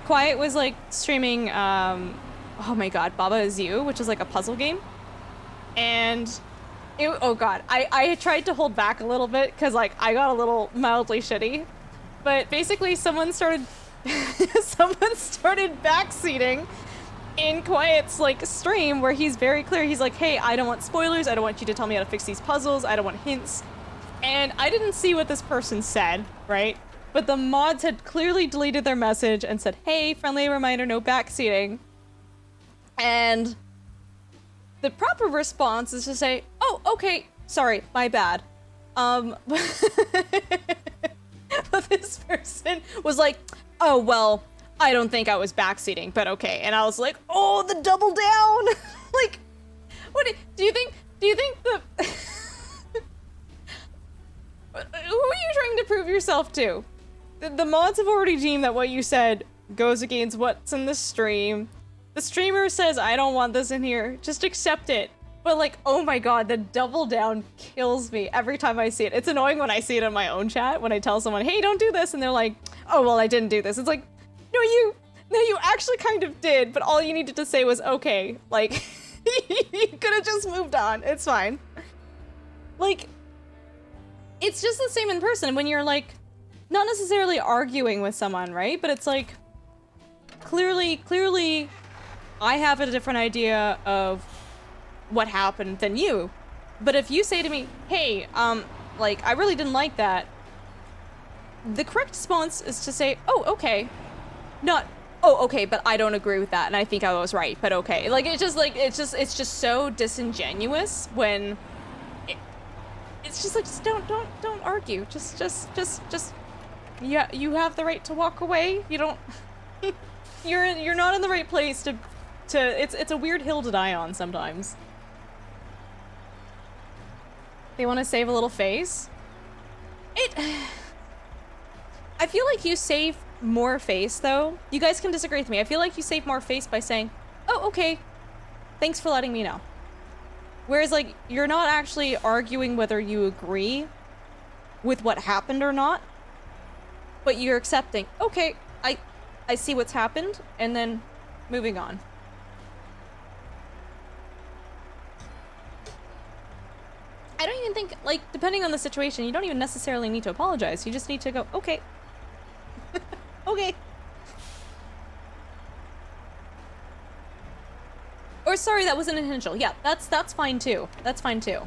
Quiet was like streaming, oh my god, Baba Is You, which is like a puzzle game. And, oh god, I tried to hold back a little bit because like I got a little mildly shitty. But basically someone started backseating in Quiet's like stream where he's very clear. He's like, hey, I don't want spoilers. I don't want you to tell me how to fix these puzzles. I don't want hints. And I didn't see what this person said, right? But the mods had clearly deleted their message and said, hey, friendly reminder, no backseating. And The proper response is to say, oh, okay, sorry, my bad. But this person was like, oh, well, I don't think I was backseating, but okay. And I was like, oh, the double down. Like, what do you think the who are you trying to prove yourself to? The mods have already deemed that what you said goes against what's in the stream. The streamer says, I don't want this in here. Just accept it. But like, oh my god, the double down kills me every time I see it. It's annoying when I see it in my own chat, when I tell someone, hey, don't do this, and they're like, oh, well, I didn't do this. It's like, no, you actually kind of did, but all you needed to say was, okay. Like, you could have just moved on. It's fine. Like, it's just the same in person when you're like, not necessarily arguing with someone, right? But it's like, clearly, I have a different idea of what happened than you. But if you say to me, hey, like, I really didn't like that, the correct response is to say, oh, okay. Not, oh, okay, but I don't agree with that, and I think I was right, but okay. Like, it's just so disingenuous when it's just like, just don't argue. Just, yeah, you have the right to walk away. You don't, you're not in the right place to, it's a weird hill to die on sometimes. They want to save a little face? I feel like you save more face, though. You guys can disagree with me. I feel like you save more face by saying, oh, okay, thanks for letting me know. Whereas, like, you're not actually arguing whether you agree with what happened or not, but you're accepting, okay, I see what's happened, and then moving on. I don't even think, like, depending on the situation, you don't even necessarily need to apologize. You just need to go, okay. Okay. Or sorry, that wasn't intentional. Yeah, that's fine too. That's fine too.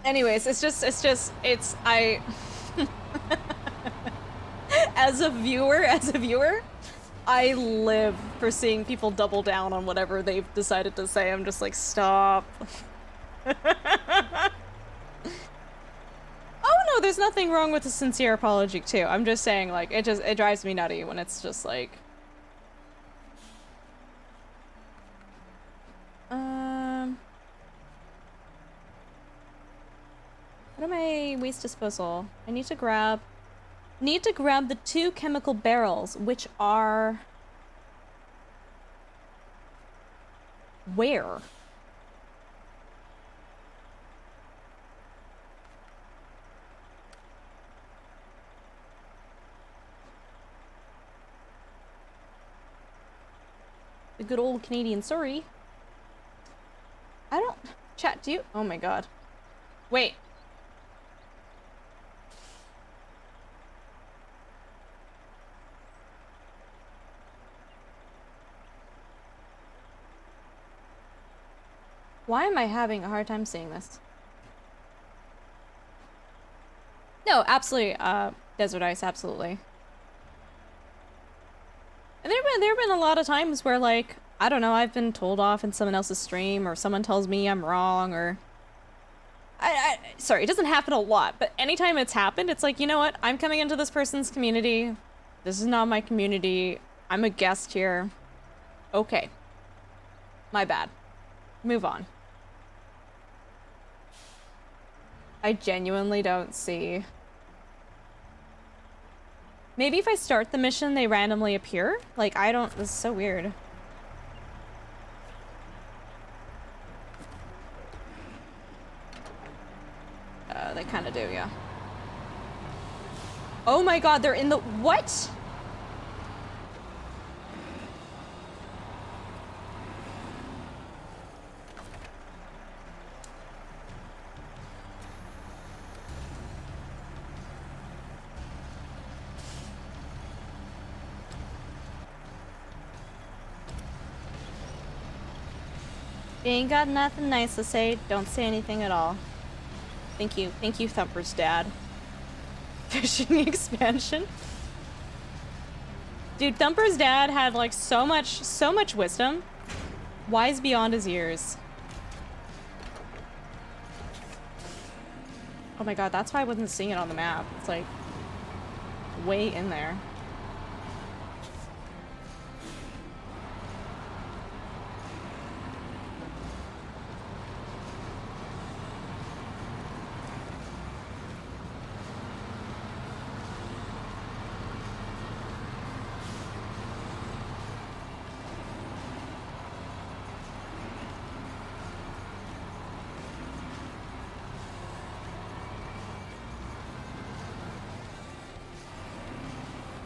Anyways, I as a viewer, I live for seeing people double down on whatever they've decided to say. I'm just like, stop. Oh no, there's nothing wrong with a sincere apology too. I'm just saying, like, it drives me nutty when it's just like, what am I waste disposal? I need to grab the 2 chemical barrels, which are where? The good old Canadian sorry. I don't chat, do you? Oh my god. Wait. Why am I having a hard time seeing this? No, absolutely, Desert Ice, absolutely. And there have been a lot of times where, like, I don't know, I've been told off in someone else's stream, or someone tells me I'm wrong, or... sorry, it doesn't happen a lot, but anytime it's happened, it's like, you know what? I'm coming into this person's community. This is not my community. I'm a guest here. Okay. My bad. Move on. I genuinely don't see... Maybe if I start the mission, they randomly appear? Like, I don't... This is so weird. They kind of do, yeah. Oh my god, they're in the... What? If you ain't got nothing nice to say, don't say anything at all. Thank you, Thumper's dad. fishing expansion. Dude, Thumper's dad had like so much wisdom. Wise beyond his years. Oh my god, that's why I wasn't seeing it on the map. It's like way in there.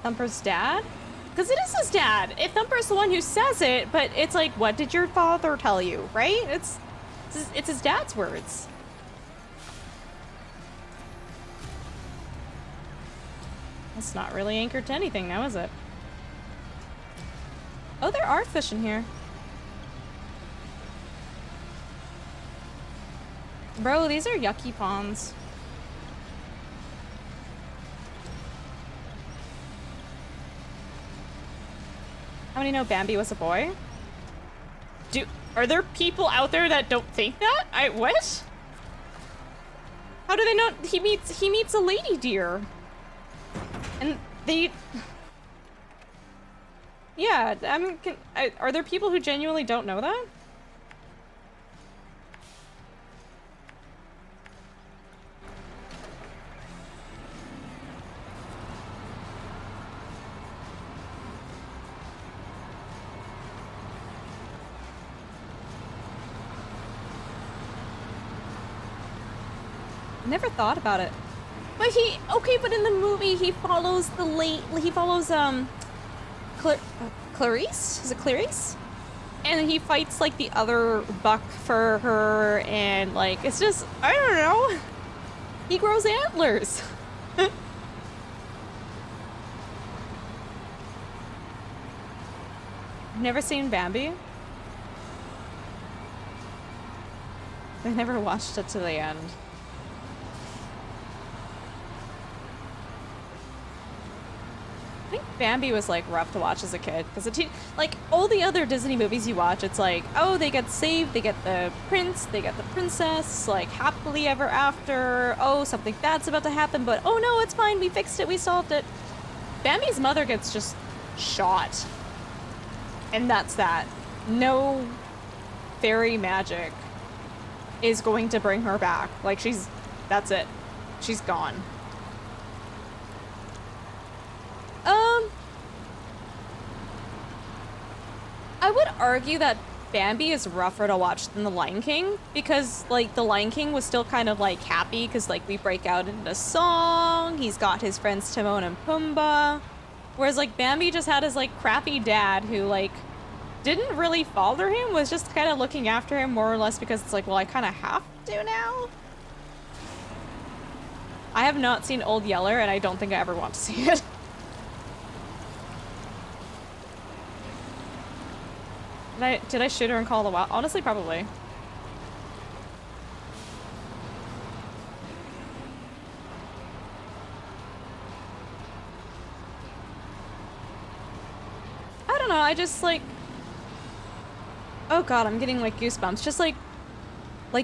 Thumper's dad? Because it is his dad. If Thumper's the one who says it, but it's like, what did your father tell you, right? It's his dad's words. That's not really anchored to anything now, is it? Oh, there are fish in here. Bro, these are yucky ponds. How many know Bambi was a boy? Are there people out there that don't think that? What? How do they know he meets a lady deer? And they... Yeah, are there people who genuinely don't know that? Never thought about it. But but in the movie he follows Clarice? Is it Clarice? And he fights like the other buck for her, and like it's just, I don't know. He grows antlers. I've never seen Bambi. I never watched it to the end. I think Bambi was like rough to watch as a kid because like all the other Disney movies you watch, it's like, oh, they get saved, they get the prince, they get the princess, like happily ever after. Oh, something bad's about to happen, but oh no, it's fine, we fixed it, we solved it. Bambi's mother gets just shot, and that's that. No fairy magic is going to bring her back. Like that's it. She's gone. I would argue that Bambi is rougher to watch than The Lion King because, like, The Lion King was still kind of, like, happy because, like, we break out into song, he's got his friends Timon and Pumbaa, whereas, like, Bambi just had his, like, crappy dad who, like, didn't really father him, was just kind of looking after him more or less because it's like, well, I kind of have to now. I have not seen Old Yeller, and I don't think I ever want to see it. Did I shoot her and call the wild? Honestly, probably. I don't know, I just like... Oh god, I'm getting like goosebumps. Just like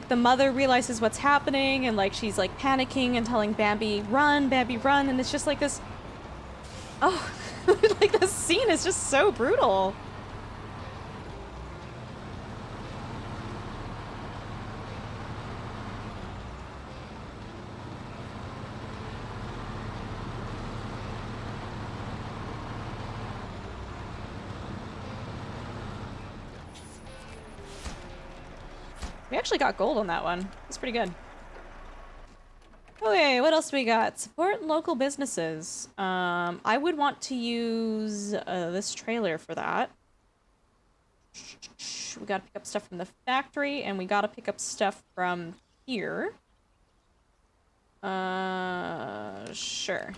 the mother realizes what's happening and like she's like panicking and telling Bambi, run, and it's just like this... Oh, like this scene is just so brutal. We actually got gold on that one. That's pretty good. Okay, what else do we got? Support local businesses. I would want to use this trailer for that. We gotta pick up stuff from the factory, and we gotta pick up stuff from here. Sure.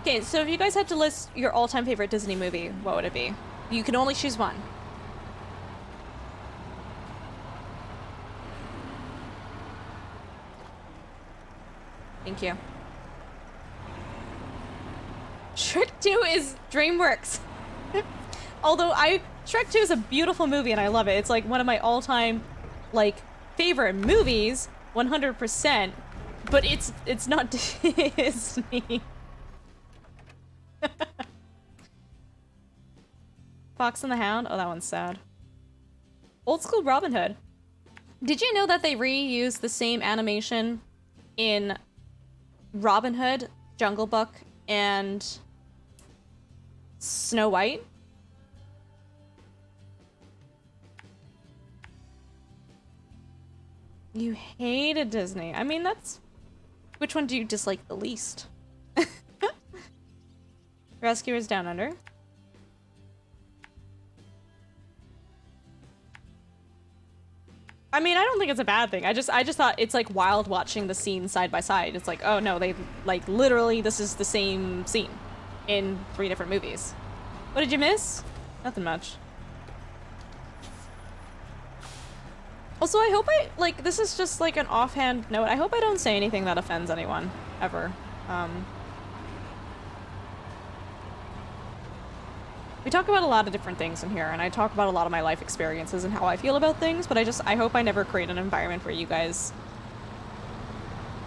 Okay, so if you guys had to list your all-time favorite Disney movie, what would it be? You can only choose one. Thank you. Shrek 2 is DreamWorks. Although Shrek 2 is a beautiful movie and I love it. It's like one of my all-time like favorite movies, 100%. But it's not Disney. Fox and the Hound? Oh, that one's sad. Old school Robin Hood. Did you know that they reused the same animation in Robin Hood, Jungle Book, and Snow White? You hated Disney. I mean, that's... Which one do you dislike the least? Rescuers Down Under. I mean, I don't think it's a bad thing. I just thought it's like wild watching the scenes side by side. It's like, oh no, they like literally this is the same scene in 3 different movies. What did you miss? Nothing much. Also, I hope this is just like an offhand note. I hope I don't say anything that offends anyone ever. We talk about a lot of different things in here, and I talk about a lot of my life experiences and how I feel about things, but I hope I never create an environment where you guys...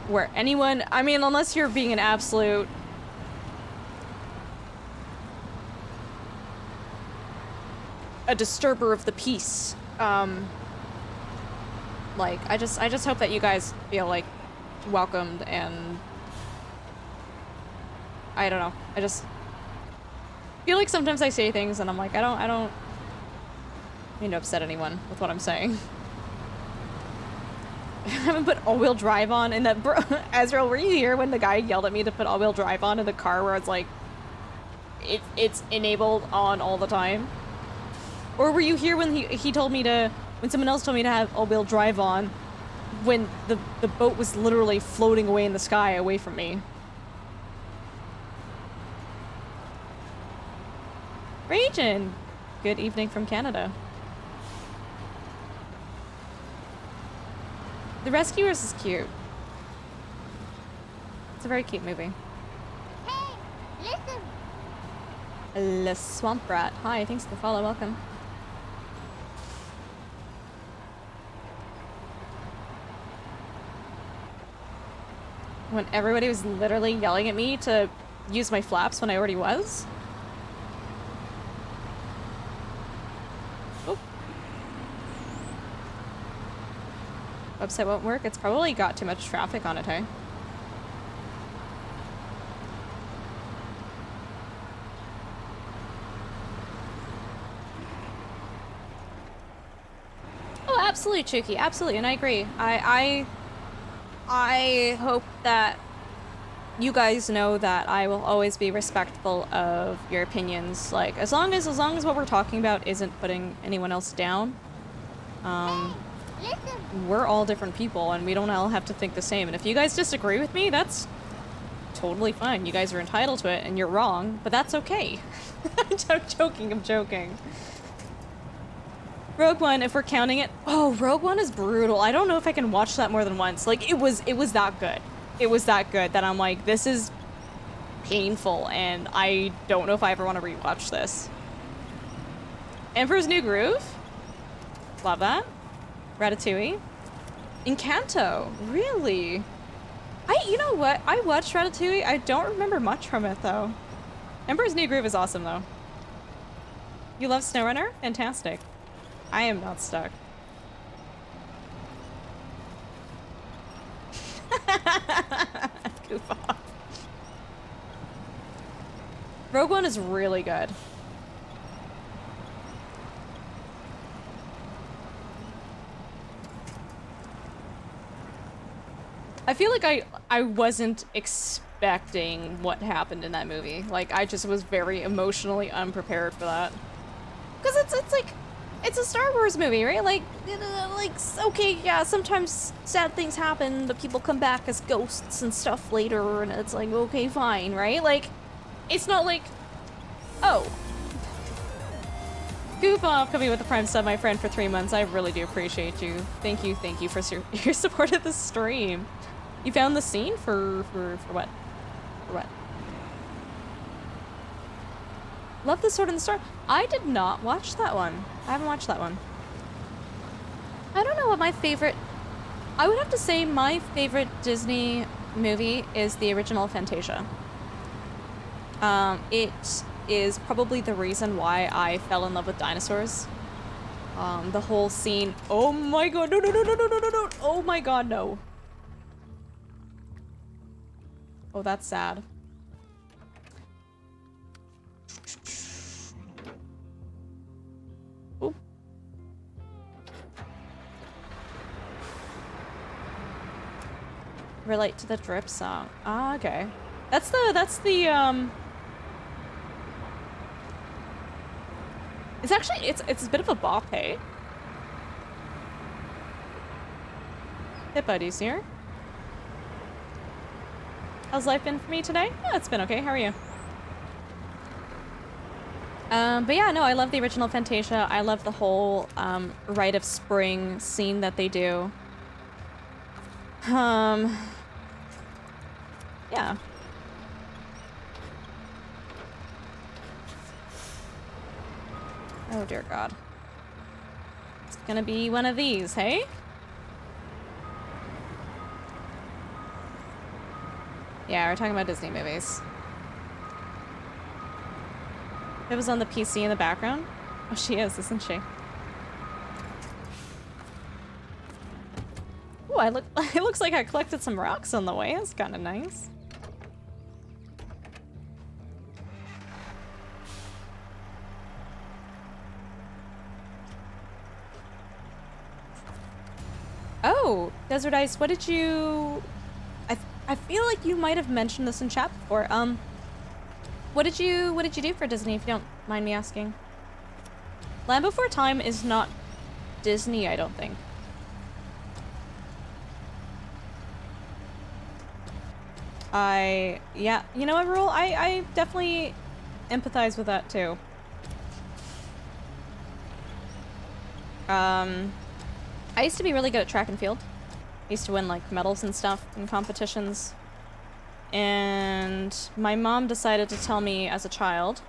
Where anyone... I mean, unless you're being an absolute... a disturber of the peace. Like, I just hope that you guys feel, like, welcomed and... I don't know. I just... feel like sometimes I say things and I'm like, I don't mean to upset anyone with what I'm saying. I haven't put all-wheel drive on in that, bro. Azrael, were you here when the guy yelled at me to put all-wheel drive on in the car where it's like, it's enabled on all the time? Or were you here when he told me to, when someone else told me to have all-wheel drive on when the boat was literally floating away in the sky away from me? Region! Good evening from Canada. The Rescuers is cute. It's a very cute movie. Hey, listen. Le Swamp Rat. Hi, thanks for the follow. Welcome. When everybody was literally yelling at me to use my flaps when I already was. Website won't work. It's probably got too much traffic on it, hey? Oh, absolutely, Chuki. Absolutely, and I agree. I hope that you guys know that I will always be respectful of your opinions. Like, as long as what we're talking about isn't putting anyone else down. We're all different people and we don't all have to think the same. And if you guys disagree with me, that's totally fine. You guys are entitled to it and you're wrong, but that's okay. I'm joking. Rogue One, if we're counting it. Oh, Rogue One is brutal. I don't know if I can watch that more than once. Like, it was that good. It was that good that I'm like, this is painful and I don't know if I ever want to rewatch this. Emperor's New Groove. Love that. Ratatouille. Encanto. Really? You know what? I watched Ratatouille. I don't remember much from it, though. Emperor's New Groove is awesome, though. You love SnowRunner? Fantastic. I am not stuck. Goof off. Rogue One is really good. I feel like I wasn't expecting what happened in that movie. Like, I just was very emotionally unprepared for that. Because it's like, it's a Star Wars movie, right? Like, okay, yeah, sometimes sad things happen, but people come back as ghosts and stuff later, and it's like, okay, fine, right? Like, it's not like, oh. Goof off coming with the Prime sub, my friend, for 3 months. I really do appreciate you. Thank you for your support of the stream. You found the scene for what? For what? Love the Sword in the Stone. I did not watch that one. I haven't watched that one. I don't know what my favorite... I would have to say my favorite Disney movie is the original Fantasia. It is probably the reason why I fell in love with dinosaurs. The whole scene... Oh my god, no, no, no, no, no, no, no, no! Oh my god, no. Oh, that's sad. Ooh. Relate to the drip song. Ah, okay. That's the, it's actually, it's a bit of a bop, hey? Hip buddies here. How's life been for me today? Oh, it's been okay. How are you? But yeah, no, I love the original Fantasia. I love the whole, Rite of Spring scene that they do. Yeah. Oh dear God. It's gonna be one of these, hey? Yeah, we're talking about Disney movies. It was on the PC in the background. Oh, she is, isn't she? Ooh, it looks like I collected some rocks on the way. That's kind of nice. Oh, Desert Ice, what did you... I feel like you might have mentioned this in chat before. What did you do for Disney, if you don't mind me asking? Land Before Time is not Disney, I don't think. Yeah, you know what, Rule? I definitely empathize with that too. I used to be really good at track and field. I used to win like medals and stuff in competitions. And my mom decided to tell me as a child,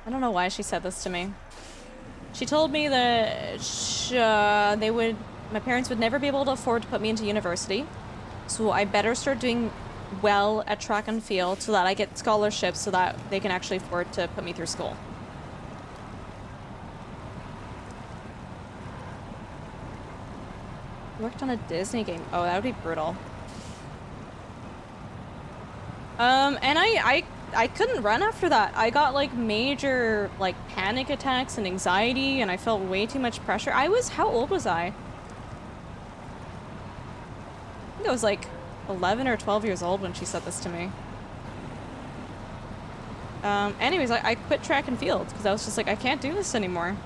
I don't know why she said this to me. She told me that my parents would never be able to afford to put me into university. So I better start doing well at track and field so that I get scholarships so that they can actually afford to put me through school. Worked on a Disney game. Oh, that would be brutal. And I couldn't run after that. I got like major like panic attacks and anxiety, and I felt way too much pressure. How old was I? I think I was like 11 or 12 years old when she said this to me. Anyways, I quit track and field because I was just like, I can't do this anymore.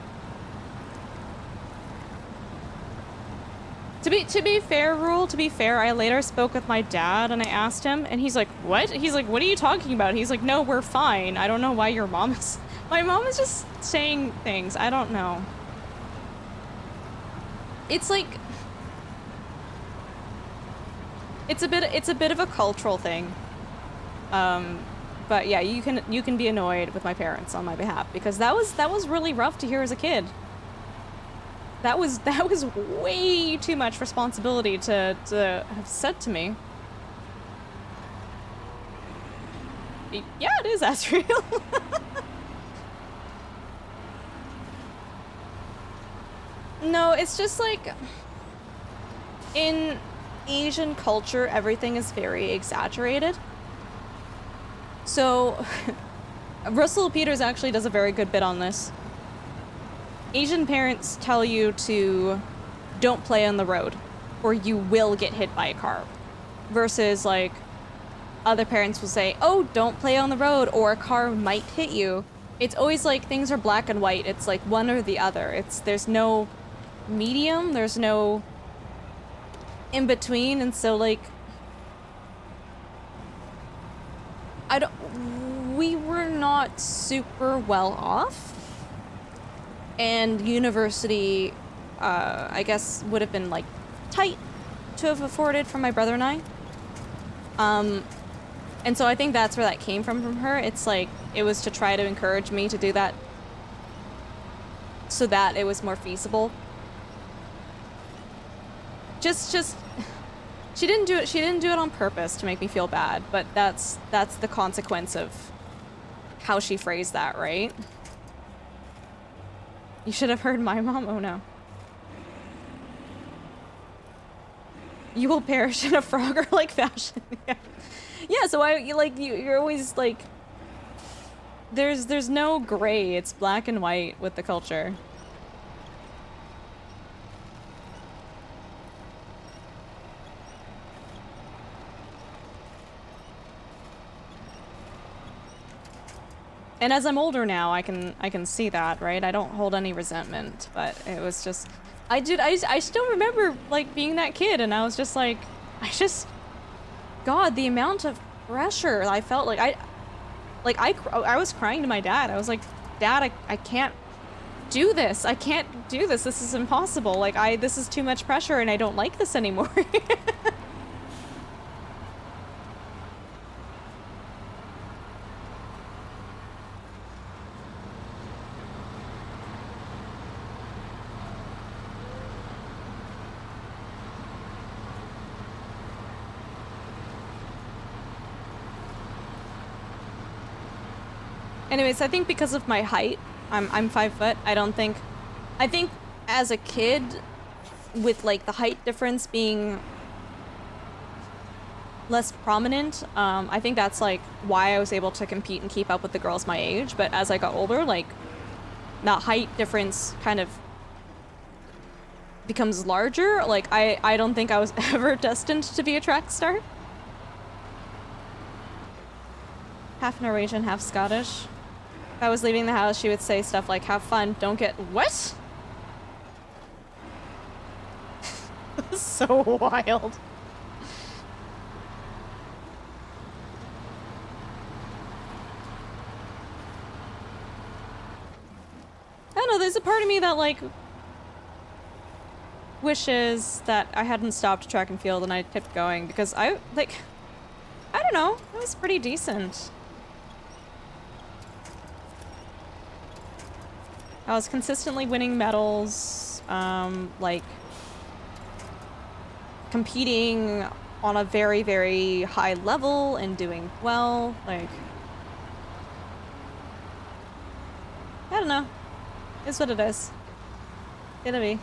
To be fair, Rule, to be fair, I later spoke with my dad and I asked him, and he's like, what? He's like, what are you talking about? He's like, no, we're fine. I don't know why your mom is... My mom is just saying things. I don't know. It's like... It's a bit of a cultural thing. But yeah, you can be annoyed with my parents on my behalf, because that was really rough to hear as a kid. That was way too much responsibility to have said to me. Yeah, it is Asriel. No, it's just like in Asian culture, everything is very exaggerated. So Russell Peters actually does a very good bit on this. Asian parents tell you to don't play on the road or you will get hit by a car. Versus like other parents will say, oh, don't play on the road or a car might hit you. It's always like things are black and white. It's like one or the other. There's no medium. There's no in between. And so like, we were not super well off. And university, I guess, would have been, like, tight. to have afforded from my brother and I. And so I think that's where that came from her. It's like, it was to try to encourage me to do that so that it was more feasible. Just, she didn't do it on purpose to make me feel bad, but that's the consequence of how she phrased that, right? You should have heard my mom, oh no. You will perish in a Frogger-like fashion. Yeah, so you're always like, there's no gray, it's black and white with the culture. And as I'm older now, I can see that, right? I don't hold any resentment, but it was just, I still remember like being that kid, and I was just like, God, the amount of pressure I felt like I was crying to my dad. I was like, Dad, I can't do this. I can't do this. This is impossible. Like this is too much pressure, and I don't like this anymore. Anyways, I think because of my height, I'm 5 foot. I think as a kid, with like the height difference being less prominent, I think that's like why I was able to compete and keep up with the girls my age. But as I got older, like that height difference kind of becomes larger. Like I don't think I was ever destined to be a track star. Half Norwegian, half Scottish. If I was leaving the house, she would say stuff like, have fun, don't get— what? So wild. I don't know, there's a part of me that, like, wishes that I hadn't stopped track and field and I kept going, because I don't know, it was pretty decent. I was consistently winning medals, like, competing on a very, very high level and doing well, like, I don't know. It's what it is. Gonna be.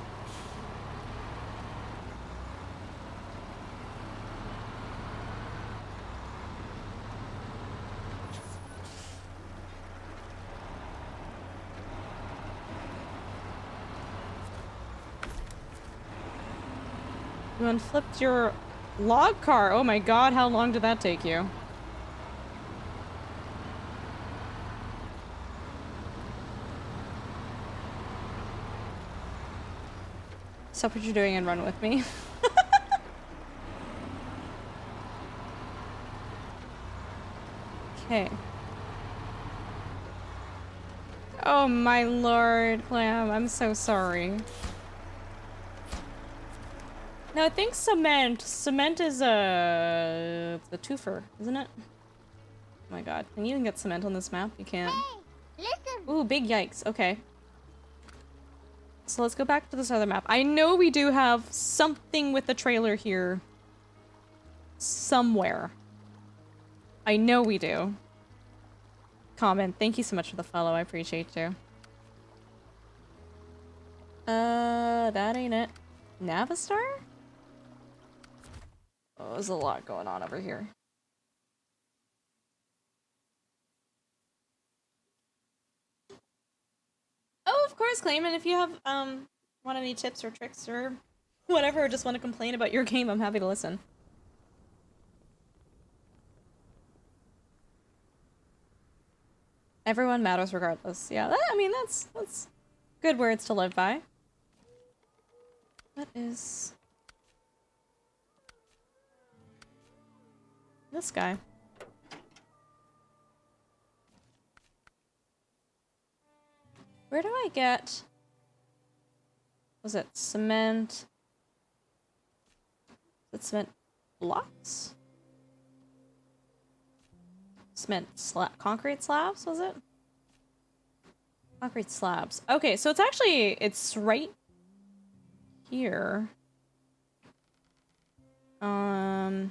You unflipped your log car. Oh my god, how long did that take you? Stop what you're doing and run with me. Okay. Oh my lord, Clam, I'm so sorry. No, I think cement. Cement is the twofer, isn't it? Oh my god, can you even get cement on this map? You can't. Hey, listen. Ooh, big yikes. Okay. So let's go back to this other map. I know we do have something with the trailer here. Somewhere. I know we do. Comment. Thank you so much for the follow. I appreciate you. That ain't it. Navistar? Oh, there's a lot going on over here. Oh, of course, Clayman. If you have, want any tips or tricks or whatever, or just want to complain about your game, I'm happy to listen. Everyone matters regardless. Yeah, I mean, that's good words to live by. What is this guy? Where do I get... was it cement? it cement blocks? Concrete slabs, was it? Concrete slabs. Okay, so it's right here. I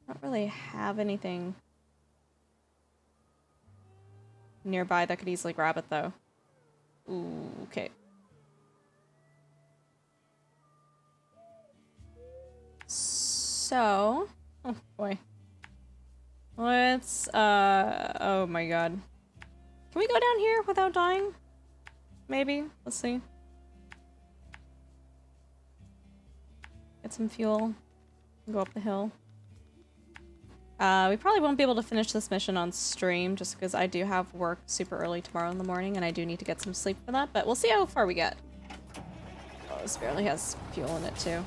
don't really have anything nearby that could easily grab it, though. Ooh, okay. So, oh boy. Let's, oh my god. Can we go down here without dying? Maybe? Let's see. Get some fuel. Go up the hill. We probably won't be able to finish this mission on stream just because I do have work super early tomorrow in the morning and I do need to get some sleep for that, but we'll see how far we get. Oh, this barely has fuel in it too.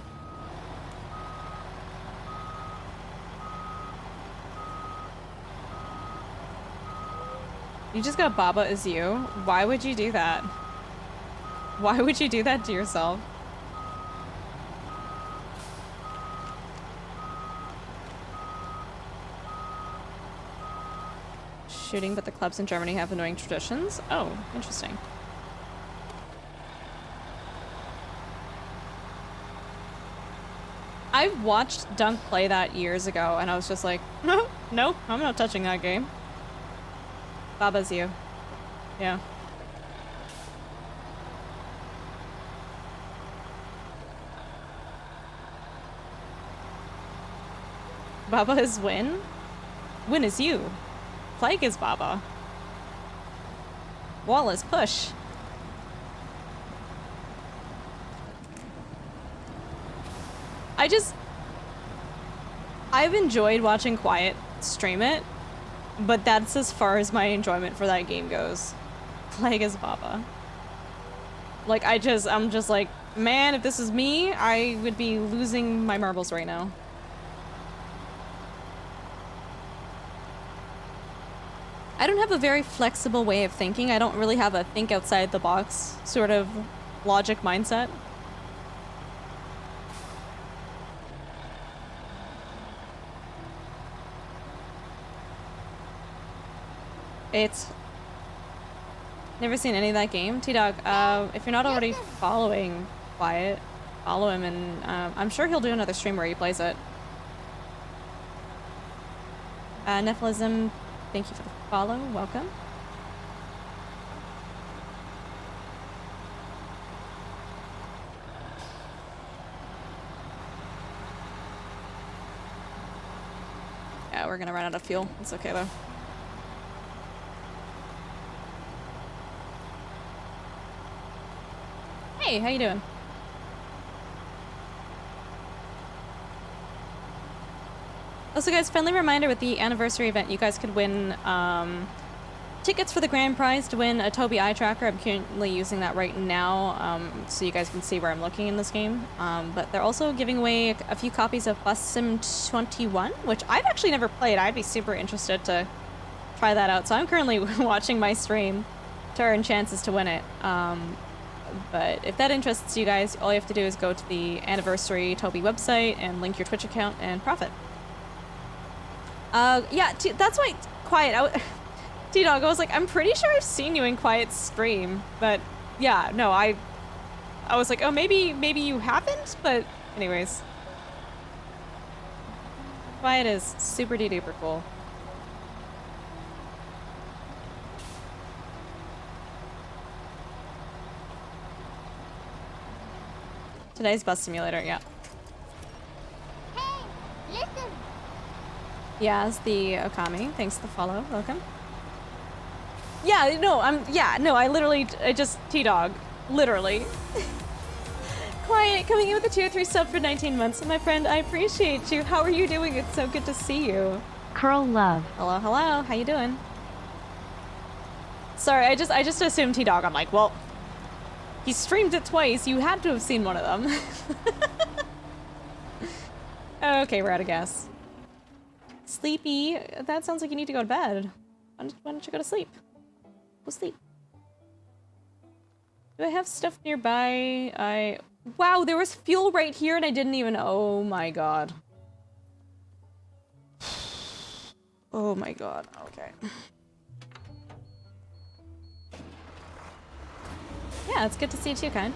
You just got Baba as you? Why would you do that? Why would you do that to yourself? Shooting, but the clubs in Germany have annoying traditions? Oh, interesting. I watched Dunk play that years ago, and I was just like, no, no, I'm not touching that game. Baba's you. Yeah. Baba is Win? Win is you. Plague is Baba. Wall is Push. I've enjoyed watching Quiet stream it, but that's as far as my enjoyment for that game goes. Plague is Baba. Like, I'm just like, man, if this is me, I would be losing my marbles right now. I don't have a very flexible way of thinking. I don't really have a think outside the box sort of logic mindset. It's never seen any of that game. T-Dog, if you're not already following Quiet, follow him, and I'm sure he'll do another stream where he plays it. Nephilism, thank you for the follow. Welcome. Yeah, we're gonna run out of fuel. It's okay though. Hey, how you doing? Also, guys, friendly reminder with the anniversary event, you guys could win tickets for the grand prize to win a Tobii eye tracker. I'm currently using that right now, so you guys can see where I'm looking in this game. But they're also giving away a few copies of Bus Sim 21, which I've actually never played. I'd be super interested to try that out. So I'm currently watching my stream to earn chances to win it. But if that interests you guys, all you have to do is go to the anniversary Tobii website and link your Twitch account and profit. Yeah, that's why Quiet, T-Dog, I was like, I'm pretty sure I've seen you in Quiet's stream, but yeah, no, I was like, oh, maybe you haven't, but anyways. Quiet is super duper cool. Today's Bus Simulator, yeah. Hey, listen. Yeah, it's the Okami. Thanks for the follow. Welcome. Yeah, no, I just T-Dog. Literally. Quiet, coming in with a tier 3 sub for 19 months. My friend, I appreciate you. How are you doing? It's so good to see you. Curl love. Hello, hello. How you doing? Sorry, I just assumed T-Dog. I'm like, well, he streamed it twice. You had to have seen one of them. Okay, we're out of gas. Sleepy. That sounds like you need to go to bed. Why don't you go to sleep? Go sleep. Do I have stuff nearby? Wow, there was fuel right here and I didn't even... Oh my god. Oh my god, okay. Yeah, it's good to see you too, kind.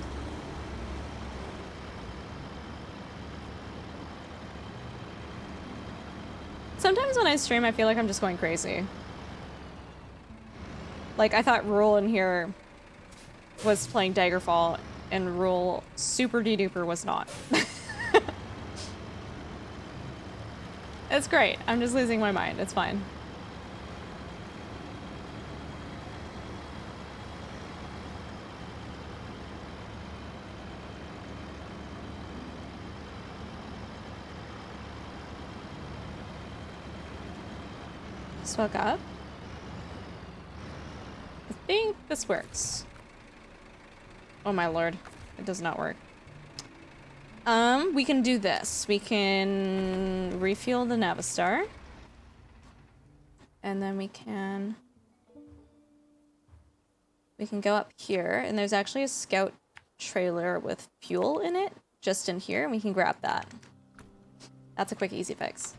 Sometimes when I stream, I feel like I'm just going crazy. Like, I thought Rule in here was playing Daggerfall, and Rule super de-duper was not. It's great. I'm just losing my mind. It's fine. Just woke up. I think this works. Oh my lord. It does not work. We can do this. We can refuel the Navistar. And then we can go up here, and there's actually a scout trailer with fuel in it, just in here, and we can grab that. That's a quick, easy fix.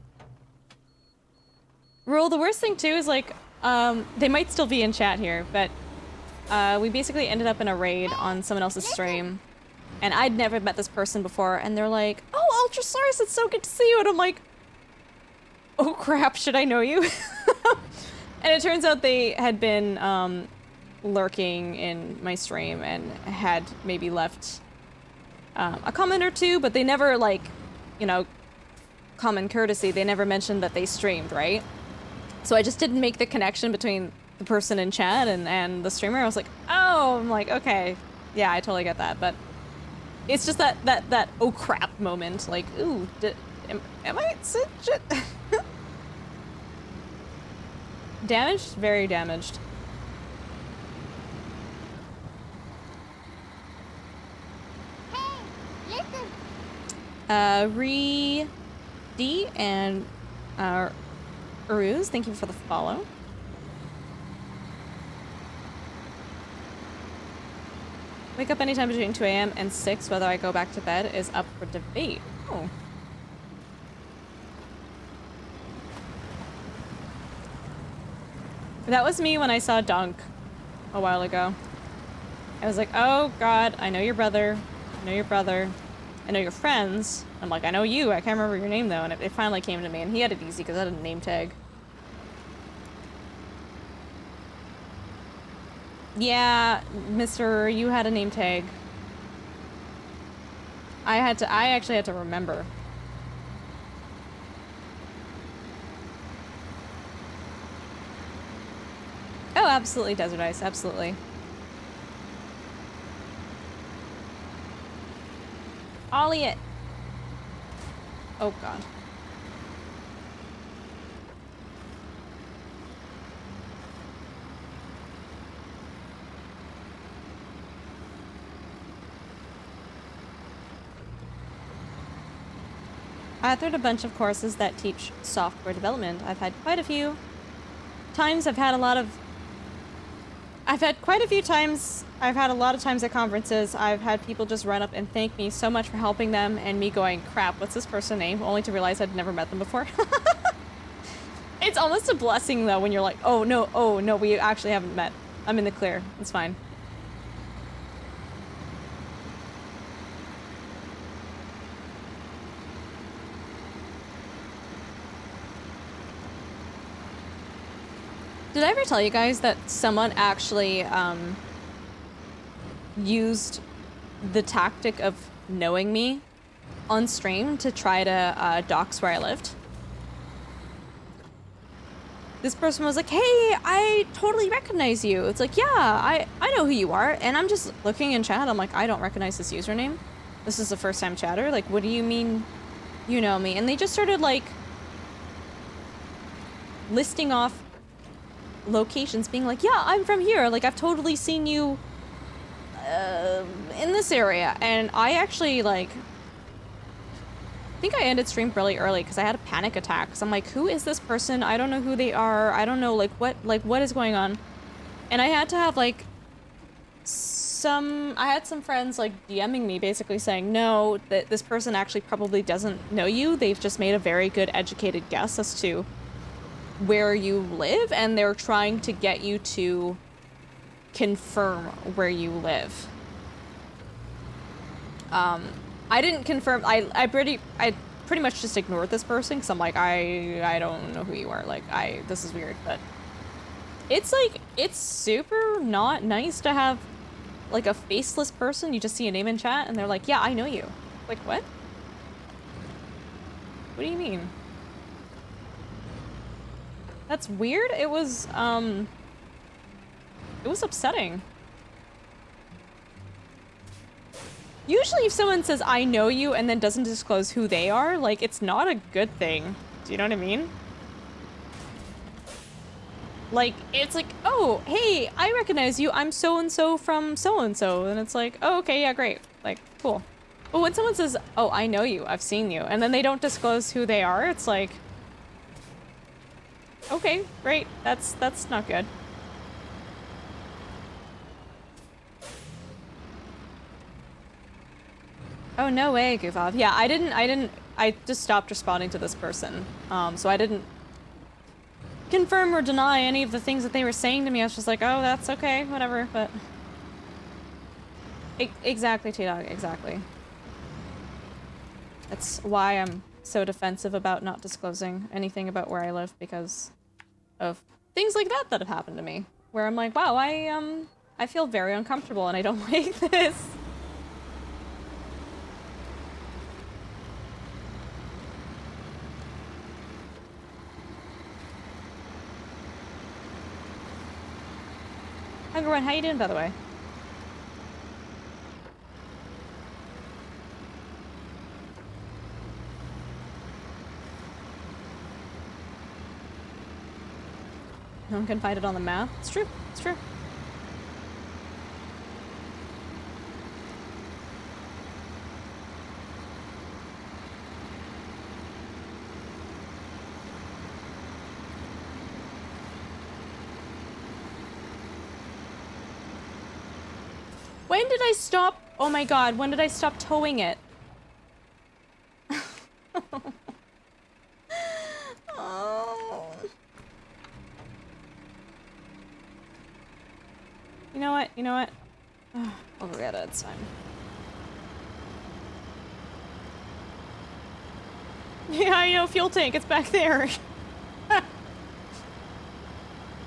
Rule, the worst thing too is like, they might still be in chat here, but we basically ended up in a raid on someone else's stream. And I'd never met this person before, and they're like, "Oh, Ultrasaurus, it's so good to see you." And I'm like, "Oh crap, should I know you?" And it turns out they had been lurking in my stream and had maybe left a comment or two, but they never, like, you know, common courtesy, they never mentioned that they streamed, right? So I just didn't make the connection between the person in chat and the streamer. I was like, oh, I'm like, okay, yeah, I totally get that, but it's just that oh crap moment, like, ooh, am I shit? Damaged? Very damaged. Hey, listen. D and Uruz, thank you for the follow. Wake up anytime between 2 a.m. and 6, whether I go back to bed is up for debate. Oh. That was me when I saw Dunk a while ago. I was like, oh god, I know your brother. I know your brother. I know your friends. I'm like, I know you. I can't remember your name though. And it finally came to me, and he had it easy because I had a name tag. Yeah, Mr. You had a name tag. I actually had to remember. Oh, absolutely, Desert Ice, absolutely. Ollie it. Oh god. I authored a bunch of courses that teach software development. I've had quite a few times. I've had a lot of times at conferences. I've had people just run up and thank me so much for helping them, and me going, crap, what's this person's name? Only to realize I'd never met them before. It's almost a blessing though when you're like, oh no, we actually haven't met. I'm in the clear. It's fine. Did I ever tell you guys that someone actually used the tactic of knowing me on stream to try to dox where I lived? This person was like, hey, I totally recognize you. It's like, yeah, I know who you are. And I'm just looking in chat. I'm like, I don't recognize this username. This is the first time chatter. Like, what do you mean you know me? And they just started like listing off locations, being like, yeah, I'm from here, like I've totally seen you in this area. And I actually like I think I ended stream really early because I had a panic attack, because I'm like, who is this person? I don't know who they are. I don't know what is going on. And I had to have like I had some friends like DMing me basically saying, no, that this person actually probably doesn't know you. They've just made a very good educated guess as to where you live, and they're trying to get you to confirm where you live. I didn't confirm. I pretty much just ignored this person because I'm like, I don't know who you are. Like, this is weird, but it's like, it's super not nice to have like a faceless person. You just see a name in chat and they're like, yeah, I know you. Like, what? What do you mean? That's weird. It was upsetting. Usually if someone says, I know you, and then doesn't disclose who they are, like, it's not a good thing. Do you know what I mean? Like, it's like, oh, hey, I recognize you. I'm so-and-so from so-and-so. And it's like, oh, okay, yeah, great. Like, cool. But when someone says, oh, I know you, I've seen you, and then they don't disclose who they are, it's like, okay, great. That's not good. Oh, no way, goof off. Yeah, I just stopped responding to this person. So I didn't confirm or deny any of the things that they were saying to me. I was just like, oh, that's okay, whatever, but... Exactly, T-Dog, exactly. That's why I'm so defensive about not disclosing anything about where I live, because of things like that that have happened to me. Where I'm like, wow, I feel very uncomfortable and I don't like this. Hi everyone, how you doing, by the way? No one can find it on the map. It's true. It's true. When did I stop? Oh my god, when did I stop towing it? Oh. You know what? You know what? I'll forget it. It's fine. Yeah, I know. Fuel tank. It's back there.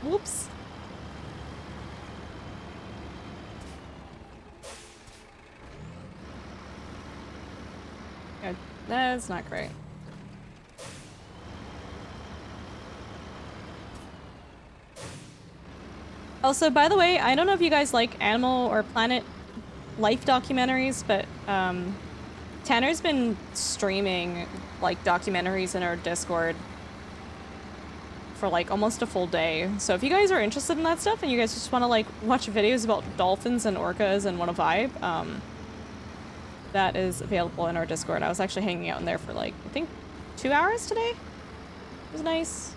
Whoops. Yeah, that's not great. Also, by the way, I don't know if you guys like animal or planet life documentaries, but Tanner's been streaming like documentaries in our Discord for like almost a full day. So if you guys are interested in that stuff and you guys just want to like watch videos about dolphins and orcas and want to vibe, that is available in our Discord. I was actually hanging out in there for like, I think 2 hours today. It was nice.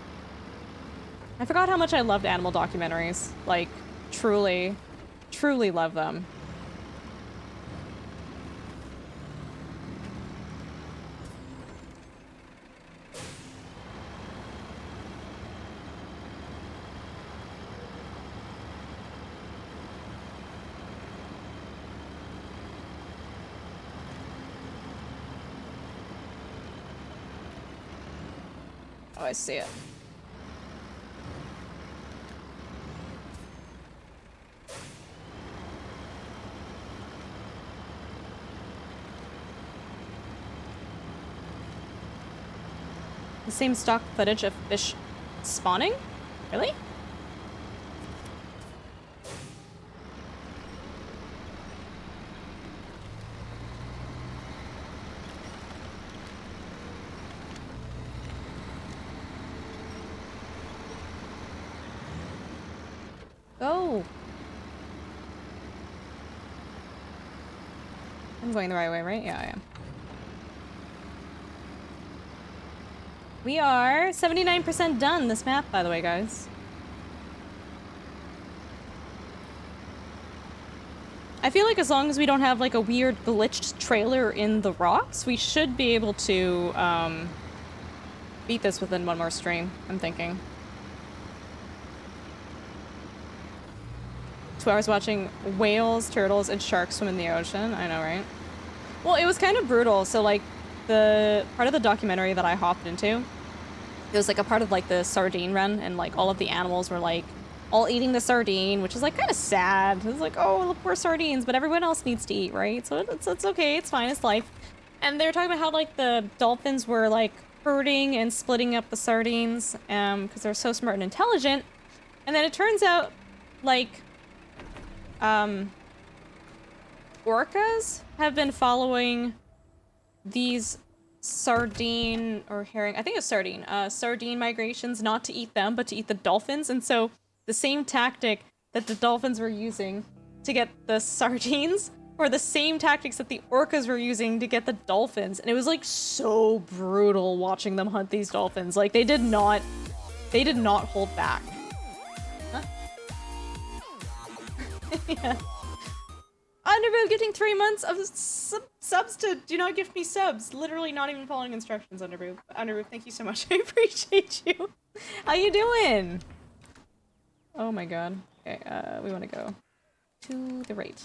I forgot how much I loved animal documentaries. Like, truly, truly love them. Oh, I see it. The same stock footage of fish spawning? Really? Go! I'm going the right way, right? Yeah, I am. We are 79% done this map, by the way, guys. I feel like as long as we don't have like a weird glitched trailer in the rocks, we should be able to beat this within one more stream, I'm thinking. 2 hours watching whales, turtles, and sharks swim in the ocean. I know, right? Well, it was kind of brutal. So like the part of the documentary that I hopped into, it was like a part of like the sardine run, and like all of the animals were like all eating the sardine, which is like kind of sad. It was like, oh, the poor sardines, but everyone else needs to eat, right? So it's okay, it's fine, it's life. And they were talking about how like the dolphins were like herding and splitting up the sardines because they're so smart and intelligent. And then it turns out like orcas have been following these sardine or herring, I think it's sardine migrations, not to eat them, but to eat the dolphins. And so the same tactic that the dolphins were using to get the sardines were the same tactics that the orcas were using to get the dolphins. And it was like so brutal watching them hunt these dolphins. Like they did not hold back. Huh? Yeah. Underboob getting 3 months of subs to do not gift me subs. Literally not even following instructions, Underboob. Underboob, thank you so much. I appreciate you. How you doing? Oh my god. Okay, we want to go to the right.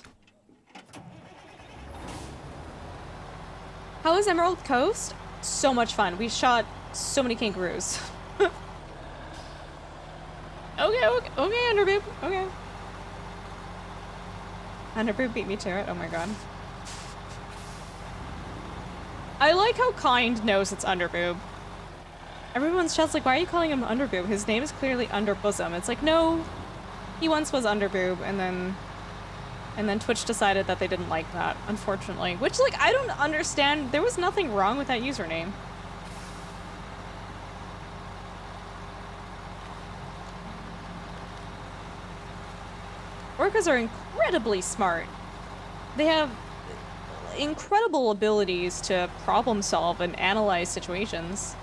How is Emerald Coast? So much fun. We shot so many kangaroos. Okay, Underboob. Okay. Underboob beat me to it. Oh my god. I like how Kind knows it's Underboob. Everyone's just like, why are you calling him Underboob? His name is clearly Underbosom. It's like, no, he once was Underboob, and then Twitch decided that they didn't like that, unfortunately. Which, like, I don't understand. There was nothing wrong with that username. Orcas are incredibly smart. They have incredible abilities to problem solve and analyze situations.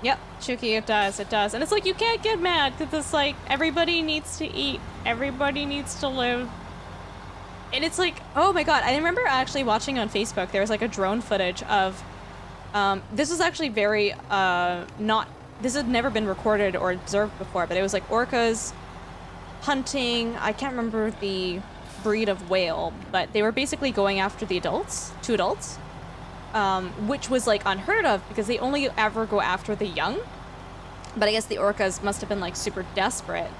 Yep, Shuki, it does, it does. And it's like, you can't get mad, because it's like, everybody needs to eat, everybody needs to live. And it's like, oh my god, I remember actually watching on Facebook, there was like a drone footage of, this was actually very, this had never been recorded or observed before, but it was like orcas hunting, I can't remember the breed of whale, but they were basically going after the adults, 2 adults. Which was like unheard of because they only ever go after the young. But I guess the orcas must have been like super desperate.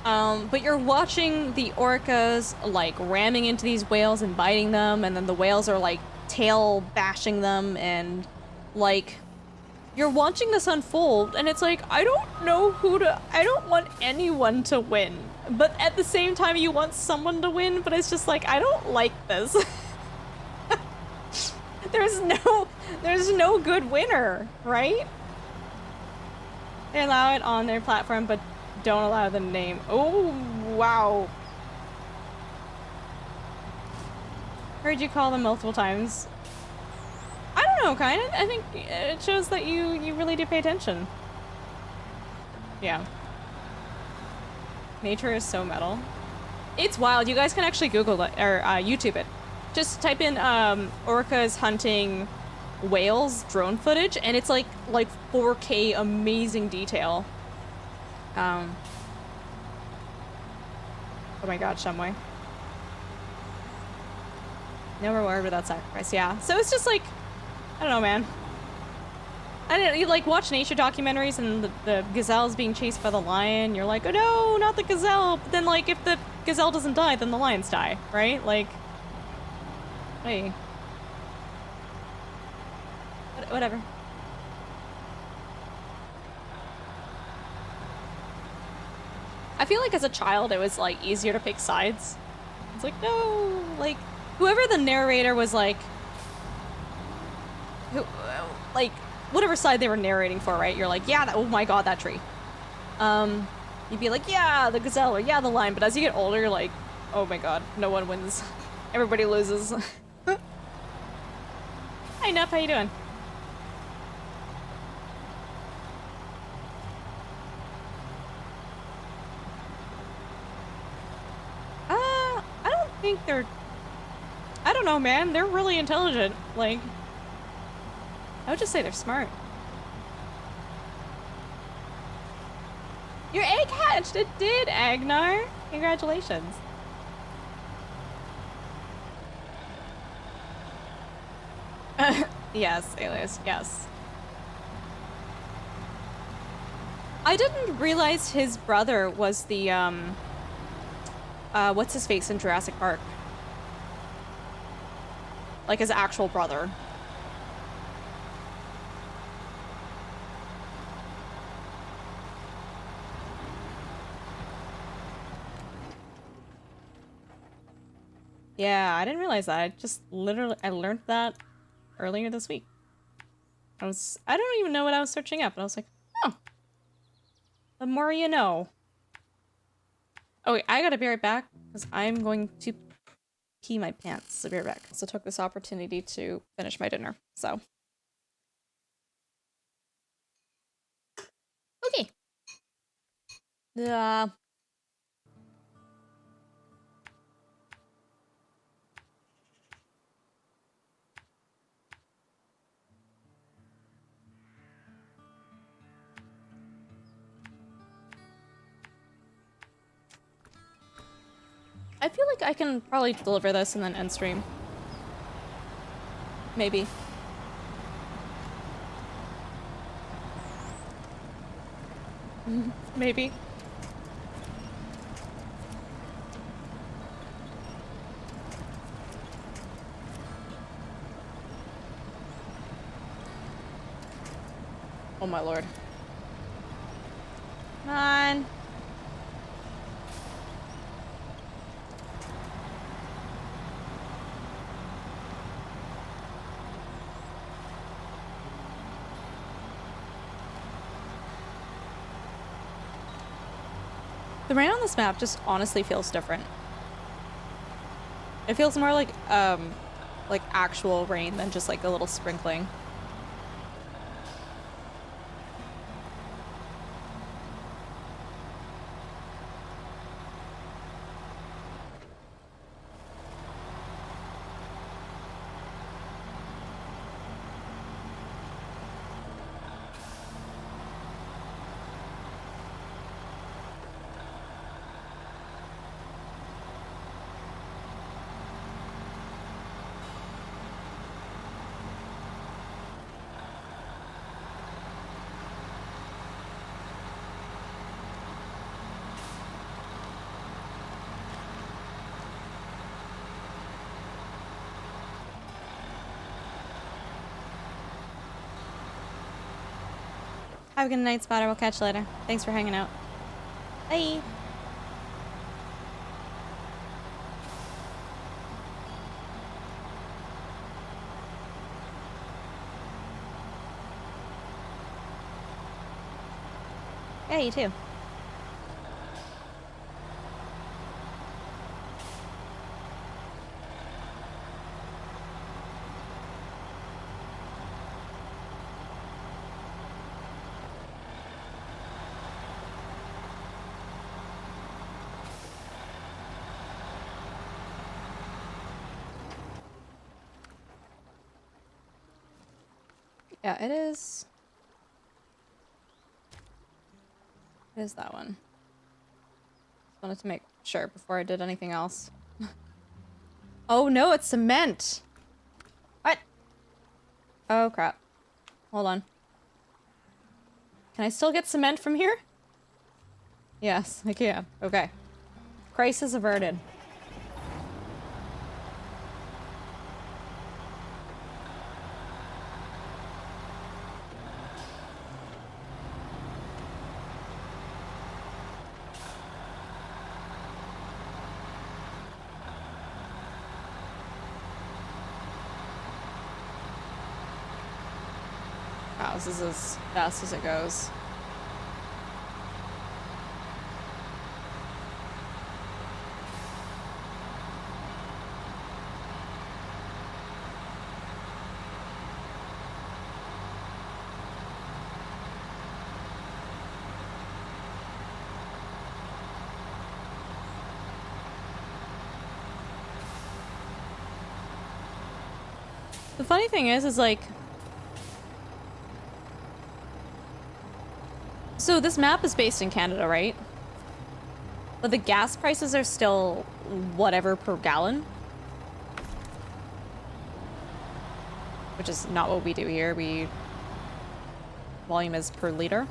But you're watching the orcas like ramming into these whales and biting them, and then the whales are like tail bashing them, and like you're watching this unfold, and it's like, I don't know I don't want anyone to win. But at the same time you want someone to win, but it's just like, I don't like this. There's no good winner, right? They allow it on their platform, but don't allow the name. Oh, wow. Heard you call them multiple times. I don't know, kind of. I think it shows that you really do pay attention. Yeah. Nature is so metal. It's wild. You guys can actually Google it, or YouTube it. Just type in orcas hunting whales drone footage, and it's like 4K amazing detail. Oh my god, Shumway. No reward without sacrifice, yeah. So it's just like, I don't know, man. I don't know, you like watch nature documentaries and the gazelle's being chased by the lion, you're like, oh no, not the gazelle. But then like, if the gazelle doesn't die, then the lions die, right? Like, hey. Whatever. I feel like as a child it was like easier to pick sides. It's like, no, like whoever the narrator was like, like whatever side they were narrating for, right? You're like, yeah, oh my god, that tree. You'd be like, yeah, the gazelle, or yeah, the lion. But as you get older, you're like, oh my god, no one wins. Everybody loses. Hi, Nup, how you doing? think they're... I don't know, man. They're really intelligent. Like, I would just say they're smart. Your egg hatched! It did, Agnar! Congratulations. Yes, Alias, yes. I didn't realize his brother was the, what's his face in Jurassic Park? Like his actual brother. Yeah, I didn't realize that. I just literally, I learned that earlier this week. I don't even know what I was searching up, but I was like, oh. The more you know. Oh wait, I gotta be right back, because I'm going to pee my pants. So be right back. So took this opportunity to finish my dinner, so. Okay. I feel like I can probably deliver this and then end stream. Maybe. Maybe. Oh my lord. Come on. The rain on this map just honestly feels different. It feels more like actual rain than just like a little sprinkling. Have a good night, Spotter. We'll catch you later. Thanks for hanging out. Bye. Yeah, you too. Yeah, it is. It is that one. Just wanted to make sure before I did anything else. Oh no, it's cement! What? Oh crap. Hold on. Can I still get cement from here? Yes, I can. Okay. Crisis averted. Wow, this is as fast as it goes. The funny thing is like... So this map is based in Canada, right? But the gas prices are still whatever per gallon. Which is not what we do here. Volume is per liter.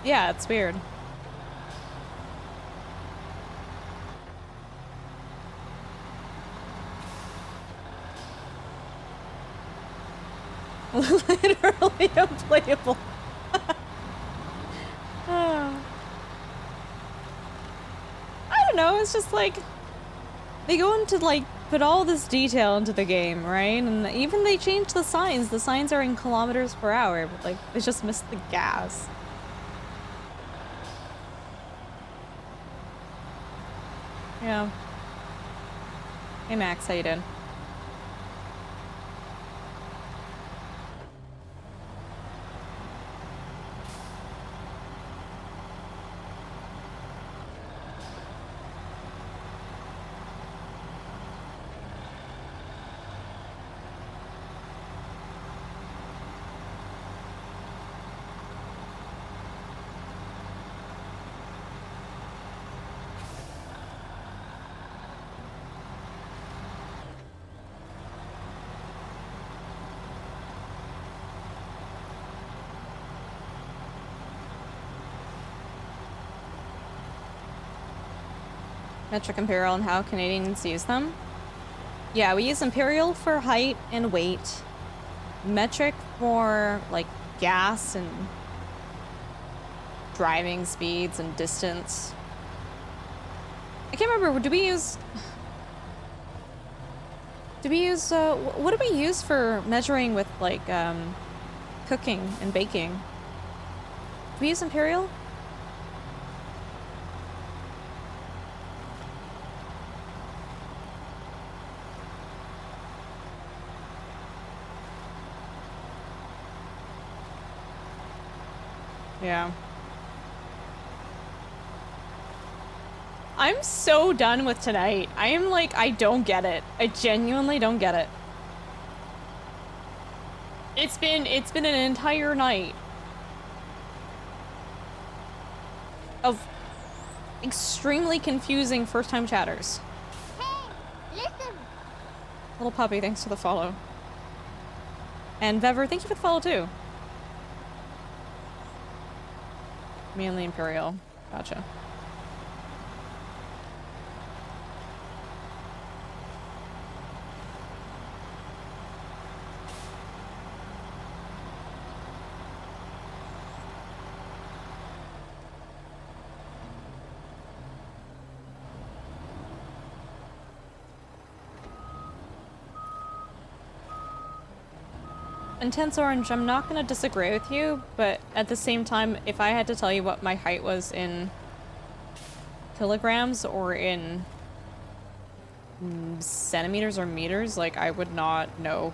Yeah, it's weird. Literally unplayable. I don't know, it's just like they go into like put all this detail into the game, right? And even they change the signs. The signs are in kilometers per hour, but like they just missed the gas. Yeah. Hey Max, how you doing? Metric Imperial and how Canadians use them. Yeah, we use Imperial for height and weight. Metric for like gas and driving speeds and distance. I can't remember, do we use what do we use for measuring with like cooking and baking? Do we use Imperial? Yeah. I'm so done with tonight. I am like, I don't get it. I genuinely don't get it. It's been an entire night of extremely confusing first-time chatters. Hey, listen. Little puppy, thanks for the follow. And Vever, thank you for the follow too. Mainly Imperial. Gotcha. Intense Orange, I'm not gonna disagree with you, but at the same time, if I had to tell you what my height was in kilograms or in centimeters or meters, like I would not know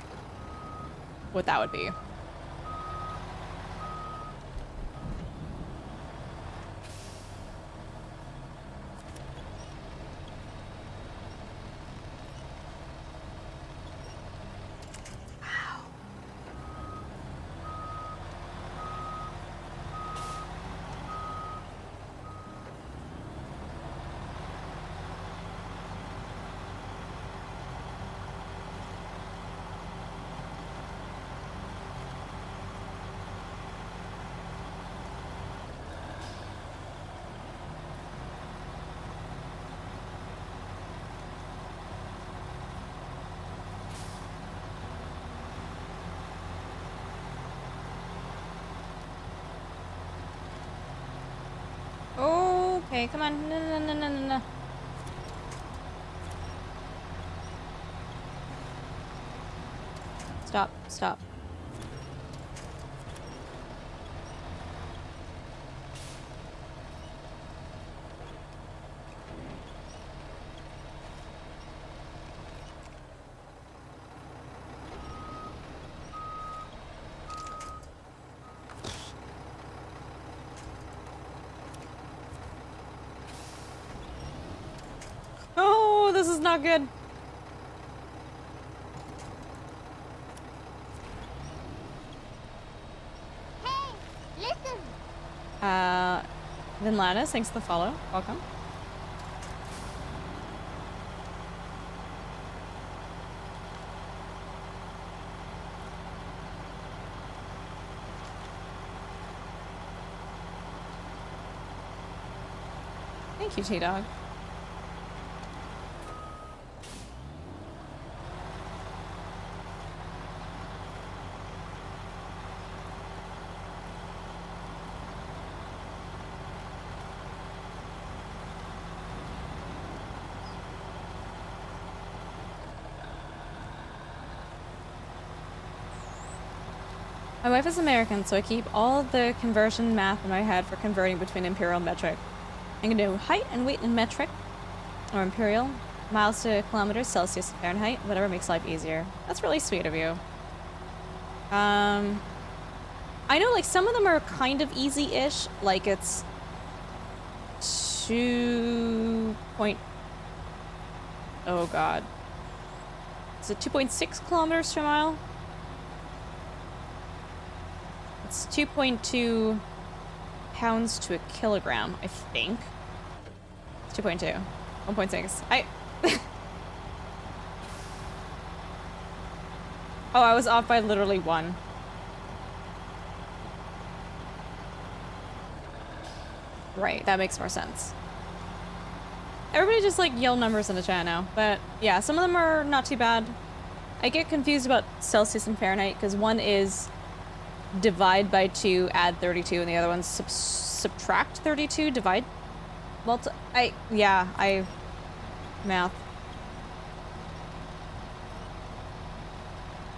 what that would be. Okay, come on. No, no, no, no, no, no. Stop, stop. is not good. Hey, listen. Vinlanus, thanks for the follow. Welcome. Thank you, T-Dog. My wife is American, so I keep all the conversion math in my head for converting between imperial and metric. I'm gonna do height and weight in metric, or imperial, miles to kilometers, Celsius and Fahrenheit, whatever makes life easier. That's really sweet of you. I know, like, some of them are kind of easy-ish, like it's 2 point... Oh god. Is it 2.6 kilometers per mile? It's 2.2 pounds to a kilogram, I think. It's 2.2. 1.6. Oh, I was off by literally 1. Right, that makes more sense. Everybody just, like, yell numbers in the chat now. But, yeah, some of them are not too bad. I get confused about Celsius and Fahrenheit, because one is divide by 2, add 32, and the other one's subtract 32, divide... Math.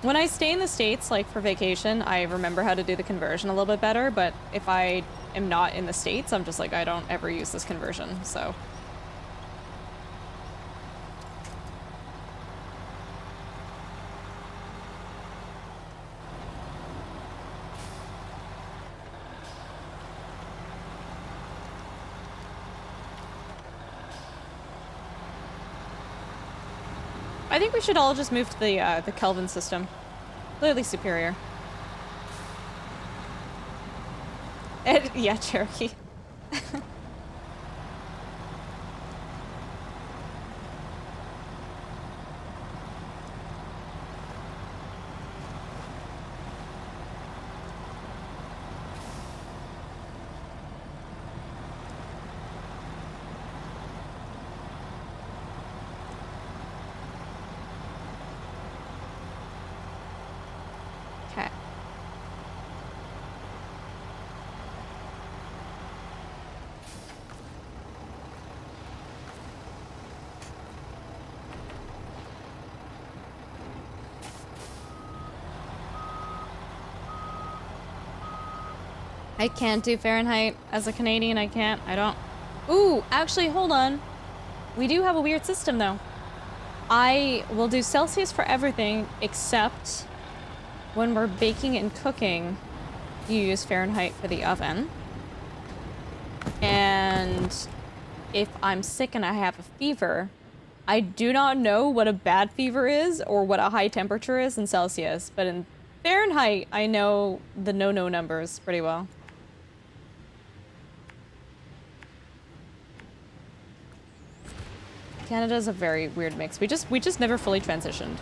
When I stay in the States, like, for vacation, I remember how to do the conversion a little bit better, but if I am not in the States, I'm just like, I don't ever use this conversion, so... I think we should all just move to the Kelvin system. Clearly superior. Yeah, Cherokee. Okay. I can't do Fahrenheit. As a Canadian, I can't. I don't... Ooh, actually, hold on. We do have a weird system, though. I will do Celsius for everything, except when we're baking and cooking, you use Fahrenheit for the oven. And if I'm sick and I have a fever, I do not know what a bad fever is or what a high temperature is in Celsius, but in Fahrenheit, I know the no-no numbers pretty well. Canada's a very weird mix. We just never fully transitioned.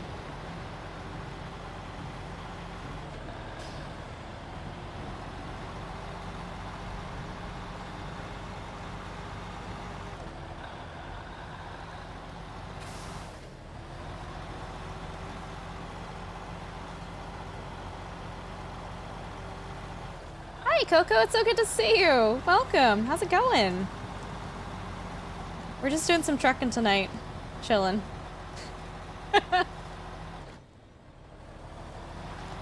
Hi, Coco. It's so good to see you. Welcome. How's it going? We're just doing some trucking tonight. Chilling.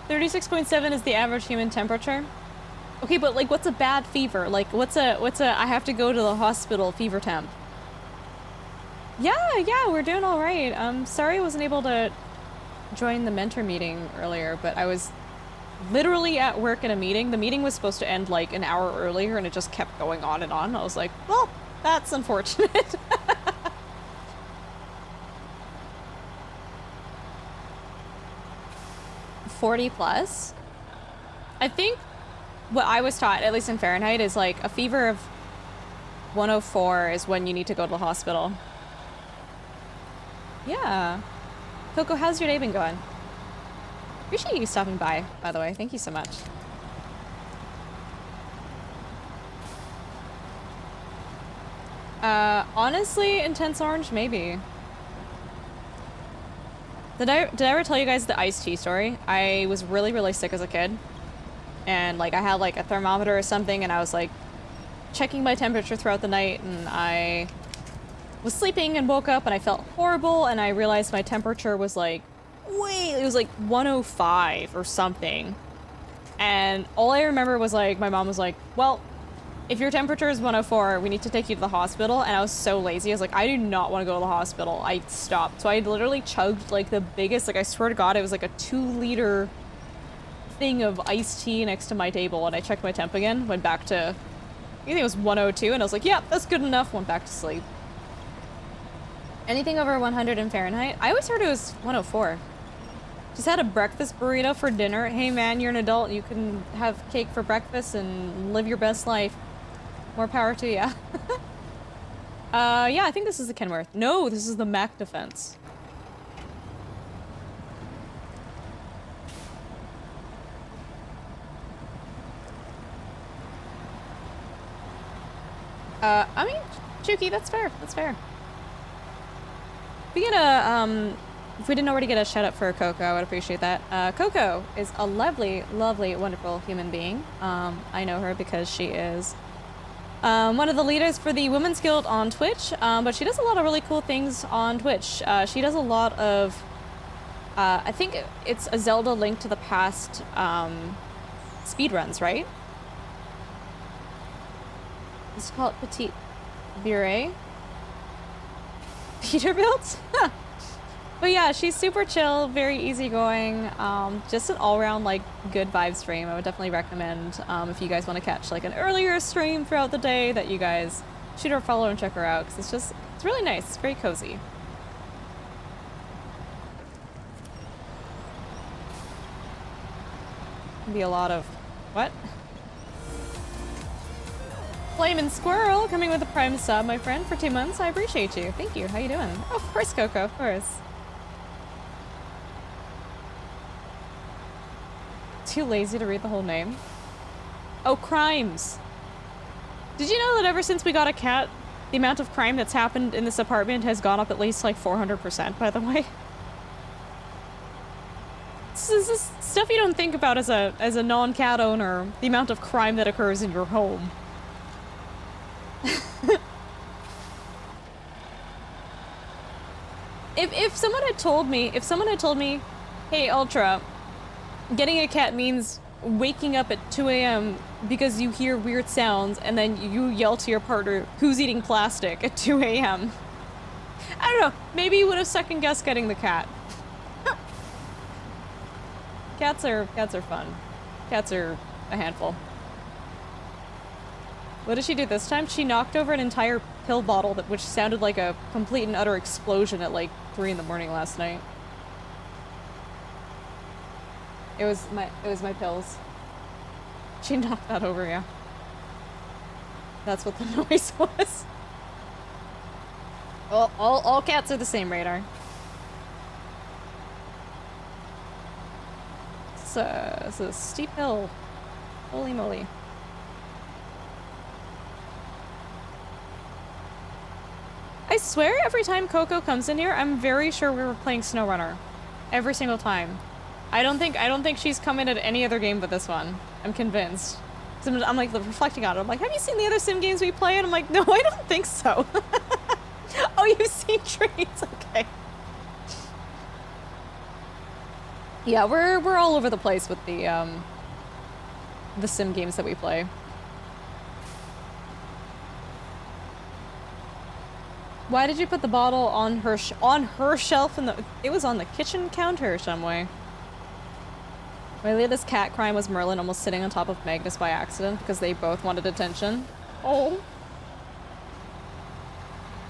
36.7 is the average human temperature. Okay, but like, what's a bad fever? Like, what's a I have to go to the hospital fever temp? Yeah, we're doing all right. Sorry I wasn't able to join the mentor meeting earlier, but I was literally at work in a meeting. The meeting was supposed to end like an hour earlier, and it just kept going on and on. I was like, well, that's unfortunate. 40 plus. I think what I was taught, at least in Fahrenheit, is like a fever of 104 is when you need to go to the hospital. Yeah. Coco, how's your day been going? Appreciate you stopping by the way. Thank you so much. Honestly, Intense Orange, maybe. Did I ever tell you guys the iced tea story? I was really, really sick as a kid. And, like, I had, like, a thermometer or something, and I was, like, checking my temperature throughout the night, and I was sleeping and woke up, and I felt horrible, and I realized my temperature was, like, it was, like, 105 or something. And all I remember was, like, my mom was like, well, if your temperature is 104, we need to take you to the hospital. And I was so lazy. I was like, I do not want to go to the hospital. I stopped. So I literally chugged like the biggest, like I swear to God, it was like a 2-liter thing of iced tea next to my table. And I checked my temp again, went back to, I think it was 102. And I was like, yeah, that's good enough. Went back to sleep. Anything over 100 in Fahrenheit? I always heard it was 104. Just had a breakfast burrito for dinner. Hey man, you're an adult. You can have cake for breakfast and live your best life. More power to ya. Yeah, I think this is the Kenworth. No, this is the Mac Defense. I mean, Chuki, that's fair. That's fair. We get a, if we didn't already get a shout out for Coco, I would appreciate that. Coco is a lovely, lovely, wonderful human being. I know her because she is one of the leaders for the Women's Guild on Twitch, but she does a lot of really cool things on Twitch. She does a lot of, I think it's a Zelda Link to the Past speedruns, right? It's called Petite Bure. Peterbilt? But yeah, she's super chill, very easygoing, just an all-around, like, good vibe stream. I would definitely recommend, if you guys want to catch, like, an earlier stream throughout the day, that you guys shoot her a follow and check her out, because it's really nice. It's very cozy. Can be a lot of... What? Flamin' Squirrel coming with a Prime sub, my friend, for 2 months. I appreciate you. Thank you. How you doing? Oh, of course, Coco, of course. Too lazy to read the whole name. Oh, crimes. Did you know that ever since we got a cat, the amount of crime that's happened in this apartment has gone up at least like 400%, by the way? This is stuff you don't think about as a non-cat owner, the amount of crime that occurs in your home. If someone had told me, hey Ultra, getting a cat means waking up at 2 a.m. because you hear weird sounds and then you yell to your partner, who's eating plastic at 2 a.m. I don't know, maybe you would have second guessed getting the cat. Cats are fun. Cats are a handful. What did she do this time? She knocked over an entire pill bottle which sounded like a complete and utter explosion at like 3 in the morning last night. It was my pills. She knocked that over, yeah. That's what the noise was. All cats are the same, Radar. It's a steep hill. Holy moly. I swear every time Coco comes in here, I'm very sure we were playing SnowRunner. Every single time. I don't think she's come in at any other game but this one. I'm convinced. I'm like reflecting on it. I'm like, have you seen the other sim games we play? And I'm like, no, I don't think so. Oh, you've seen Trains? Okay. Yeah, we're all over the place with the sim games that we play. Why did you put the bottle on her shelf in the... It was on the kitchen counter some way. My latest cat crime was Merlin almost sitting on top of Magnus by accident because they both wanted attention. Oh.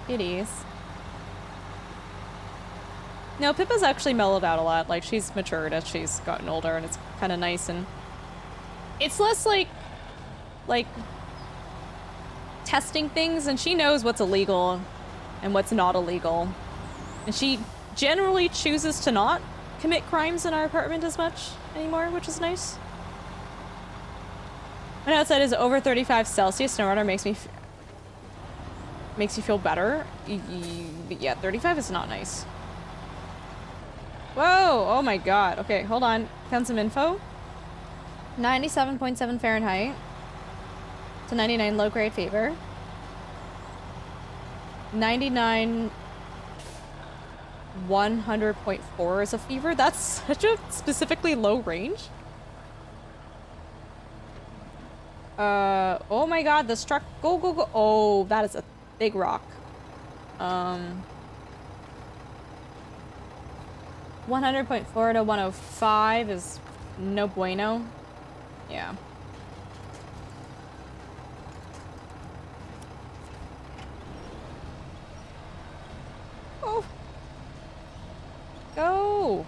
Kitties. No, Pippa's actually mellowed out a lot. Like, she's matured as she's gotten older, and it's kind of nice, and it's less like testing things, and she knows what's illegal and what's not illegal. And she generally chooses to not commit crimes in our apartment as much anymore, which is nice. When outside is over 35 Celsius, SnowRunner makes you feel better. Yeah, 35 is not nice. Whoa! Oh my god. Okay, hold on. Found some info. 97.7 Fahrenheit to 99 low-grade fever. 99 100.4 is a fever. That's such a specifically low range. Oh my god, this truck. Go, go, go. Oh, that is a big rock. 100.4 to 105 is no bueno. Yeah. Oh. Go.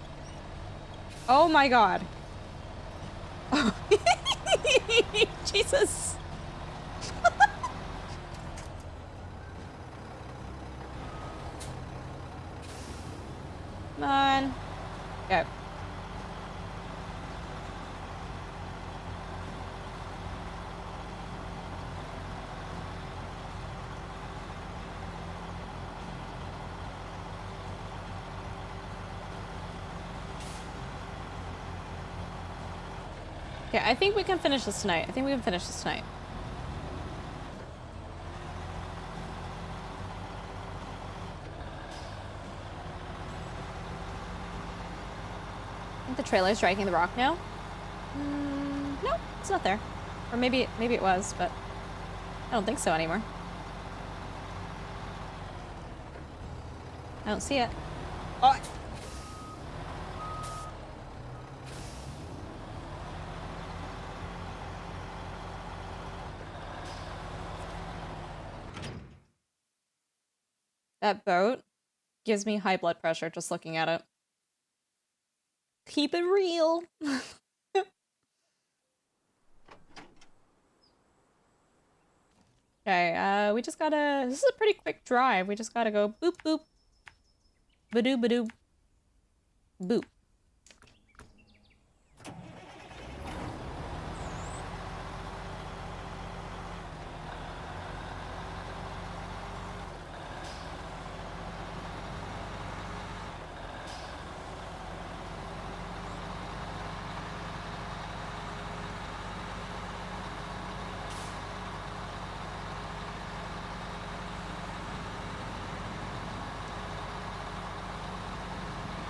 Oh my god. Jesus. Come on. Go. Okay, I think we can finish this tonight. I think we can finish this tonight. I think the trailer's striking the rock now. No, it's not there. Or maybe it was, but I don't think so anymore. I don't see it. Oh. That boat gives me high blood pressure just looking at it. Keep it real. Okay, we just gotta... This is a pretty quick drive. We just gotta go boop boop. Badoo badoo. Boop.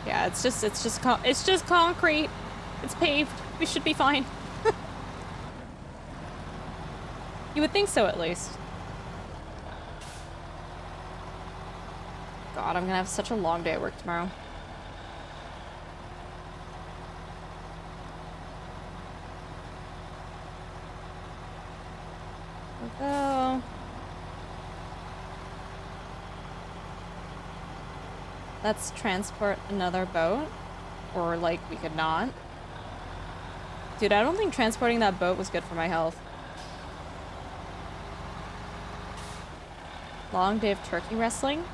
Yeah, it's just concrete. It's paved. We should be fine. You would think so, at least. God, I'm gonna have such a long day at work tomorrow. Go. Let's transport another boat. Or, like, we could not. Dude, I don't think transporting that boat was good for my health. Long day of turkey wrestling?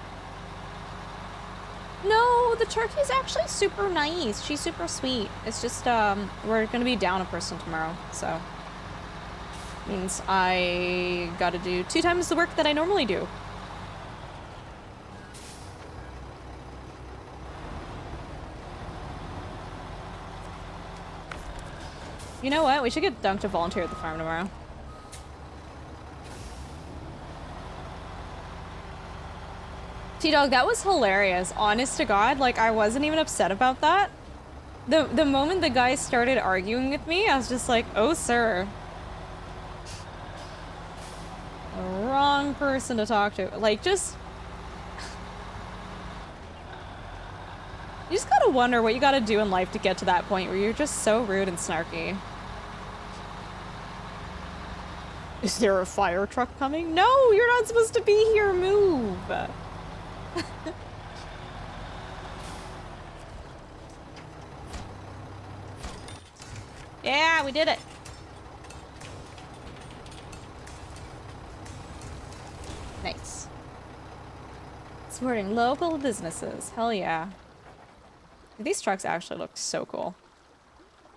No, the turkey's actually super nice. She's super sweet. It's just, we're gonna be down a person tomorrow, so. Means I gotta do 2 times the work that I normally do. You know what? We should get Dunk to volunteer at the farm tomorrow. T-Dog, that was hilarious. Honest to God, like, I wasn't even upset about that. The moment the guy started arguing with me, I was just like, oh, sir. The wrong person to talk to. Like, just... You just gotta wonder what you gotta do in life to get to that point where you're just so rude and snarky. Is there a fire truck coming? No, you're not supposed to be here. Move. Yeah, we did it. Nice. Supporting local businesses. Hell yeah. These trucks actually look so cool.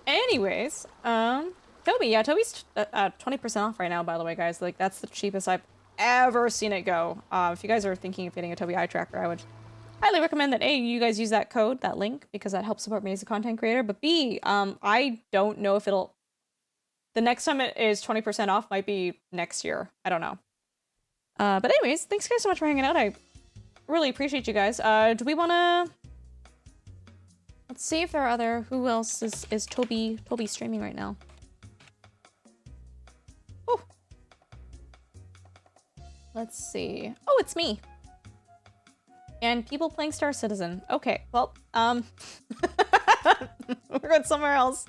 Anyways, Toby. Yeah, Toby's 20% off right now, by the way, guys. Like, that's the cheapest I've ever seen it go. If you guys are thinking of getting a Toby eye tracker, I would highly recommend that A, you guys use that code, that link, because that helps support me as a content creator. But B, I don't know if it'll... The next time it is 20% off might be next year. I don't know. But anyways, thanks guys so much for hanging out. I really appreciate you guys. Do we want to... Let's see if there are other... Who else is Toby streaming right now? Oh. Let's see. Oh, it's me. And people playing Star Citizen. Okay, well, we're going somewhere else.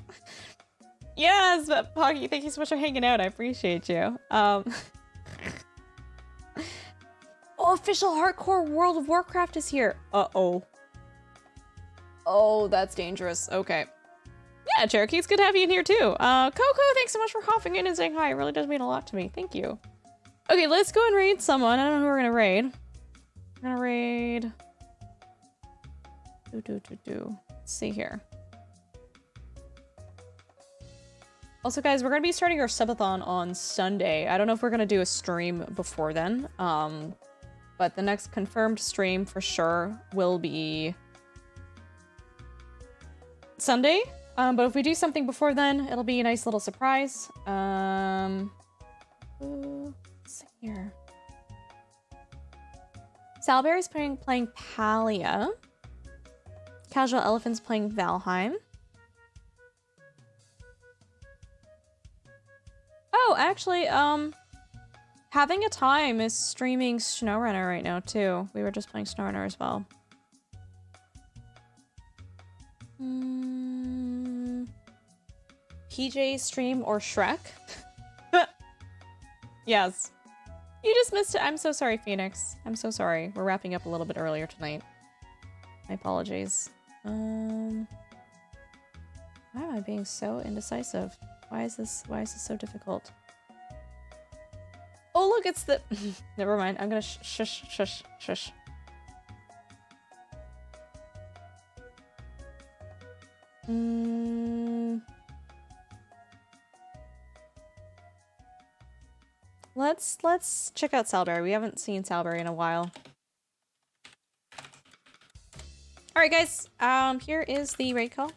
Yes, but Poggy, thank you so much for hanging out. I appreciate you. Oh, official hardcore World of Warcraft is here. Uh-oh. Oh, that's dangerous. Okay. Yeah, Cherokee, it's good to have you in here too. Coco, thanks so much for hopping in and saying hi. It really does mean a lot to me. Thank you. Okay, let's go and raid someone. I don't know who we're gonna raid. We're gonna raid... Let's see here. Also, guys, we're gonna be starting our subathon on Sunday. I don't know if we're gonna do a stream before then. But the next confirmed stream for sure will be Sunday. But if we do something before then, it'll be a nice little surprise. Let's see here. Salberry's playing Palia. Casual Elephant's playing Valheim. Oh, actually, Having a Time is streaming SnowRunner right now, too. We were just playing SnowRunner as well. PJ stream or Shrek? Yes. You just missed it. I'm so sorry, Phoenix. I'm so sorry. We're wrapping up a little bit earlier tonight. My apologies. Why am I being so indecisive? Why is this so difficult? Oh, look, it's the... Never mind. I'm gonna shush. Let's check out Salberry. We haven't seen Salberry in a while. Alright, guys. Here is the raid call.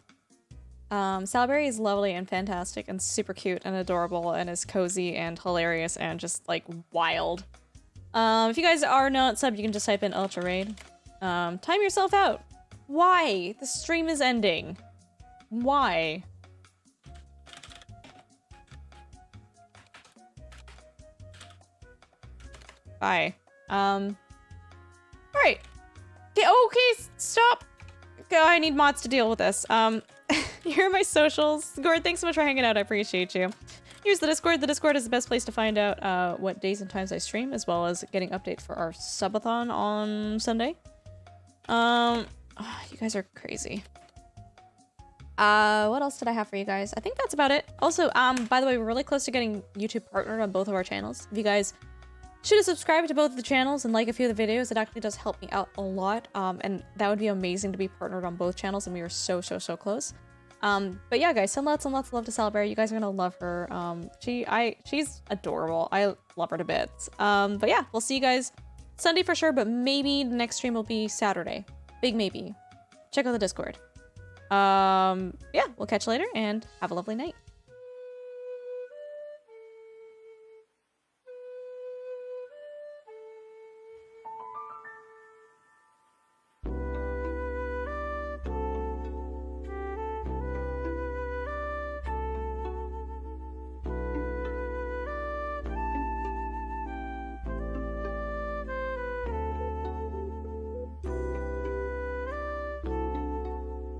Salberry is lovely and fantastic and super cute and adorable and is cozy and hilarious and just, like, wild. If you guys are not subbed, you can just type in Ultra Raid. Time yourself out. Why? The stream is ending. Why? Bye. Alright. Okay, stop! Okay, I need mods to deal with this. Here are my socials. Gord, thanks so much for hanging out. I appreciate you. Here's the Discord. The Discord is the best place to find out what days and times I stream, as well as getting update for our subathon on Sunday. You guys are crazy. What else did I have for you guys? I think that's about it. Also, by the way, we're really close to getting YouTube partnered on both of our channels. If you guys should have subscribed to both of the channels and like a few of the videos, it actually does help me out a lot. And that would be amazing to be partnered on both channels, and we are so close. But yeah, guys, send lots and lots of love to Salberry. You guys are gonna love her. She's adorable. I love her to bits. But yeah, we'll see you guys Sunday for sure, but maybe the next stream will be Saturday. Big maybe. Check out the Discord. Yeah, we'll catch you later and have a lovely night.